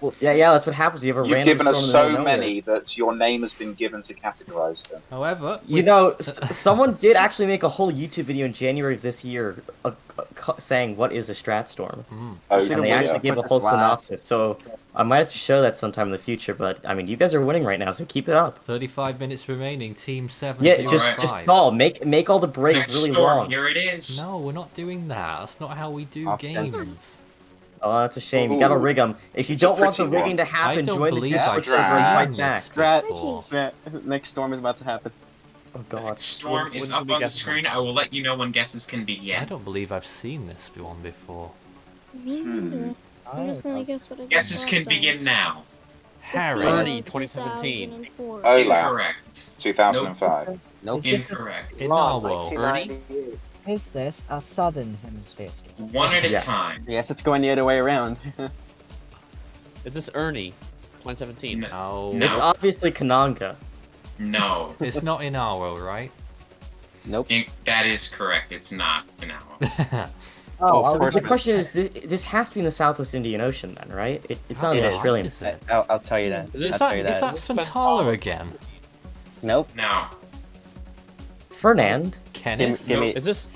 Well, yeah, that's what happens. You have a You've random given us storm in the so middle of nowhere. many that your name has been given to categorize them. However, You know, someone did actually make a whole YouTube video in January of this year saying what is a Strat Storm. Oh, And they dear. actually gave a whole synopsis. So I might have to show that sometime in the future. But I mean, you guys are winning right now, so keep it up. 35 minutes remaining. Team 7. Yeah, Viewer just 5. call. Make all the breaks Next really storm, long. here it is. No, we're not doing that. That's not how we do Off-center. games. Oh, that's a shame. You gotta rig them. If you It's a don't want the pretty rigging one. to happen, I don't join the believe Discord I've server and seen fight this back. before. Strat, next storm is about to happen. Oh god. Storm When is did up we on the guess screen. I will let you know when guesses can I begin. don't believe I've seen this one before. Me neither. I'm just gonna guess what I got. Guesses can begin now. Harry. Ernie, 2017. 2004. Olaf, Incorrect. 2005. Nope. Incorrect. Inarwo. Ernie? Is this a southern hemisphere storm? One at a Yes. time. Yes, it's going the other way around. Is this Ernie, 2017? No. It's obviously Kananga. No. It's not Inarwo, right? Nope. That is correct. It's not Inarwo. The question is, this has to be in the Southwest Indian Ocean then, right? It's not in It the is. Australian. Is it? I'll tell you that. Is I'll tell you that that. Fantala again? Nope. No. Fernand? Kenneth? Give me. Is this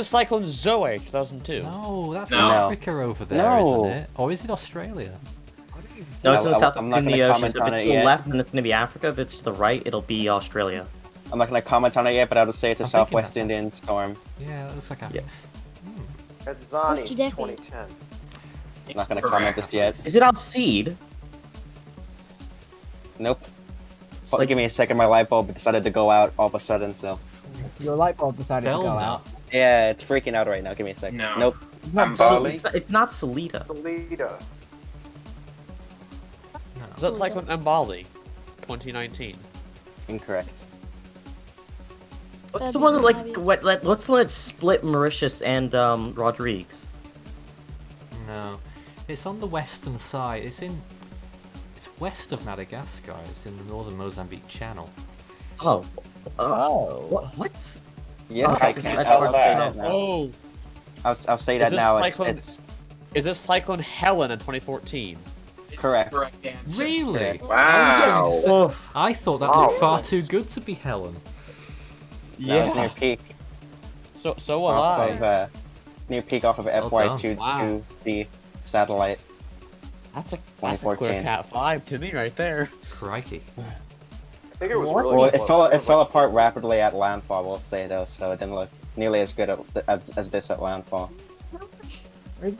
Cyclone Zoe 2002? No, that's No. Africa over there, No. isn't it? Or is it Australia? No, it's in the South I'm not in the gonna ocean. comment So if on it's it to the yet. left, then it's going to be Africa. If it's to the right, it'll be Australia. I'm not going to comment on it yet, but I would say it's a I'm thinking Southwest that's Indian storm. Yeah, it looks like Africa. Edzani, What'd you decade? 2010. I'm not going to comment just yet. Is it Alcide? Nope. Give me a second. My light bulb decided to go out all of a sudden, so. Your light bulb decided to go out. Yeah, it's freaking out right now. Give me a second. No. Nope. It's not, Ambali? it's not Salida. Toledo. Is that Cyclone Mbali, 2019? Incorrect. What's the one that what's the one that split Mauritius and Rodrigues? No. It's on the western side. It's west of Madagascar. It's in the northern Mozambique Channel. Oh. What? Yes, Okay, I can that's tell hard to that. know. Oh. I'll say Is that this now. Cyclone- It's Is this Cyclone Helen in 2014? correct. Correct answer. Really? Wow. I thought that Wow. looked far too good to be Helen. That was near peak. So will Off I. of, near peak off of Well FY2 Wow. to the satellite. That's a clear 2014. Cat 5 to me right there. Crikey. I think it was Well, really it fell apart rapidly at landfall, we'll say though, so it didn't look nearly as good as this at landfall.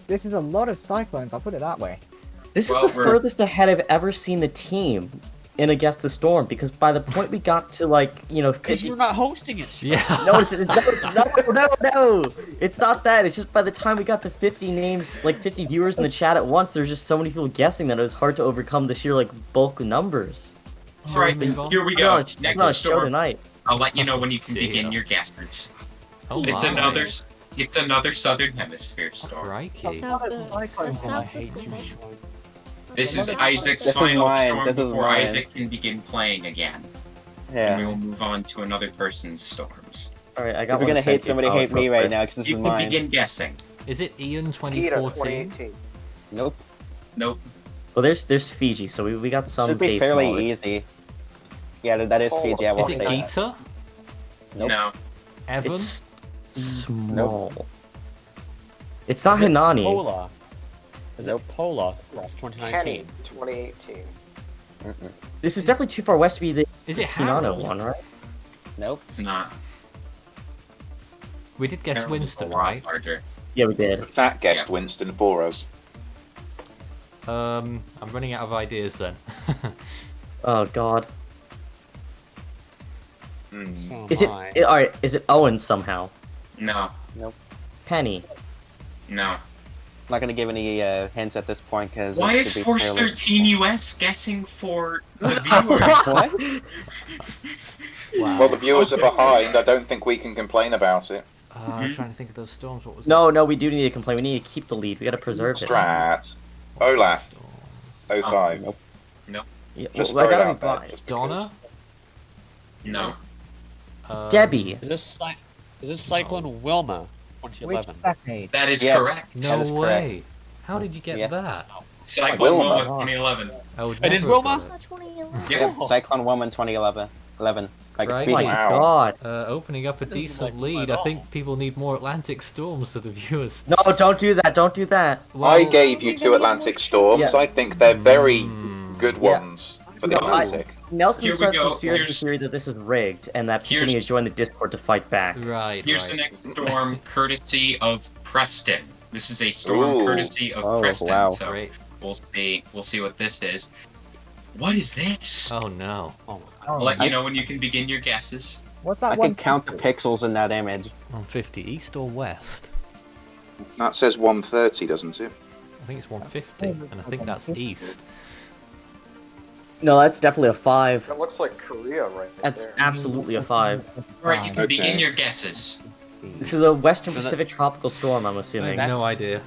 This is a lot of cyclones, I'll put it that way. This is Well, the furthest ahead I've ever seen the team in Against the Storm, because by the point we got to, like, you know, Because 50... you're not hosting it. Yeah. No, it's not that. It's just by the time we got to 50 names, like 50 viewers in the chat at once, there's just so many people guessing that it was hard to overcome the sheer, like, bulk of numbers. All right, move on? here we I'm go. on a Next show storm. tonight. I'll let you know when you can See begin ya. your guesses. Oh, It's my. another southern hemisphere storm. Crikey. South Pacific. This is Isaac's This is final mine, storm this is before mine. Isaac can begin playing again. And we Yeah. will move on to another person's storms. Alright, I got If you're one gonna to send hate you. somebody, Oh, hate me perfect. right now, because this You is can mine. begin guessing. Is it Ian Peter, 2014? 2018. Nope. Nope. Well, there's Fiji, so we got some Should be base fairly knowledge. easy. Yeah, that is Fiji, I will Is say it that. Gita? Nope. No. Evan? It's small. It's not Hinani. Pola. Is Nope. it Pola? Kenny, 2019. 2018. This is definitely too far west to be the Is it Hinano Harold? one, right? Nope. It's not. We did guess Harold is Winston, a lot right? larger. Yeah, we did. Fat guessed Winston for us. I'm running out of ideas then. Oh god. So Is it am I. alright, is it Owen somehow? No. Nope. Penny. No. I'm not gonna give any hints at this point, because Why is Force 13 US guessing for the viewers? What? Wow. Well, the viewers are behind. I don't think we can complain about it. I'm trying to think of those storms. What was No, we do need to complain. We need to keep the lead. We gotta preserve it. Strat. Olaf. 05. Nope. Yeah, Just well, I throw it gotta out be there, blind. just Donna? No. Debbie. Is this Cyclone Wilma? Which 2011. decade? That is Yes. correct. No That is way. How did you get Yes. that? Cyclone Wilma. Wilma 2011. I would It is never have Wilma? got it. 2011. Yep. Yep. Cyclone Woman 2011. Like it's Right. Oh my speeding. Wow. god. Opening up a Doesn't decent like lead. at I think all. people need more Atlantic storms to the viewers. No, don't do that. Don't do that. I gave you 2 Atlantic storms. Yeah. I think they're very good Yeah. ones for the No, I- Atlantic. Nelson Here we starts go. conspiracy Here's- theory that this is rigged and that people Here's- need to join the Discord to fight back. Right. Here's the right. next storm, courtesy of Preston. This is a storm Ooh. courtesy of Oh, Preston. wow. So Great. we'll see what this is. What is this? Oh no. I'll let you know when you can begin your guesses. What's that I one? can count the pixels in that image. 150 east or west? That says 130, doesn't it? I think it's 150, and I think that's east. No, that's definitely a 5. That looks like Korea right That's there. absolutely a 5. Alright, you can begin your guesses. This is a Western Pacific tropical storm, I'm assuming. No idea.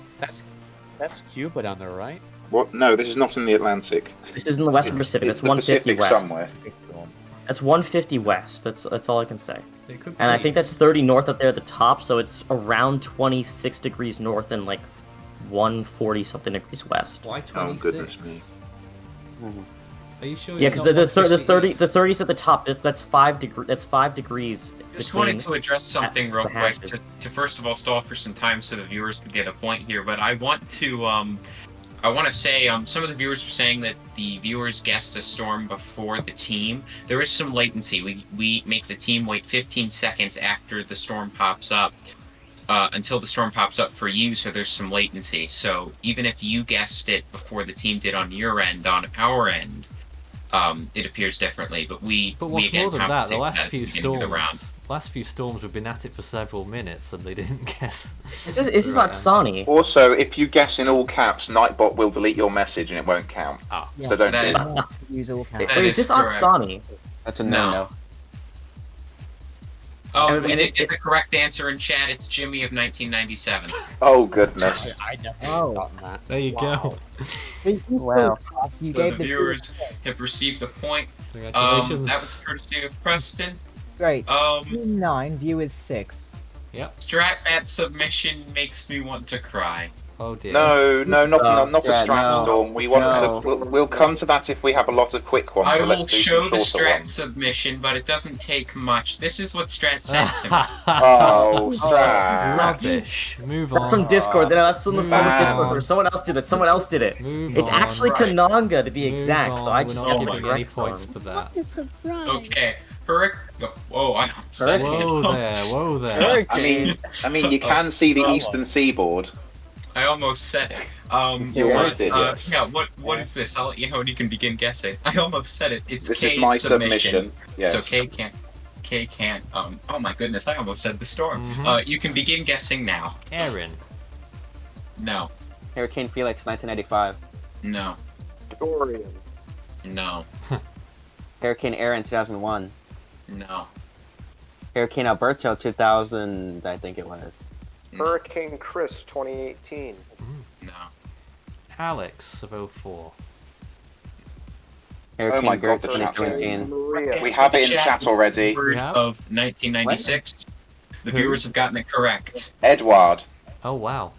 That's Cuba down there, right? What? No, this is not in the Atlantic. This is in the Western Pacific. It's That's the 150 Pacific west. somewhere. That's 150 west. That's all I can say. It could And I be. think that's 30 north up there at the top, so it's around 26 degrees north and like 140 something degrees west. Why 26? Oh goodness me. Are you sure? Yeah, it's because not the 150? 30's at the top. That's 5 degrees. Just between wanted to address something real the quick hashes. to first of all stall for some time so the viewers could get a point here. But I want to say some of the viewers were saying that the viewers guessed a storm before the team. There is some latency. We make the team wait 15 seconds after the storm pops up until the storm pops up for you. So there's some latency. So even if you guessed it before the team did on your end, on our end, it appears differently. But what's again more than that, the compensate last at few beginning of the round. storms we've been at it for several minutes and they didn't guess. Is this not Sonny? Also, if you guess in all caps, Nightbot will delete your message and it won't count. Ah, so don't do that. Use all Wait, is this Sonny? That's a No. no-no. Oh, And- we and did it- get the correct answer in chat. It's Jimmy of 1997. Oh goodness. I definitely Oh. gotten that. There you go. Wow. You So gave the viewers have received the point. Congratulations. That was courtesy of Preston. Great. Um, 9, viewers 6. Yep. Strat submission makes me want to cry. Oh dear. No, not a yeah, strat no, storm. We want no. to. We'll come to that if we have a lot of quick ones. I but will let's do show some the shorter Strat ones. submission, but it doesn't take much. This is what Strat sent to me. Oh, Strat. Rubbish. Move on. That's from Discord. No, that's from the former Bad. Discord where someone else did it. Someone else did it. Move It's on. actually Right. Kananga to be Move exact. So on. I We're just not guessed the giving any correct points storm. for that. What's a surprise? Okay. Whoa, I Whoa there, whoa there. I mean, you can see the eastern seaboard. I almost said it. You almost did, yes. Yeah, what is this? I'll let you know and you can begin guessing. I almost said it. It's This K's is my submission. submission. Yes. So K can't. Oh my goodness, I almost said the storm. Mhm. You can begin guessing now. Aaron. No. Hurricane Felix, 1995. No. Dorian. No. Hurricane Aaron, 2001. No. Hurricane Alberto, 2000, I think it was. Hurricane Chris 2018. No. Alex of 04. Hurricane Oh my God, Gert, the chat room. 2017. Maria. We have it in chat already. Word have? of 1996. The Who? viewers have gotten it correct. Edward, Oh wow.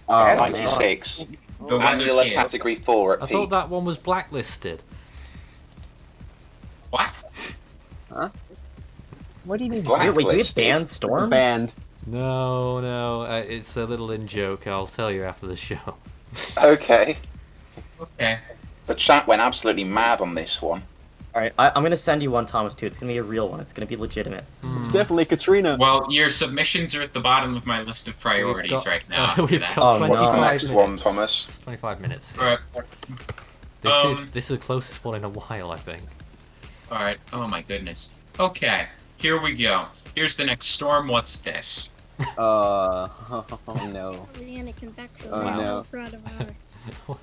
Oh, man. 96. The weather Annular kid. category 4 at I peak. thought that one was blacklisted. What? Huh? What do you mean? Wait, do we Blacklisted. ban storms? Banned. No, it's a little in joke. I'll tell you after the show. Okay. Okay. The chat went absolutely mad on this one. Alright, I'm gonna send you one, Thomas, too. It's gonna be a real one. It's gonna be legitimate. It's definitely Katrina. Well, your submissions are at the bottom of my list of priorities got- right now. after we've that. got Oh, no. 25 The next minutes. one, Thomas. 25 minutes. Alright. This is the closest one in a while, I think. Alright. Oh my goodness. Okay. Here we go. Here's the next storm. What's this? Oh no. Organic convection. Oh, no. Proud of our-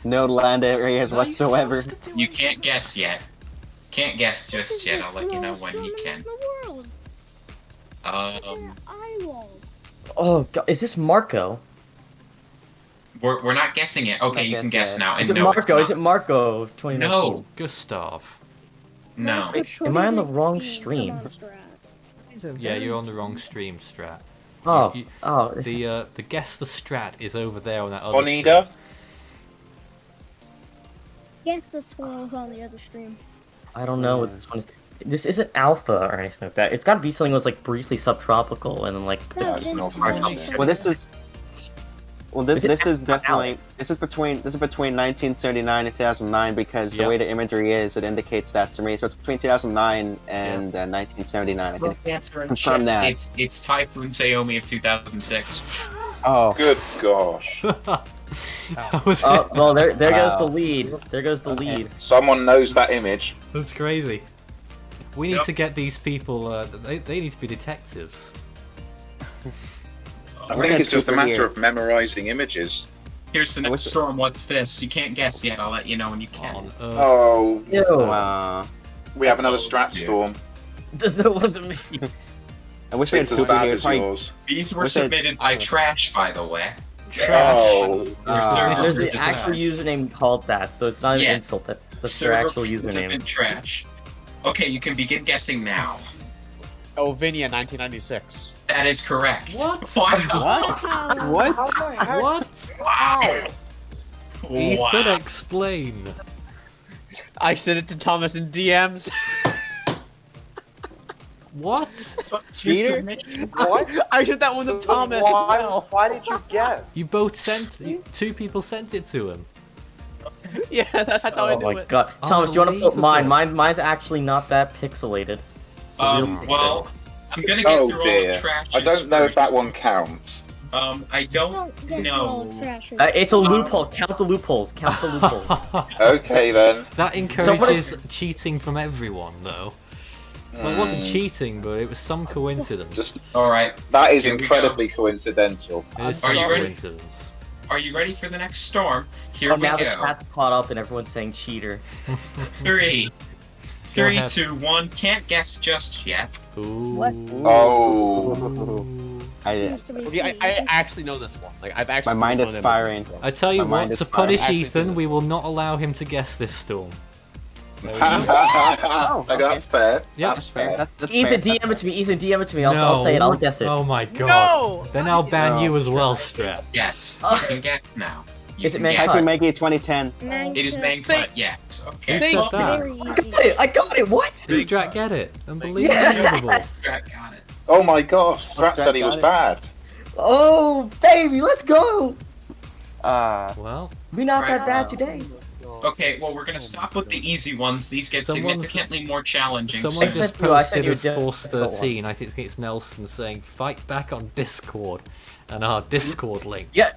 No land areas whatsoever. You can't guess yet. Can't guess This just is yet. the I'll let you know slowest when you storm can. in the world. Eyewall. Oh, God, is this Marco? We're not guessing it. Okay, you can guess now. Is And it no, it's Marco? not. Is it Marco 2019? No. Gustav. No. Am I on the wrong stream? Yeah, you're on the wrong stream, Strat. Oh, You- oh. The guess the Strat is over there on that other Onida? Yes, the swirls on the other stream. I don't know what this one is. This isn't alpha or anything like that. It's got to be something that was like briefly subtropical and then like. No, it's not. Well, this is. Well, Is it this is Alex? definitely this is between 1979 and 2009 because the Yeah. way the imagery is, it indicates that to me. So it's between 2009 and 1979. I can Answer in confirm chat. that. It's Typhoon Saomi of 2006. Oh, Good gosh. Oh, well, there goes Wow. the lead. There goes the lead. Someone knows that image. That's crazy. We need Yep. to get these people. They need to be detectives. I We're think gonna it's just a trooper matter here. of memorizing images. Here's the next storm. What's this? You can't guess yet. I'll let you know when you can. Oh, Wow. we have another strat storm. That wasn't me. I wish we had It's as Pookie bad here. as Probably- yours. These were wish I had- submitted by Trash, by the way. Oh. There's the actual username called that, so it's not an Yeah. insult. That's their Server actual has username. been Trash. Okay, you can begin guessing now. Ovinia, 1996. That is correct. What? Wow. What? Wow. Ethan, explain. I sent it to Thomas in DMs. What? Cheater? What? I sent that one to Thomas as well. Why did you guess? You both two people sent it to him. Yeah, that's how I Oh knew my it. god. Thomas, do you want to put Unbelievable. Mine's actually not that pixelated. It's a real picture. Well, I'm gonna get Oh through all dear. the trash. I don't know if that one counts. I don't know. It's a loophole. Count the loopholes. Count the loopholes. Okay then. That encourages cheating from everyone, though. Well, it wasn't cheating, but it was some coincidence. Just all right. That is Here we incredibly coincidental. It is Are some you ready? coincidence. Are you ready for the next storm? Here Oh, we now the go. chat's caught up and everyone's saying cheater. 3, Go 3, ahead. 2, 1. Can't guess just yet. Ooh. Oh. Okay, I actually know this one. Like I've actually. My mind seen is one firing. I tell you My mind what, is to firing. punish Actually, Ethan, we will not allow him to guess this storm. That's fair. Yep. That's fair. That's Ethan, fair. DM it to me. Ethan, DM it to me. I'll say it. I'll guess it. Oh my god. No! Then I'll ban No. you as well, Strap. Yes. You can guess now. You Is it can man guess. Typhoon Maggie 2010. It is main cut, yes. Okay. Who said that? Very I got easy. it. I got it. What? Did Strat get it? Unbelievable. Yes. Strat got it. Oh my gosh, Strat said he was bad. Oh, baby, let's go. Well, We're not that Right. bad today. Okay, well, we're gonna stop with the easy ones. These get Someone's- significantly more challenging. someone so- just I sent posted you a as different Force one. 13, I think it's Nelson, saying, fight back on Discord. And our Discord link. Yeah.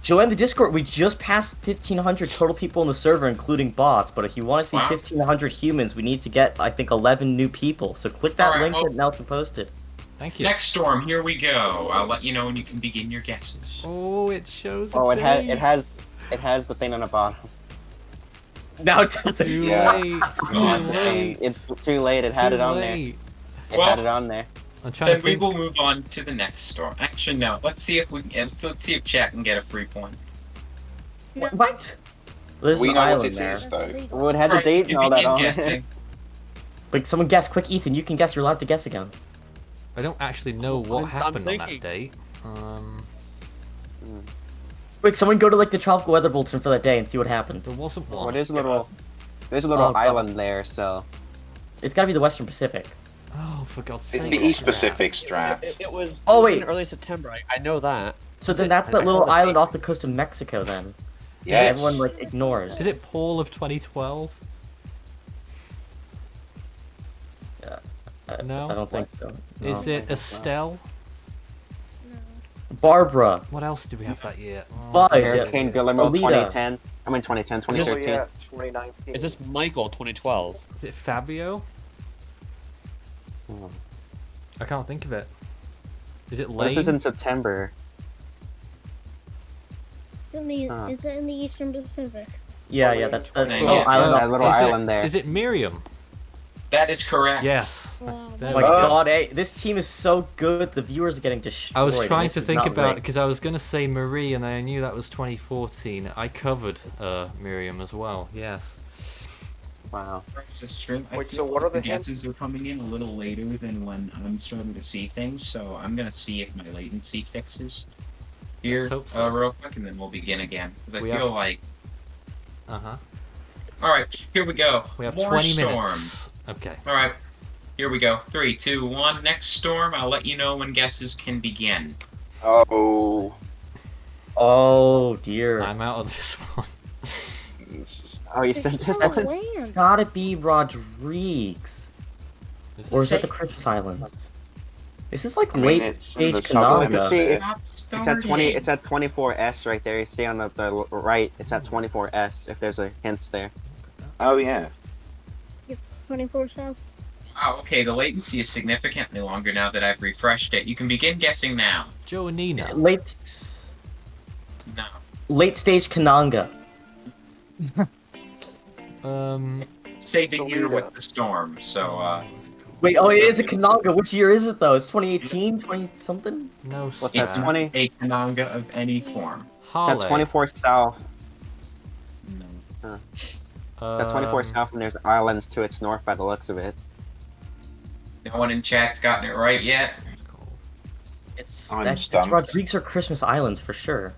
Join the Discord. We just passed 1,500 total people in the server, including bots. But if you want it to be Wow. 1,500 humans, we need to get, I think, 11 new people. So click that Alright, link well- that Nelson posted. Thank you. Next storm, here we go. I'll let you know when you can begin your guesses. Oh, it shows Oh, a it has date. it has the thing on the bottom. Now, Too Yeah. late. Too on, late. It's too late. It had Too it on there. late. It Well- had it on there. I'm trying Then to we think. will move on to the next storm. Actually, no. Let's see if we can. Let's see if chat can get a free point. What? There's We an know what island it there. is, though. Well, it had the Alright, date you and all that begin on guessing. there. But someone guess quick, Ethan. You can guess. You're allowed to guess again. I don't actually know what I'm happened on thinking. that date. Quick, someone go to like the tropical weather bulletin for that day and see what happened. There wasn't one. Well, there's a little Oh, island there, so. It's got to be the Western Pacific. Oh, for God's It's sake. the East Pacific, Strat. It was. Oh, it was wait. in early September. I know that. So Is then it- that's that I little saw the island date. off the coast of Mexico then. Yes. Everyone like ignores. Is it Paul of 2012? No? I don't think so. No. Is it Estelle? Barbara? What else did we have that year? Bud. Hurricane Guillermo Alita. 2010. I mean 2010, Is this- 2013. Yeah, 2019. Is this Michael 2012? Is it Fabio? I can't think of it. Is it Well, Lane? this is in September. Is it in the Eastern Pacific? Yeah, that's the Dang little it. island. That little island there. Is it Miriam? That is correct. Yes. Wow. There Oh we my go. god, hey, this team is so good. The viewers are getting destroyed. I was and trying this to is think not about right. because I was gonna say Marie and I knew that was 2014. I covered Miriam as well. Yes. Wow. Wait, so what are the hints? guesses are coming in a little later than when I'm starting to see things, so I'm gonna see if my latency fixes here Let's hope so. real quick, and then we'll begin again because I We feel have- like. Uh-huh. All right, here we go. We have More 20 storm. minutes. Okay. All right, here we go. 3, 2, 1. Next storm. I'll let you know when guesses can begin. Oh. Oh dear. I'm out of this one. Oh, you said this There's one? no land. It's gotta be Rodriguez. Or is it the Christmas Islands? This is like I mean, late it's in stage the southern Canada. Pacific. It's at 20. It's at 24S right there. You see on the right. It's at 24S. If there's a hint there. Oh yeah. 24 South. Wow, okay, the latency is significantly longer now that I've refreshed it. You can begin guessing now. Joe and Nina. Late. No. Late stage Kananga. Say the year with the storm. So Wait, oh, it is a Kananga. Which year is it though? It's 2018, 20 something. No, What's it's that? not 20? a Kananga of any form. It's at 24 south. No. Huh. It's at 24 south, and there's islands to its north by the looks of it. No one in chat's gotten it right yet. It's I'm it's stumped. Rodrigues or Christmas Islands for sure.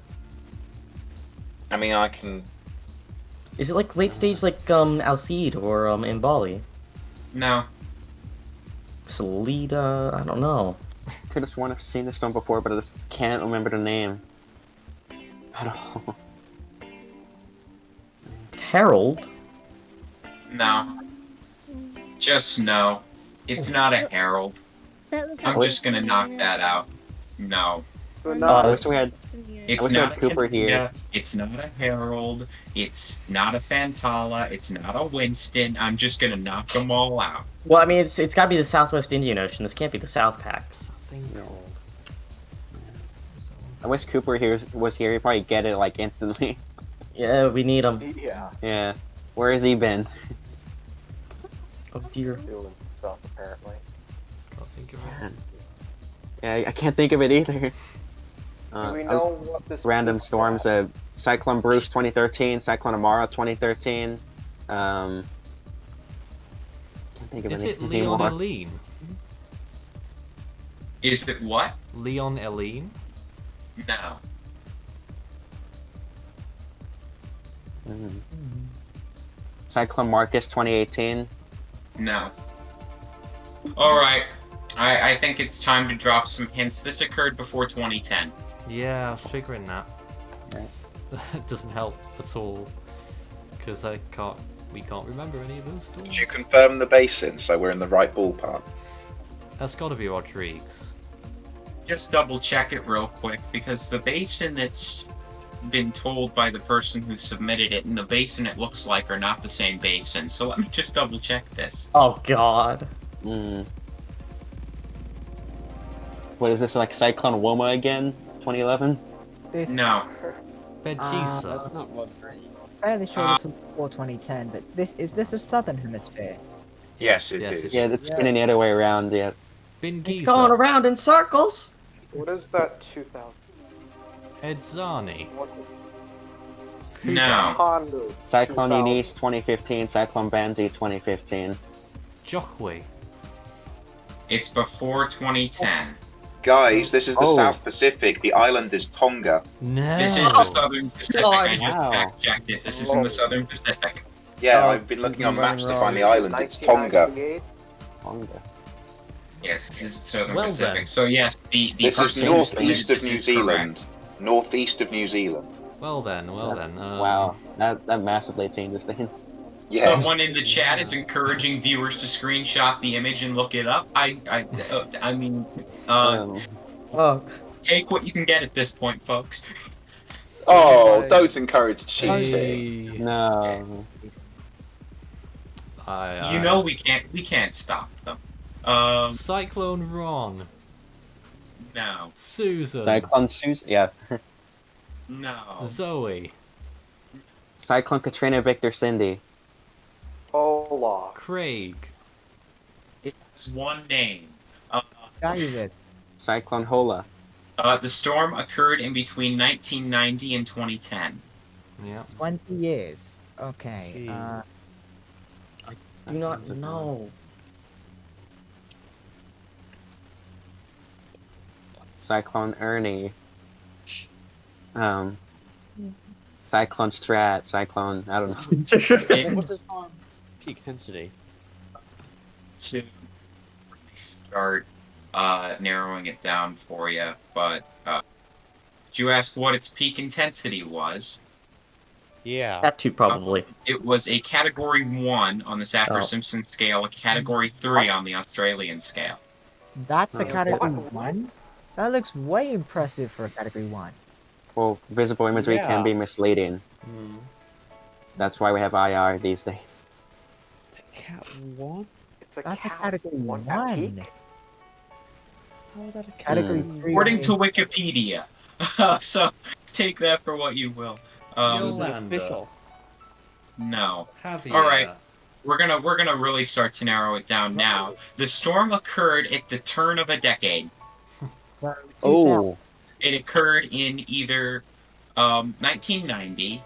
I mean, I can. Is it like late stage like Alcide or in Bali? No. Salida, I don't know. Could have sworn I've seen this stone before, but I just can't remember the name. I don't know. Harold? No. Just no. It's not a herald. I'm just gonna knock that out. No. I wish we had. It's I wish we not had Cooper Kananga, here. It's not a herald. It's not a Fantala. It's not a Winston. I'm just gonna knock them all out. Well, I mean, it's got to be the Southwest Indian Ocean. This can't be the South Pack. I wish Cooper here was here. He'd probably get it like instantly. Yeah, we need him. Yeah. Yeah. Where has he been? Oh dear. Doing stuff apparently. Can't think of it. Yeah, I can't think of it either. Do we I was- know what this random storms? Cyclone Bruce 2013, Cyclone Amara 2013. Can't think of Is any it Leon anymore. Eline? Is it what? Leon Eline? No. Cyclone Marcus 2018. No. Alright. I think it's time to drop some hints. This occurred before 2010. Yeah, I was figuring that. It doesn't help at all because we can't remember any of those Did stories. you confirm the basin so we're in the right ballpark? That's got to be Rodrigues. Just double check it real quick because the basin that's been told by the person who submitted it and the basin it looks like are not the same basin. So let me just double check this. Oh God. What is this, like Cyclone Woma again? 2011? No. Begisa. That's not Rodrigues. Fairly sure this was before 2010, but is this a southern hemisphere? Yes, it Yes, is. it Yeah, it's spinning the other way around, yeah. It's going around in circles. What is that 2000? Edzani. No. Hondo. Cyclone 2000. Eunice 2015, Cyclone Banzi 2015. Jochwe. It's before 2010. Guys, this is the Oh. South Pacific. The island is Tonga. No. This is the Southern Pacific. I just Wow. fact checked it. This is in the Southern Pacific. Yeah, Oh, I've been looking you've on been maps to running find the wrong. island. It's Tonga. 1998. Tonga. Yes, this is the Southern Well Pacific. then. So yes, the This is person who northeast submitted of this New is Zealand. correct. Northeast of New Zealand. Well then. Wow, that massively changes things. Yes. Someone in the chat is encouraging viewers to screenshot the image and look it up. I mean, Oh, take what you can get at this point, folks. Oh, don't encourage cheating. Hey. No. You know we can't stop them. Cyclone Ron. No. Susan. Cyclone Susan, yeah. No. Zoe. Cyclone Katrina Victor Cindy. Olaf. Craig. It's one name. David. Cyclone Hola. The storm occurred in between 1990 and 2010. Yeah. 20 years. Okay. I do not know. Cyclone Ernie. Cyclone Strat. Cyclone, I don't know. What's this on peak intensity? To start narrowing it down for you, but did you ask what its peak intensity was? Yeah. That too, probably. It was a Category 1 on the Saffir-Simpson scale, a Category 3 on the Australian scale. That's a category 1? That looks way impressive for a category 1. Well, visible imagery can be misleading. That's why we have IR these days. It's a cat 1? That's a category 1. How is that a Category 3. According to Wikipedia. So, take that for what you will. Yolanda. No. Javier. All right. We're gonna really start to narrow it down now. The storm occurred at the turn of a decade. Oh. It occurred in either 1990,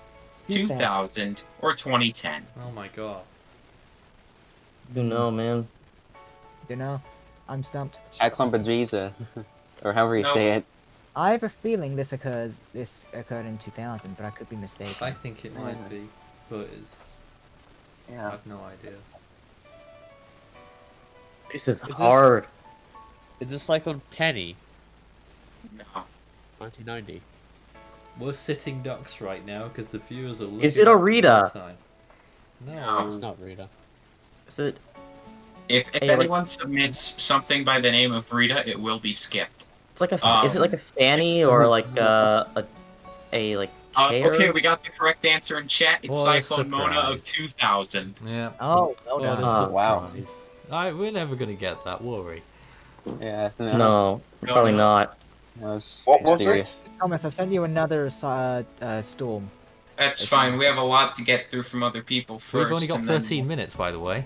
2000, or 2010. Oh my god. You know, man. You know, I'm stumped. Cyclone Bejiza, or however you say it. I have a feeling this occurred in 2000, but I could be mistaken. I think it might be, but I have no idea. This is hard. Is this Cyclone Penny? No. 1990. We're sitting ducks right now because the viewers are looking. Is it a Rita? No, it's not Rita. Is it? If anyone submits something by the name of Rita, it will be skipped. It's like a. Is it like a fanny or like a like chair? Okay, we got the correct answer in chat. It's What a Cyclone Mona of surprise. 2000. Yeah. Oh, well What a done. Wow. surprise. Alright, we're never gonna get that, will we? Yeah. No, probably not. What was it? Thomas, I've sent you another storm. That's fine. We have a lot to get through from other people first. We've only got and then- 13 minutes, by the way.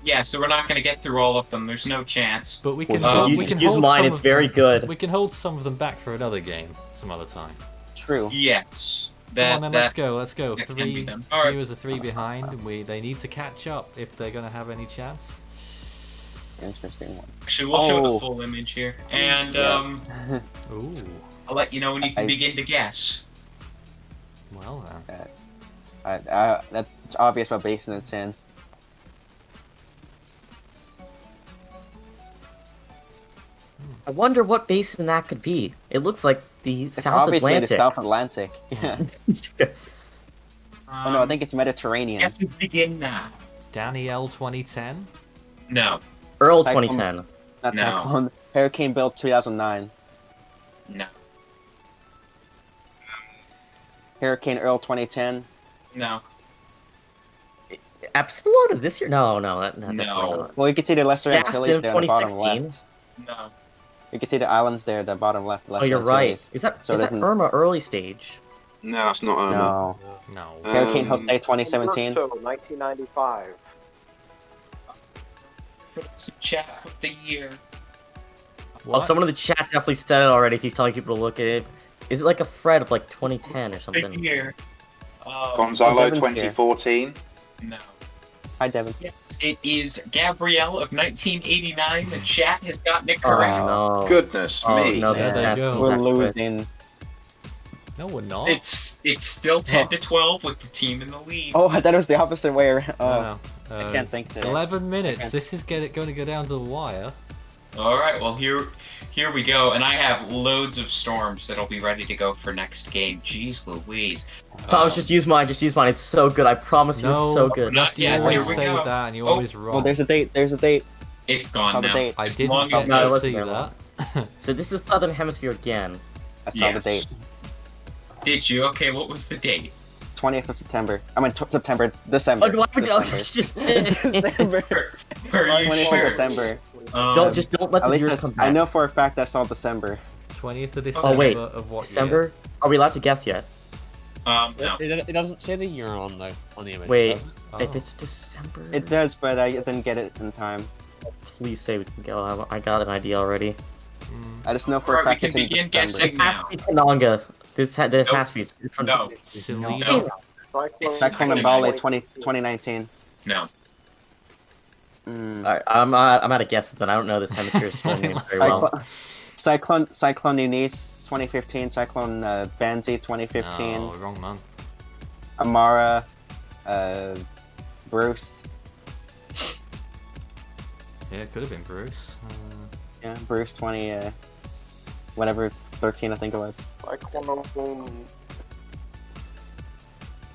Yeah, so we're not going to get through all of them. There's no chance. But we can, Use mine, some it's of very them, good. We can hold some of them back for another game, some other time. True. Yes. Come on then, let's go. Let's go. that can be Three done. All right. viewers are 3 behind, and they need to catch up if they're going to have any chance. Interesting one. Actually, we'll show the full image here. And, Ooh. I'll let you know when you can begin to guess. Well then. That's obvious what basin it's in. I wonder what basin that could be. It looks like the It's South obviously Atlantic. the South Atlantic. Yeah. Oh no, I think it's Mediterranean. Guesses begin now. Danny L 2010. No. Earl Cyclone- 2010. Not No. Cyclone. Hurricane Bill 2009. No. Hurricane Earl 2010. No. Absalon this year? No, definitely No. not. Well, you can see the Lesser Gaston Antilles there on the bottom 2016? left. No. You can see the islands there, the bottom left. Oh, Lesser you're right. Antilles. Is that So is it that doesn't- Irma early stage? No, it's not Irma. No. No. Hurricane Jose 2017. Umberto, 1995. Chat of the year. Oh, someone in the chat definitely said it already. If he's telling people to look at it, is it like a Fred of like 2010 or something? The year. Gonzalo Devon's here. 2014. No. Hi, Devin. Yes, it is Gabrielle of 1989. The chat has gotten it Oh correct. no! Goodness Oh me. no! There they that's- go. We're that's losing. No, we're not. It's still 10 to 12 with the team in the lead. Oh, I thought it was the opposite way around. No, I no. can't think today. 11 minutes. can't- This is going to go down to the wire. All right, well here we go, and I have loads of storms that'll be ready to go for next game. Jeez Louise. Thomas, just use mine. Just use mine. It's so good. I promise you, No, it's so good. Not You yet. always Here we say go. that, and you're Oh, always wrong. Well, there's a date. There's a date. It's I saw gone the now. date. I As didn't long as No, it see wasn't that. there. So this is Southern Hemisphere again. I saw Yes. the date. Did you? Okay, what was the date? 20th of September. I mean, September. December. Oh, do I? December. December. Are you 20th sure? of December. Don't let At the least viewers come I back. know for a fact I saw December. 20th of December Oh wait, of what December? Are we allowed to guess yet? No. It doesn't say the year on the image. Wait, does it? if it's December. It does, but I didn't get it in time. Please say we can go. I got an idea already. I just know for a Alright, fact we it's can in begin December. guessing now. Kananga. This has to be. No. Selena. Cyclone and Bale 2019. No. Alright, I'm out of guesses then. I don't know this hemisphere's full name very well. Cyclone Eunice 2015. Cyclone Banzi 2015. No, wrong month. Amara. Bruce. Yeah, it could have been Bruce. Yeah, Bruce 20. Whatever 13 I think it was.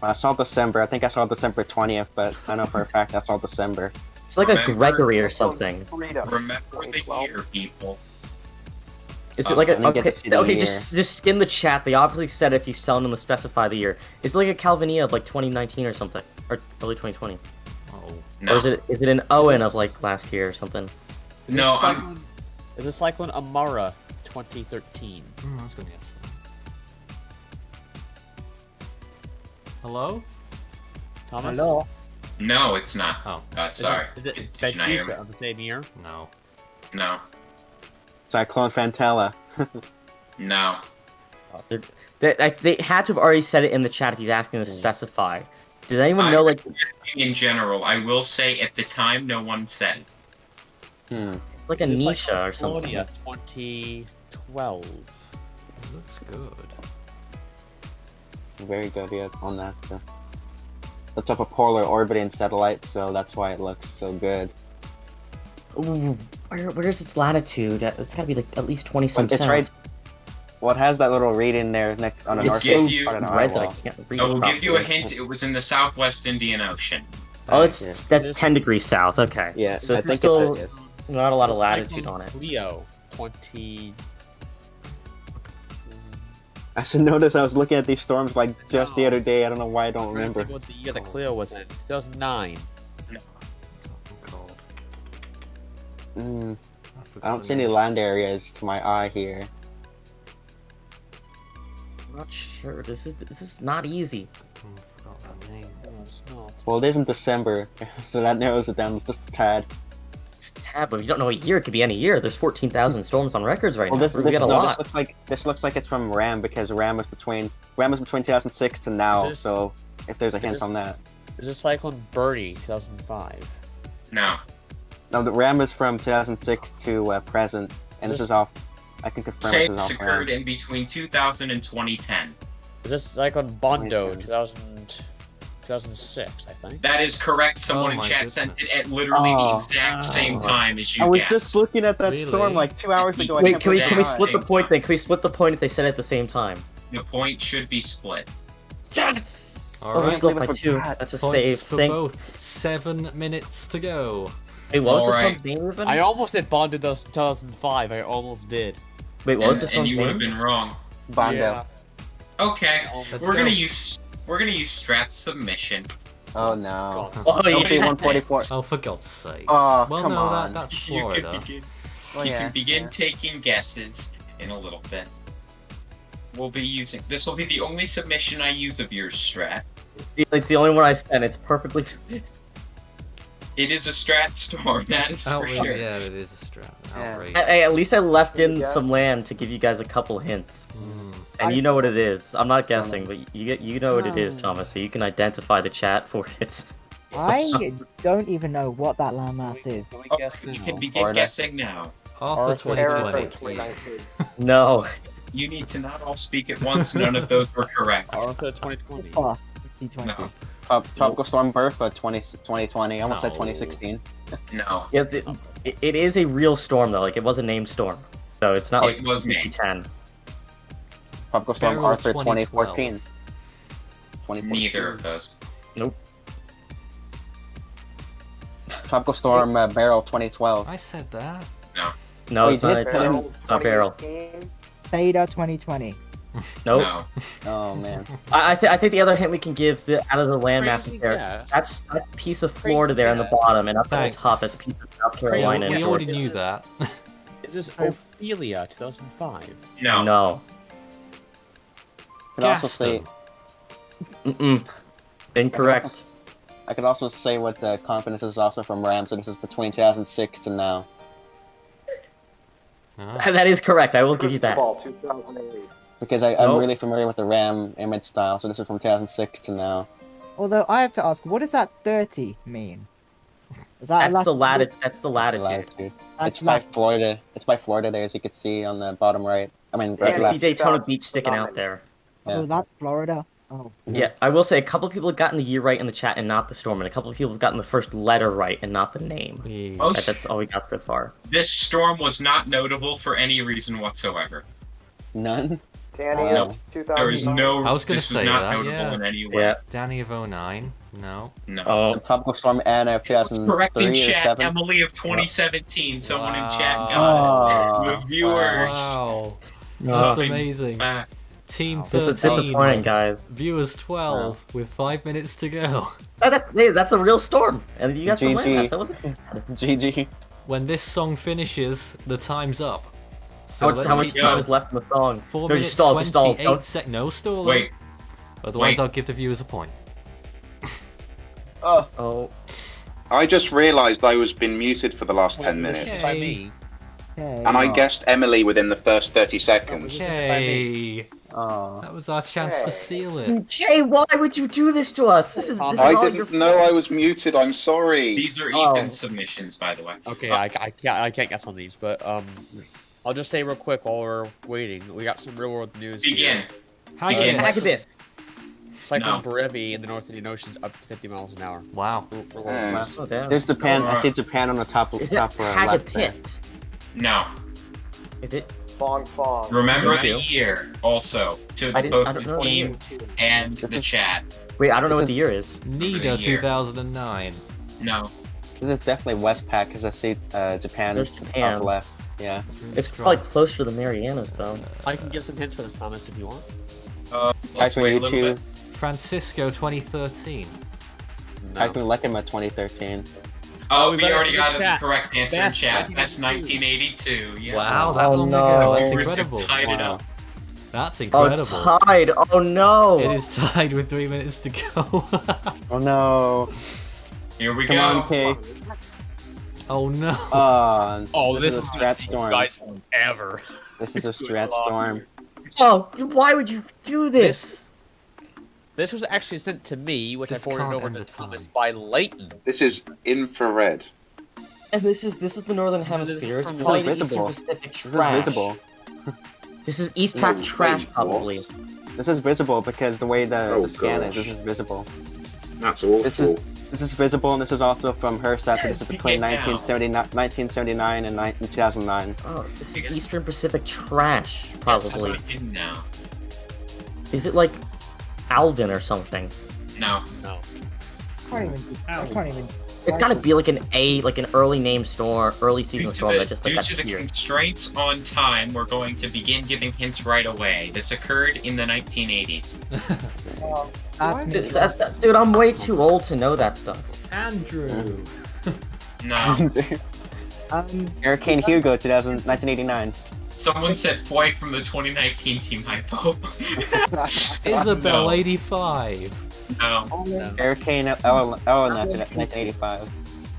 I saw December. I think I saw December 20th, but I know for a fact I saw December. It's like a Gregory or something. Remember the year, people. Is it like a I didn't get okay? to see the Okay, year. just skim the chat. They obviously said if he's telling them to specify the year. Is it like a Calvinia of like 2019 or something, or early 2020? Oh. No. Or is it an Owen of like last year or something? Is No, this Cyclone, is this Cyclone Amara 2013? I was going to guess Hello? Thomas? Hello? No, it's not. Oh. Sorry. Is it Did you not hear me? Batista of the same year? No. No. Cyclone Fantella. No. They had to have already said it in the chat if he's asking to specify. Does anyone know, like... In general, I will say at the time, no one said it. Like a It's like Nisha or something. Claudia 2012. It looks good. Very good, yeah, on that. That's up a polar orbiting satellite, so that's why it looks so good. Ooh, where's its latitude? It's gotta be like at least 20-some It's right. Well, it has that little reading there next on the north part of the eyeball. I will give you a hint. It was in the Southwest Indian Ocean. Oh, that's 10 degrees south. Okay. Yeah, so I it's think still it's not a lot of latitude on it. Leo 20. I should notice I was looking at these storms like just the other day. I don't know why I don't remember. What the year that Cleo was in? 2009. I don't see any land areas to my eye here. I'm not sure. This is not easy. Well, it is in December, so that narrows it down just a tad. Tad, but if you don't know a year, it could be any year. There's 14,000 storms on records right Well, now. this We got a lot. this looks like it's from RAM because RAM was between 2006 to now. Is this- So if there's a hint this- on that, Is this Cyclone Bernie 2005? No. no, the RAM is from 2006 to present, and this is off. I can confirm this is Shapes off occurred RAM. in between 2000 and 2010. Is this Cyclone Bondo 2006, I think? That is correct. Someone Oh in my chat sent it at literally the exact same time as you I was guessed. just looking at that storm like 2 hours ago. I Wait, can't can we believe it. split the point then? Can we split the point if they said it at the same time? The point should be split. Yes! All We'll right. just go by 2. That's a Points save. for both. 7 minutes to go. Wait, what was this Alright. one's name even? I almost said Bondo 2005. I almost did. Wait, what was this And one's you would have name? been wrong. Bondo. Yeah. Okay, Let's we're go. gonna use Strat's submission. Oh no. Oh, yeah. LP 144. Oh, for God's sake. Oh, well, come no, on. that's You Florida. can Oh, you yeah, can begin yeah. taking guesses in a little bit. We'll be using this will be the only submission I use of yours, Strat. It's the only one I sent. It's perfectly. It is a Strat storm, that is for Outrage, sure. yeah, it is a strat. Outrage. At least I left in some land to give you guys a couple hints. And you know what it is. I'm not guessing, but you know what it is, Thomas, so you can identify the chat for it. I don't even know what that landmass is. You can begin guessing now. Arthur 2020. No. You need to not all speak at once. None of those were correct. Arthur 2020. Oh, 2020. No. Tropical Storm Bertha 2020. I almost said 2016. No. Yeah, it is a real storm though. Like it was a named storm, so it's not It like was named. CC10. Tropical Storm Barrel Arthur 2012. 2014. Neither of those. Nope. Tropical Storm Barrel 2012. I said that. No. No, Oh, it's you not. did? It's not barrel. Theta 2020. Nope. No. Oh man. I think the other hint we can give out of the landmass Crazy there, guess. that's that piece of Florida there on the bottom, and up at Thanks. the top that's a piece of South Carolina We and already Georgia. knew that. Is this Ophelia 2005? No. No. Could also say. Mm-mm. Incorrect. I could also say what the confidence is also from RAM. So this is between 2006 to now. That is correct. I will give you that. 2008. Because I'm Nope. really familiar with the RAM image style. So this is from 2006 to now. Although I have to ask, what does that 30 mean? Is that That's the latitude. That's the latitude. It's by Florida. It's by Florida there, as you can see on the bottom right. I mean, right Yeah, see left. Daytona Beach sticking out there. Oh, that's Florida. Oh. Yeah, I will say a couple people have gotten the year right in the chat and not the storm, and a couple of people have gotten the first letter right and not the name. Most- That's all we got so far. This storm was not notable for any reason whatsoever. None? Danny, No. There is no. I was gonna this was say not that, notable yeah. in any way. Yeah. Danny of 09. No. No. Oh. Tropical Storm Anna of What's correct in 2003 or chat? 7. Emily of 2017. Someone in chat Oh. got it. The viewers. Wow. Oh. That's amazing. Team This is 13. disappointing, guys. Viewers 12 with 5 minutes to go. That's a real storm, and you got some GG. land. That wasn't bad. GG. When this song finishes, the time's up. So How much let's time go. is left in the song? 4 No, minutes just stall, just stall. 28 seconds. No stalling. Wait. Otherwise, Wait. I'll give the viewers a point. Oh. I just realised I was been muted for the last 10 Was this minutes. by me? And I guessed Emily within the first 30 seconds. Okay. Oh. That was our chance to seal it. Jay, why would you do this to us? This is I all your didn't know I was muted. I'm sorry. These are Oh. Ethan's submissions, by the way. Okay, I can't guess on these, but I'll just say real quick while we're waiting, we got some real world news. Begin. Here. Haggis. Cyclone Brevi in the North Indian Ocean is up to 50 miles an hour. Wow. Oh, damn. There's Japan. I see Japan on the top Is top it left there. Haggapit? No. Is it? Fong Fong. Remember Thank the you. year also to I both don't the know. team and the chat. Wait, I don't know what the year is. NIDA the year. 2009. No. This is definitely Westpac because I see Japan There's to the Japan. top left. Yeah. It's probably closer to the Marianas, though. I can give some hints for this, Thomas, if you want. Let's Typhoon wait a little Yuchu. bit. Francisco 2013. Typhoon Lekima 2013. Oh, we we better already look got at the chat. correct answer in Best chat. That's 1982. Yeah. Wow, that Oh, long no. ago. That's We're incredible. tied it up. That's Oh, incredible. it's tied. Oh, no. It is tied with 3 minutes to go. Oh no. Here we Come go. on, K. Oh no. Oh, this this is a is strat you storm. guys forever. This is a strat storm. Oh, why would you do this? This was actually sent to me, which I This forwarded can't over end to the Thomas by Leighton. This is infrared. And this is the Northern This Hemisphere. It's is probably the visible. Eastern Pacific This is trash. visible. This is East Pac No, trash, wait, probably. what? This is visible because the way the Oh, scan gosh. is. This is visible. That's awful. This is visible, and this is also from her side. So this is between Get down. 1979 and 2009. Oh, this is Eastern Pacific trash, Yes, probably. that's what I did now. Is it like Alden or something? No. No. I can't even. It's gotta be like an early name storm, early season Due storm to that the, just like due got to the here. constraints on time, we're going to begin giving hints right away. This occurred in the 1980s. Dude, I'm way too old to know that stuff. Andrew. No. Hurricane Hugo, 1989. Someone said Foy from the 2019 Team Hypo. Isabel No. 85. No. Hurricane Ellen, 1985.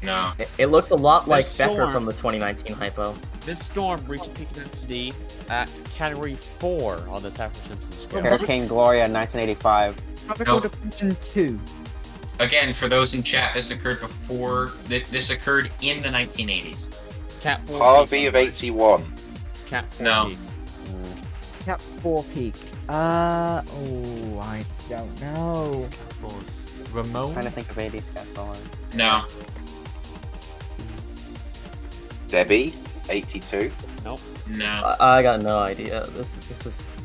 No. It looked a lot like This Becker storm- from the 2019 hypo. This storm reached a peak intensity at Category 4 on the Saffir-Simpson scale. Hurricane Gloria, 1985. Tropical No. Depression 2. Again, for those in chat, this occurred before. This occurred in the 1980s. Cat 4 Harvey of 81. Cat 4 No. peak. Cap 4 Peak. I don't know. Ramon? Trying to think of 80s cat falling. No. Debbie, 82. Nope. No. I got no idea. This is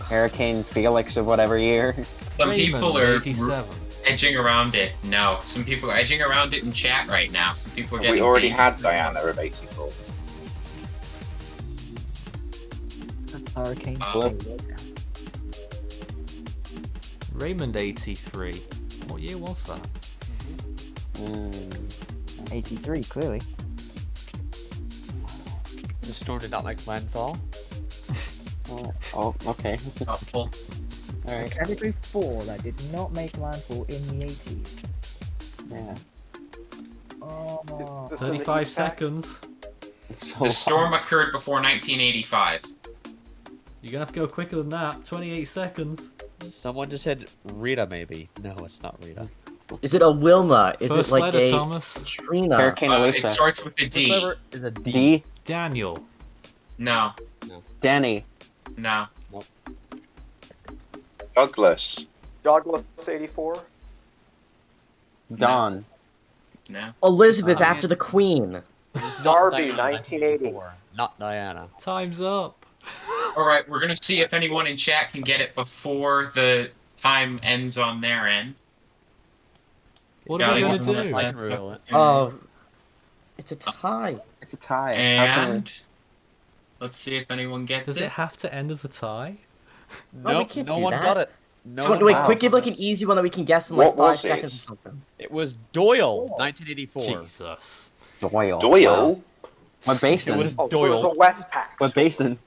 Hurricane Felix of whatever year. Some Raymond, people are 87. edging around it. No. Some people are edging around it in chat right now. Some people are We getting. already paid. had Diana of 84. Hurricane. Raymond 83. What year was that? 83, clearly. This storm did not make landfall. Oh, okay. Helpful. Alright. Category 4 that did not make landfall in the 80s. Yeah. Oh. 35 seconds. The storm occurred before 1985. You're gonna have to go quicker than that. 28 seconds. Someone just said Rita, maybe. No, it's not Rita. Is it a Wilma? Is First it like letter, a Thomas. Trina? Hurricane It Elisa. starts with a This D. lever is a D. D. Daniel. No. Danny. No. Douglas. Douglas 84. Dawn. No. Elizabeth after the Queen. Darby, Diana, 1980. Not Diana. Time's up. Alright, we're gonna see if anyone in chat can get it before the time ends on their end. What are we Gotta gonna get do? I can reveal it. Oh, it's a tie. It's a tie. How can And let's see if anyone gets Does it. it have to end as a tie? No, we Nope, can't no do one that. got it. No Someone, one wait, got quick, it. give like an easy one that we can guess in like What 5 was seconds it? or something. It was Doyle, 1984. Jesus. Doyle. Doyle? What basin? It was Oh, Doyle. it was a Westpac. What basin?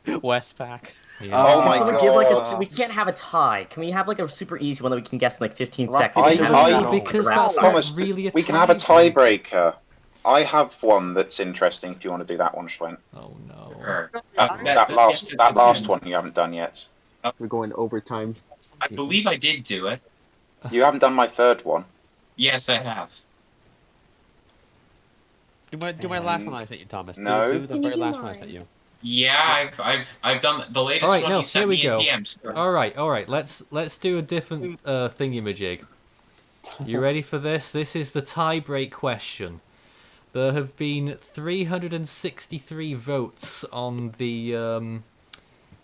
Westpac. Yeah. Oh Can my someone give like god. we can't have a tie. Can we have like a super easy one that we can guess in like 15 Rock, seconds? paper, Because that's Thomas, not really a we can have a tiebreaker. tiebreaker. I have one that's interesting if you want to do that one, Schwinn. Oh no. Sure. That last one you haven't done yet. We're going overtime. I believe I did do it. You haven't done my third one. Yes, I have. Do my last one I sent you, Thomas. No. Do the very last one I sent you. Yeah, I've done the latest All right, one no, you sent here we me go. in DMs. All right. Let's do a different thingy-majig. You ready for this? This is the tie-break question. There have been 363 votes on the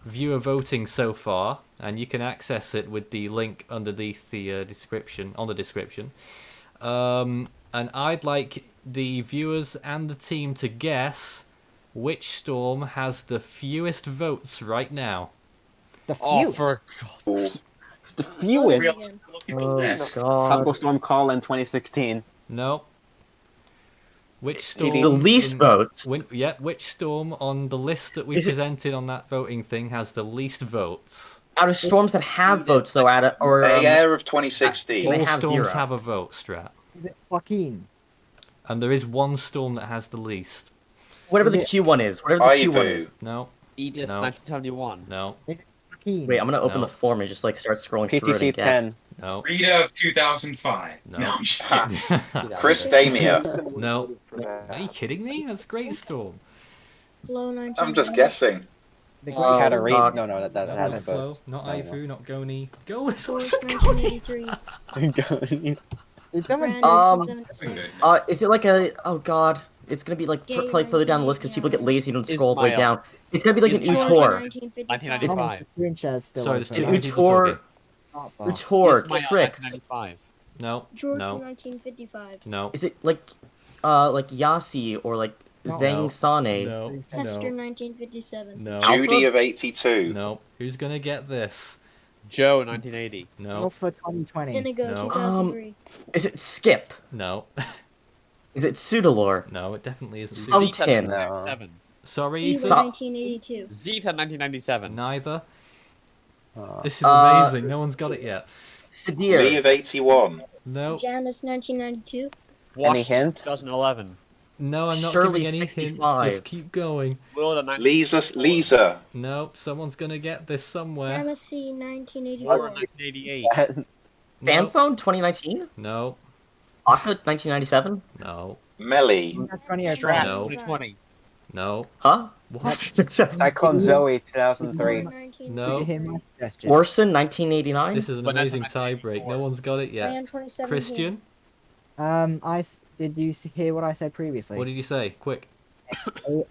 viewer voting so far, and you can access it with the link underneath the description. And I'd like the viewers and the team to guess which storm has the fewest votes right now. The Oh, for God's The fewest. Oh Tropical god. Storm Colin 2016. No. Which storm? The least votes. Which storm on the list that we Is it- presented on that voting thing has the least votes? Out of storms that have votes though, or Air of 2016. They All have storms zero. have a vote, Strat. Is it Joaquin? And there is one storm that has the least. whatever the Q one is. Whatever the Q one is. No. Edith, No. 1971. No. Wait, I'm gonna open No. the form and just like start scrolling through it PTC and guess. 10. No. Rita of 2005. No. I'm just kidding. Chris Damia. No. Are you kidding me? That's a great storm. Flow 19. I'm just guessing. Katarina. No, that's Not a Flow, vote. not No, no. Ifu, not Goni. Go, George someone said Goni. 1983. Is it like a? Oh god, it's gonna be like Gay probably further down the list because people get lazy and don't scroll all the way Ismail. down. It's gonna be like an Ismail. Utor. 1995. Screenshot's still Sorry, open. there's too many people Utor, talking. Utor, Ismail, Tricks. 1995. No. George No. 1955. No. Is it like Yasi or like Zhang Sane? No. Hester No. 1957. No. Judy of 82. No. Who's gonna get this? Joe, 1980. No. Alpha 2020. Inigo No. 2003. Is it Skip? No. Is it Pseudolore? No, it definitely isn't. Something. 1997. Sorry, Eva Ethan. 1982. Zeta, 1997. Neither. This is amazing. No one's got it yet. Sadir. Lee of 81. No. Janice 1992. Washington, hints? 2011. No, I'm not Shirley, giving any 65. hints. Just keep going. Wilda, Lisa. No, someone's gonna get this somewhere. Ramesses 1984. 1988. No. Fanphone 2019? No. Aka 1997? No. Melly. Strat, No. 2020. No. Huh? What? Cyclone Zoe 2003. No. Orson 1989? This is an Vanessa, amazing tiebreak. No one's got it yet. Ran 2017. Christian, Did you hear what I said previously? what did you say? Quick.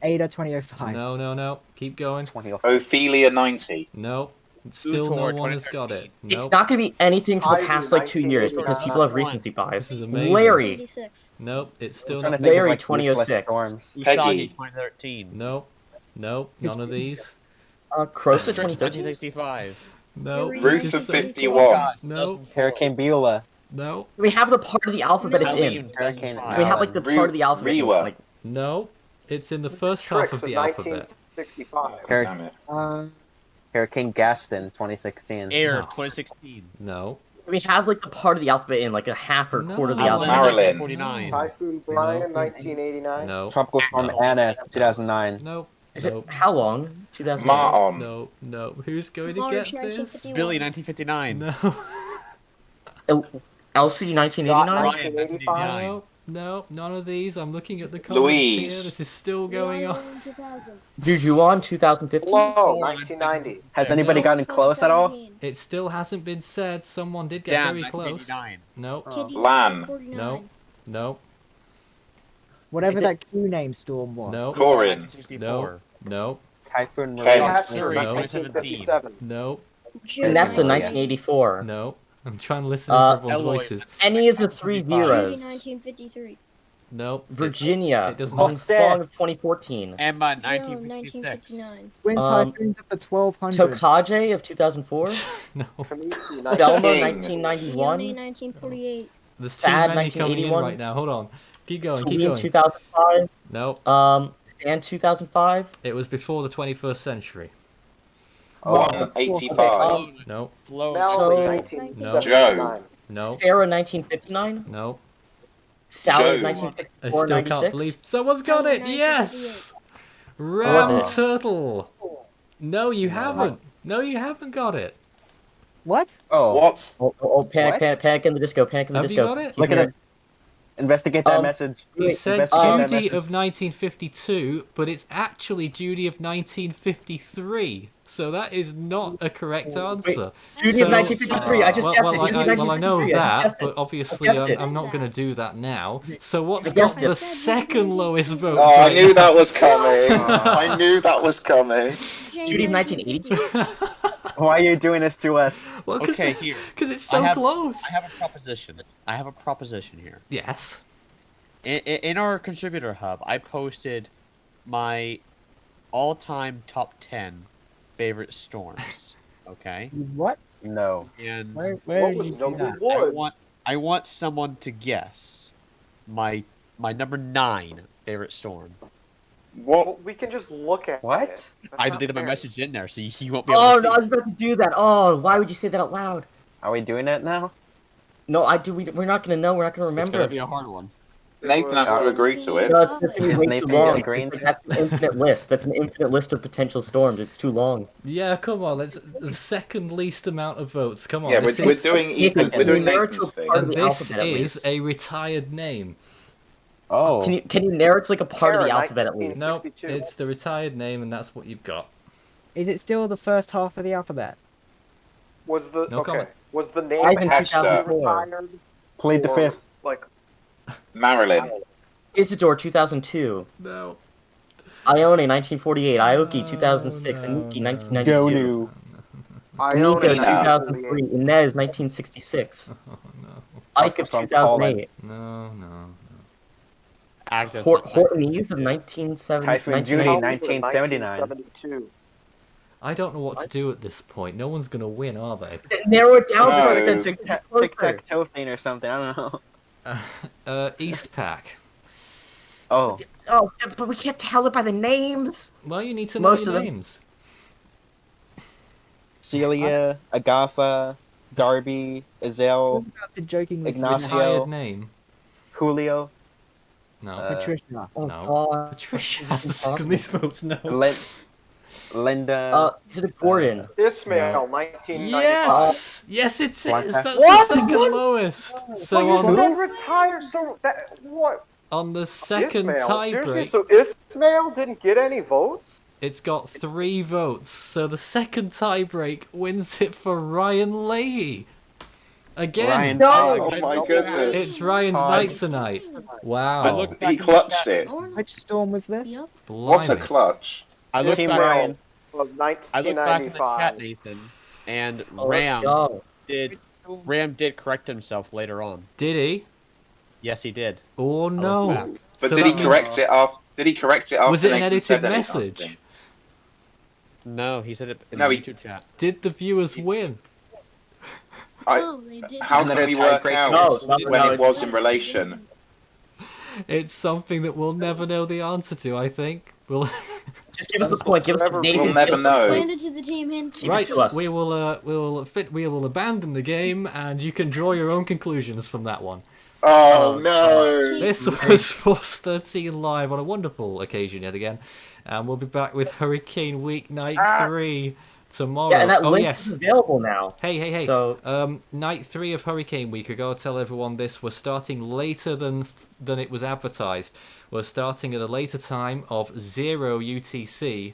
Ada 2005. No. Keep going. Ophelia 90. No. Still Utor, no one has got it. It's Nope. not going to be anything for the Ivy, past like 2 years because people have 1989. recency bias. This is amazing. Larry. 76. Nope. It's still Trying to not. think of, Larry, like, 2006. storms. Usagi, Peggy. 2013. Nope. None of these. Crosa Strict, 2013? 1965. No. Ruth Just of say- 51. No. Hurricane Beulah. No. Do we have the part of the alphabet it's Kelly, in? Hurricane Do we have like the Re- part of the alphabet? Rewa. Like, No. It's in the first half Tricks of the alphabet. 1965. Damn it. Hurricane Gaston 2016. Air, No. 2016. No. do we have like the part of the alphabet in like a half or No. quarter of the Allen, alphabet? Marilyn. 1949. Typhoon Brian 1989. No. Tropical Storm Anna 2009. No. Is it Nope. how long? 2000. Marton. No. Who's going to March get this? 1951. Billy, 1959. No. LC 1989. Ryan, 1989. No. None of these. I'm looking at the comments Louise. here. This is still going on. Leon 2000. Jujuan 2015. Whoa, 1990. Has anybody gotten close at all? 2017. It still hasn't been said. Someone did get Dan, very close. 1989. No. Kitty Lan. 1949. No. Whatever Is it- that Q name storm was. No. Corin. 1964. No. Typhoon Ken. Maria. Surrey, No. 2017. No. June Vanessa Yeah. 1984. No. I'm trying to listen Uh, to everyone's Eloy. voices. Any of the three Judy zeros. 1953. No. Virginia. It doesn't. One Spawn of 2014. Emma, Joe 1956. 1959. Twin typhoons of the 1200s. Tokage of 200004. No. Thelma King. 1991. Leone 1948. There's too Sad many coming in 1981. right now. Hold on. Keep going. Keep Tween going. 2005. No. Stan 2005. It was before the 21st century. 185. No. Flo. Mel, So- 1979. No. Sarah, 1959. No. Salad, Joe. I 1964, still 96. can't believe someone's got it. Yes. Ram was it? Turtle. No, you No. haven't. No, you haven't got it. What? Oh. What? Panic, What? panic, panic in the disco, panic in the Have you disco. got it? Look at it. Investigate that message. He said Investigate that Judy message. of 1952, but it's actually Judy of 1953. So that is not a correct answer. Judy of 1953, I just guessed it. Judy of Well, I know 1953, I just that, guessed it. but obviously I guessed it. I'm not going to do that now. So what's I got guessed the it. second lowest vote? Oh, I knew that was coming. I knew that was coming. Judy of 1982. Why are you doing this to us? Well, Okay, here. Because it's I so have- close. I have a proposition. I have a proposition here. Yes. In our contributor hub, I posted my all-time top 10 favorite storms. Okay. What? No. And Where What did was you do number that? one? I want someone to guess my number 9 favorite storm. What? Well, we can just look at What? it. That's I not deleted my fair. message in there, so you won't be able Oh to see. no, I was about to do that. Oh, why would you say that out loud? Are we doing that now? No, I do. We're not gonna know. We're not gonna It's remember. gonna be a hard one. Nathan has to agree to it. No, it's gonna be Is way Nathan too long. agreeing to That's an infinite list. That's an infinite list of potential storms. It's too long. Yeah, come on. That's the second least amount of votes. Come on. Yeah, this we're is- doing Ethan. We're doing Nathan's thing. Part of And the this alphabet, at is least. a retired name. Oh. Can you narrow it to like a part of the Sarah, alphabet at least? No, 1962. it's the retired name, and that's what you've got. Is it still the first half of the alphabet? Was the No comment. Was the name Ivan actually 2004. retired? Plead the or, fifth. Like, Marilyn. Isidore 2002. No. Ione 1948. Aoki No, 2006. no, Anuki no. 1992. Gonu. Ione, Nico Nina. 2003. Inez 1966. Oh, no. Ike of That's what I'm 2008. No, no. Active. Hortonese of 1970. Typhoon Judy, 1980. 1979. I don't know what to do at this point. No one's gonna win, are they? Narrow it down No. to Spencer. Tic-tac-toe thing or something. I don't know. Eastpak. Oh. Oh, but we can't tell it by the names. Well, you need to know Most your of them. names. Celia, Agatha, Darby, Isel, What about the joking with Ignacio. Retired name. Julio, No. Patricia? Oh, No. God. Patricia has the second least votes. No. Linda. Is it Gordon? Ismail, 1995. Yes! Yes, it is. Blanca. That's What? the second What? lowest. Well, So you on said retired, so that what? on the second Ismail, seriously? tiebreak, So Ismail didn't get any votes? it's got 3 votes. So the second tiebreak wins it for Ryan Leahy. Again. Ryan. Oh my goodness. It's Ryan's night tonight. Wow. I looked back He in the clutched chat- it. Which storm was this? What's a Blimey. clutch? I looked Team back. Ryan. Of I looked back in the chat, 1995. Nathan, and Oh, Ram go. did correct himself later on. Did he? Yes, he did. Oh back. no. But So did he that means- correct it after? Did he correct it after? Was it an Nathan edited said anything? message? No, he said it in No, the he- YouTube chat. Did the viewers win? Oh, they did. How And can then we a work tiebreaker. out No, when no, it it's- was in relation? It's something that we'll never know the answer to, I think. We'll Just give us the point. Give us the We'll Nathan, never give us the know. point. Hand it to the team, hand. Keep it right, to us. we will abandon the game and you can draw your own conclusions from that one. Oh no! This was Force 13 live on a wonderful occasion yet again. And we'll be back with Hurricane Week Night 3 tomorrow. Yeah, and that oh link yes. is available now. Hey. So Night 3 of Hurricane Week, I gotta tell everyone this, we're starting later than it was advertised. We're starting at a later time of 0 UTC,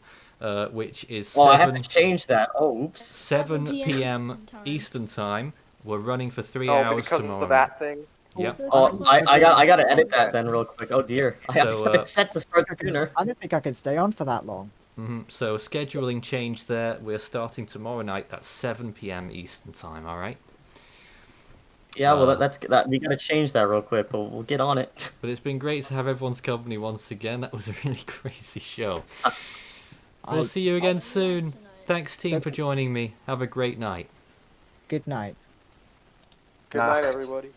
which is I have 7 to change that. Oh, oops. 7 7 p.m. Eastern time. We're running for 3 Oh, hours because tomorrow. of that thing. Yep. Oh, I gotta edit that then real quick. Oh dear, I So, have it set to start sooner. I don't think I can stay on for that long. So scheduling change there. We're starting tomorrow night at 7 p.m. Eastern time. All right. Yeah, well that's that. We gotta change that real quick, but we'll get on it. But it's been great to have everyone's company once again. That was a really crazy show. We'll see you again soon. Thanks, team, for joining me. Have a great night. Good night. Good night, everybody.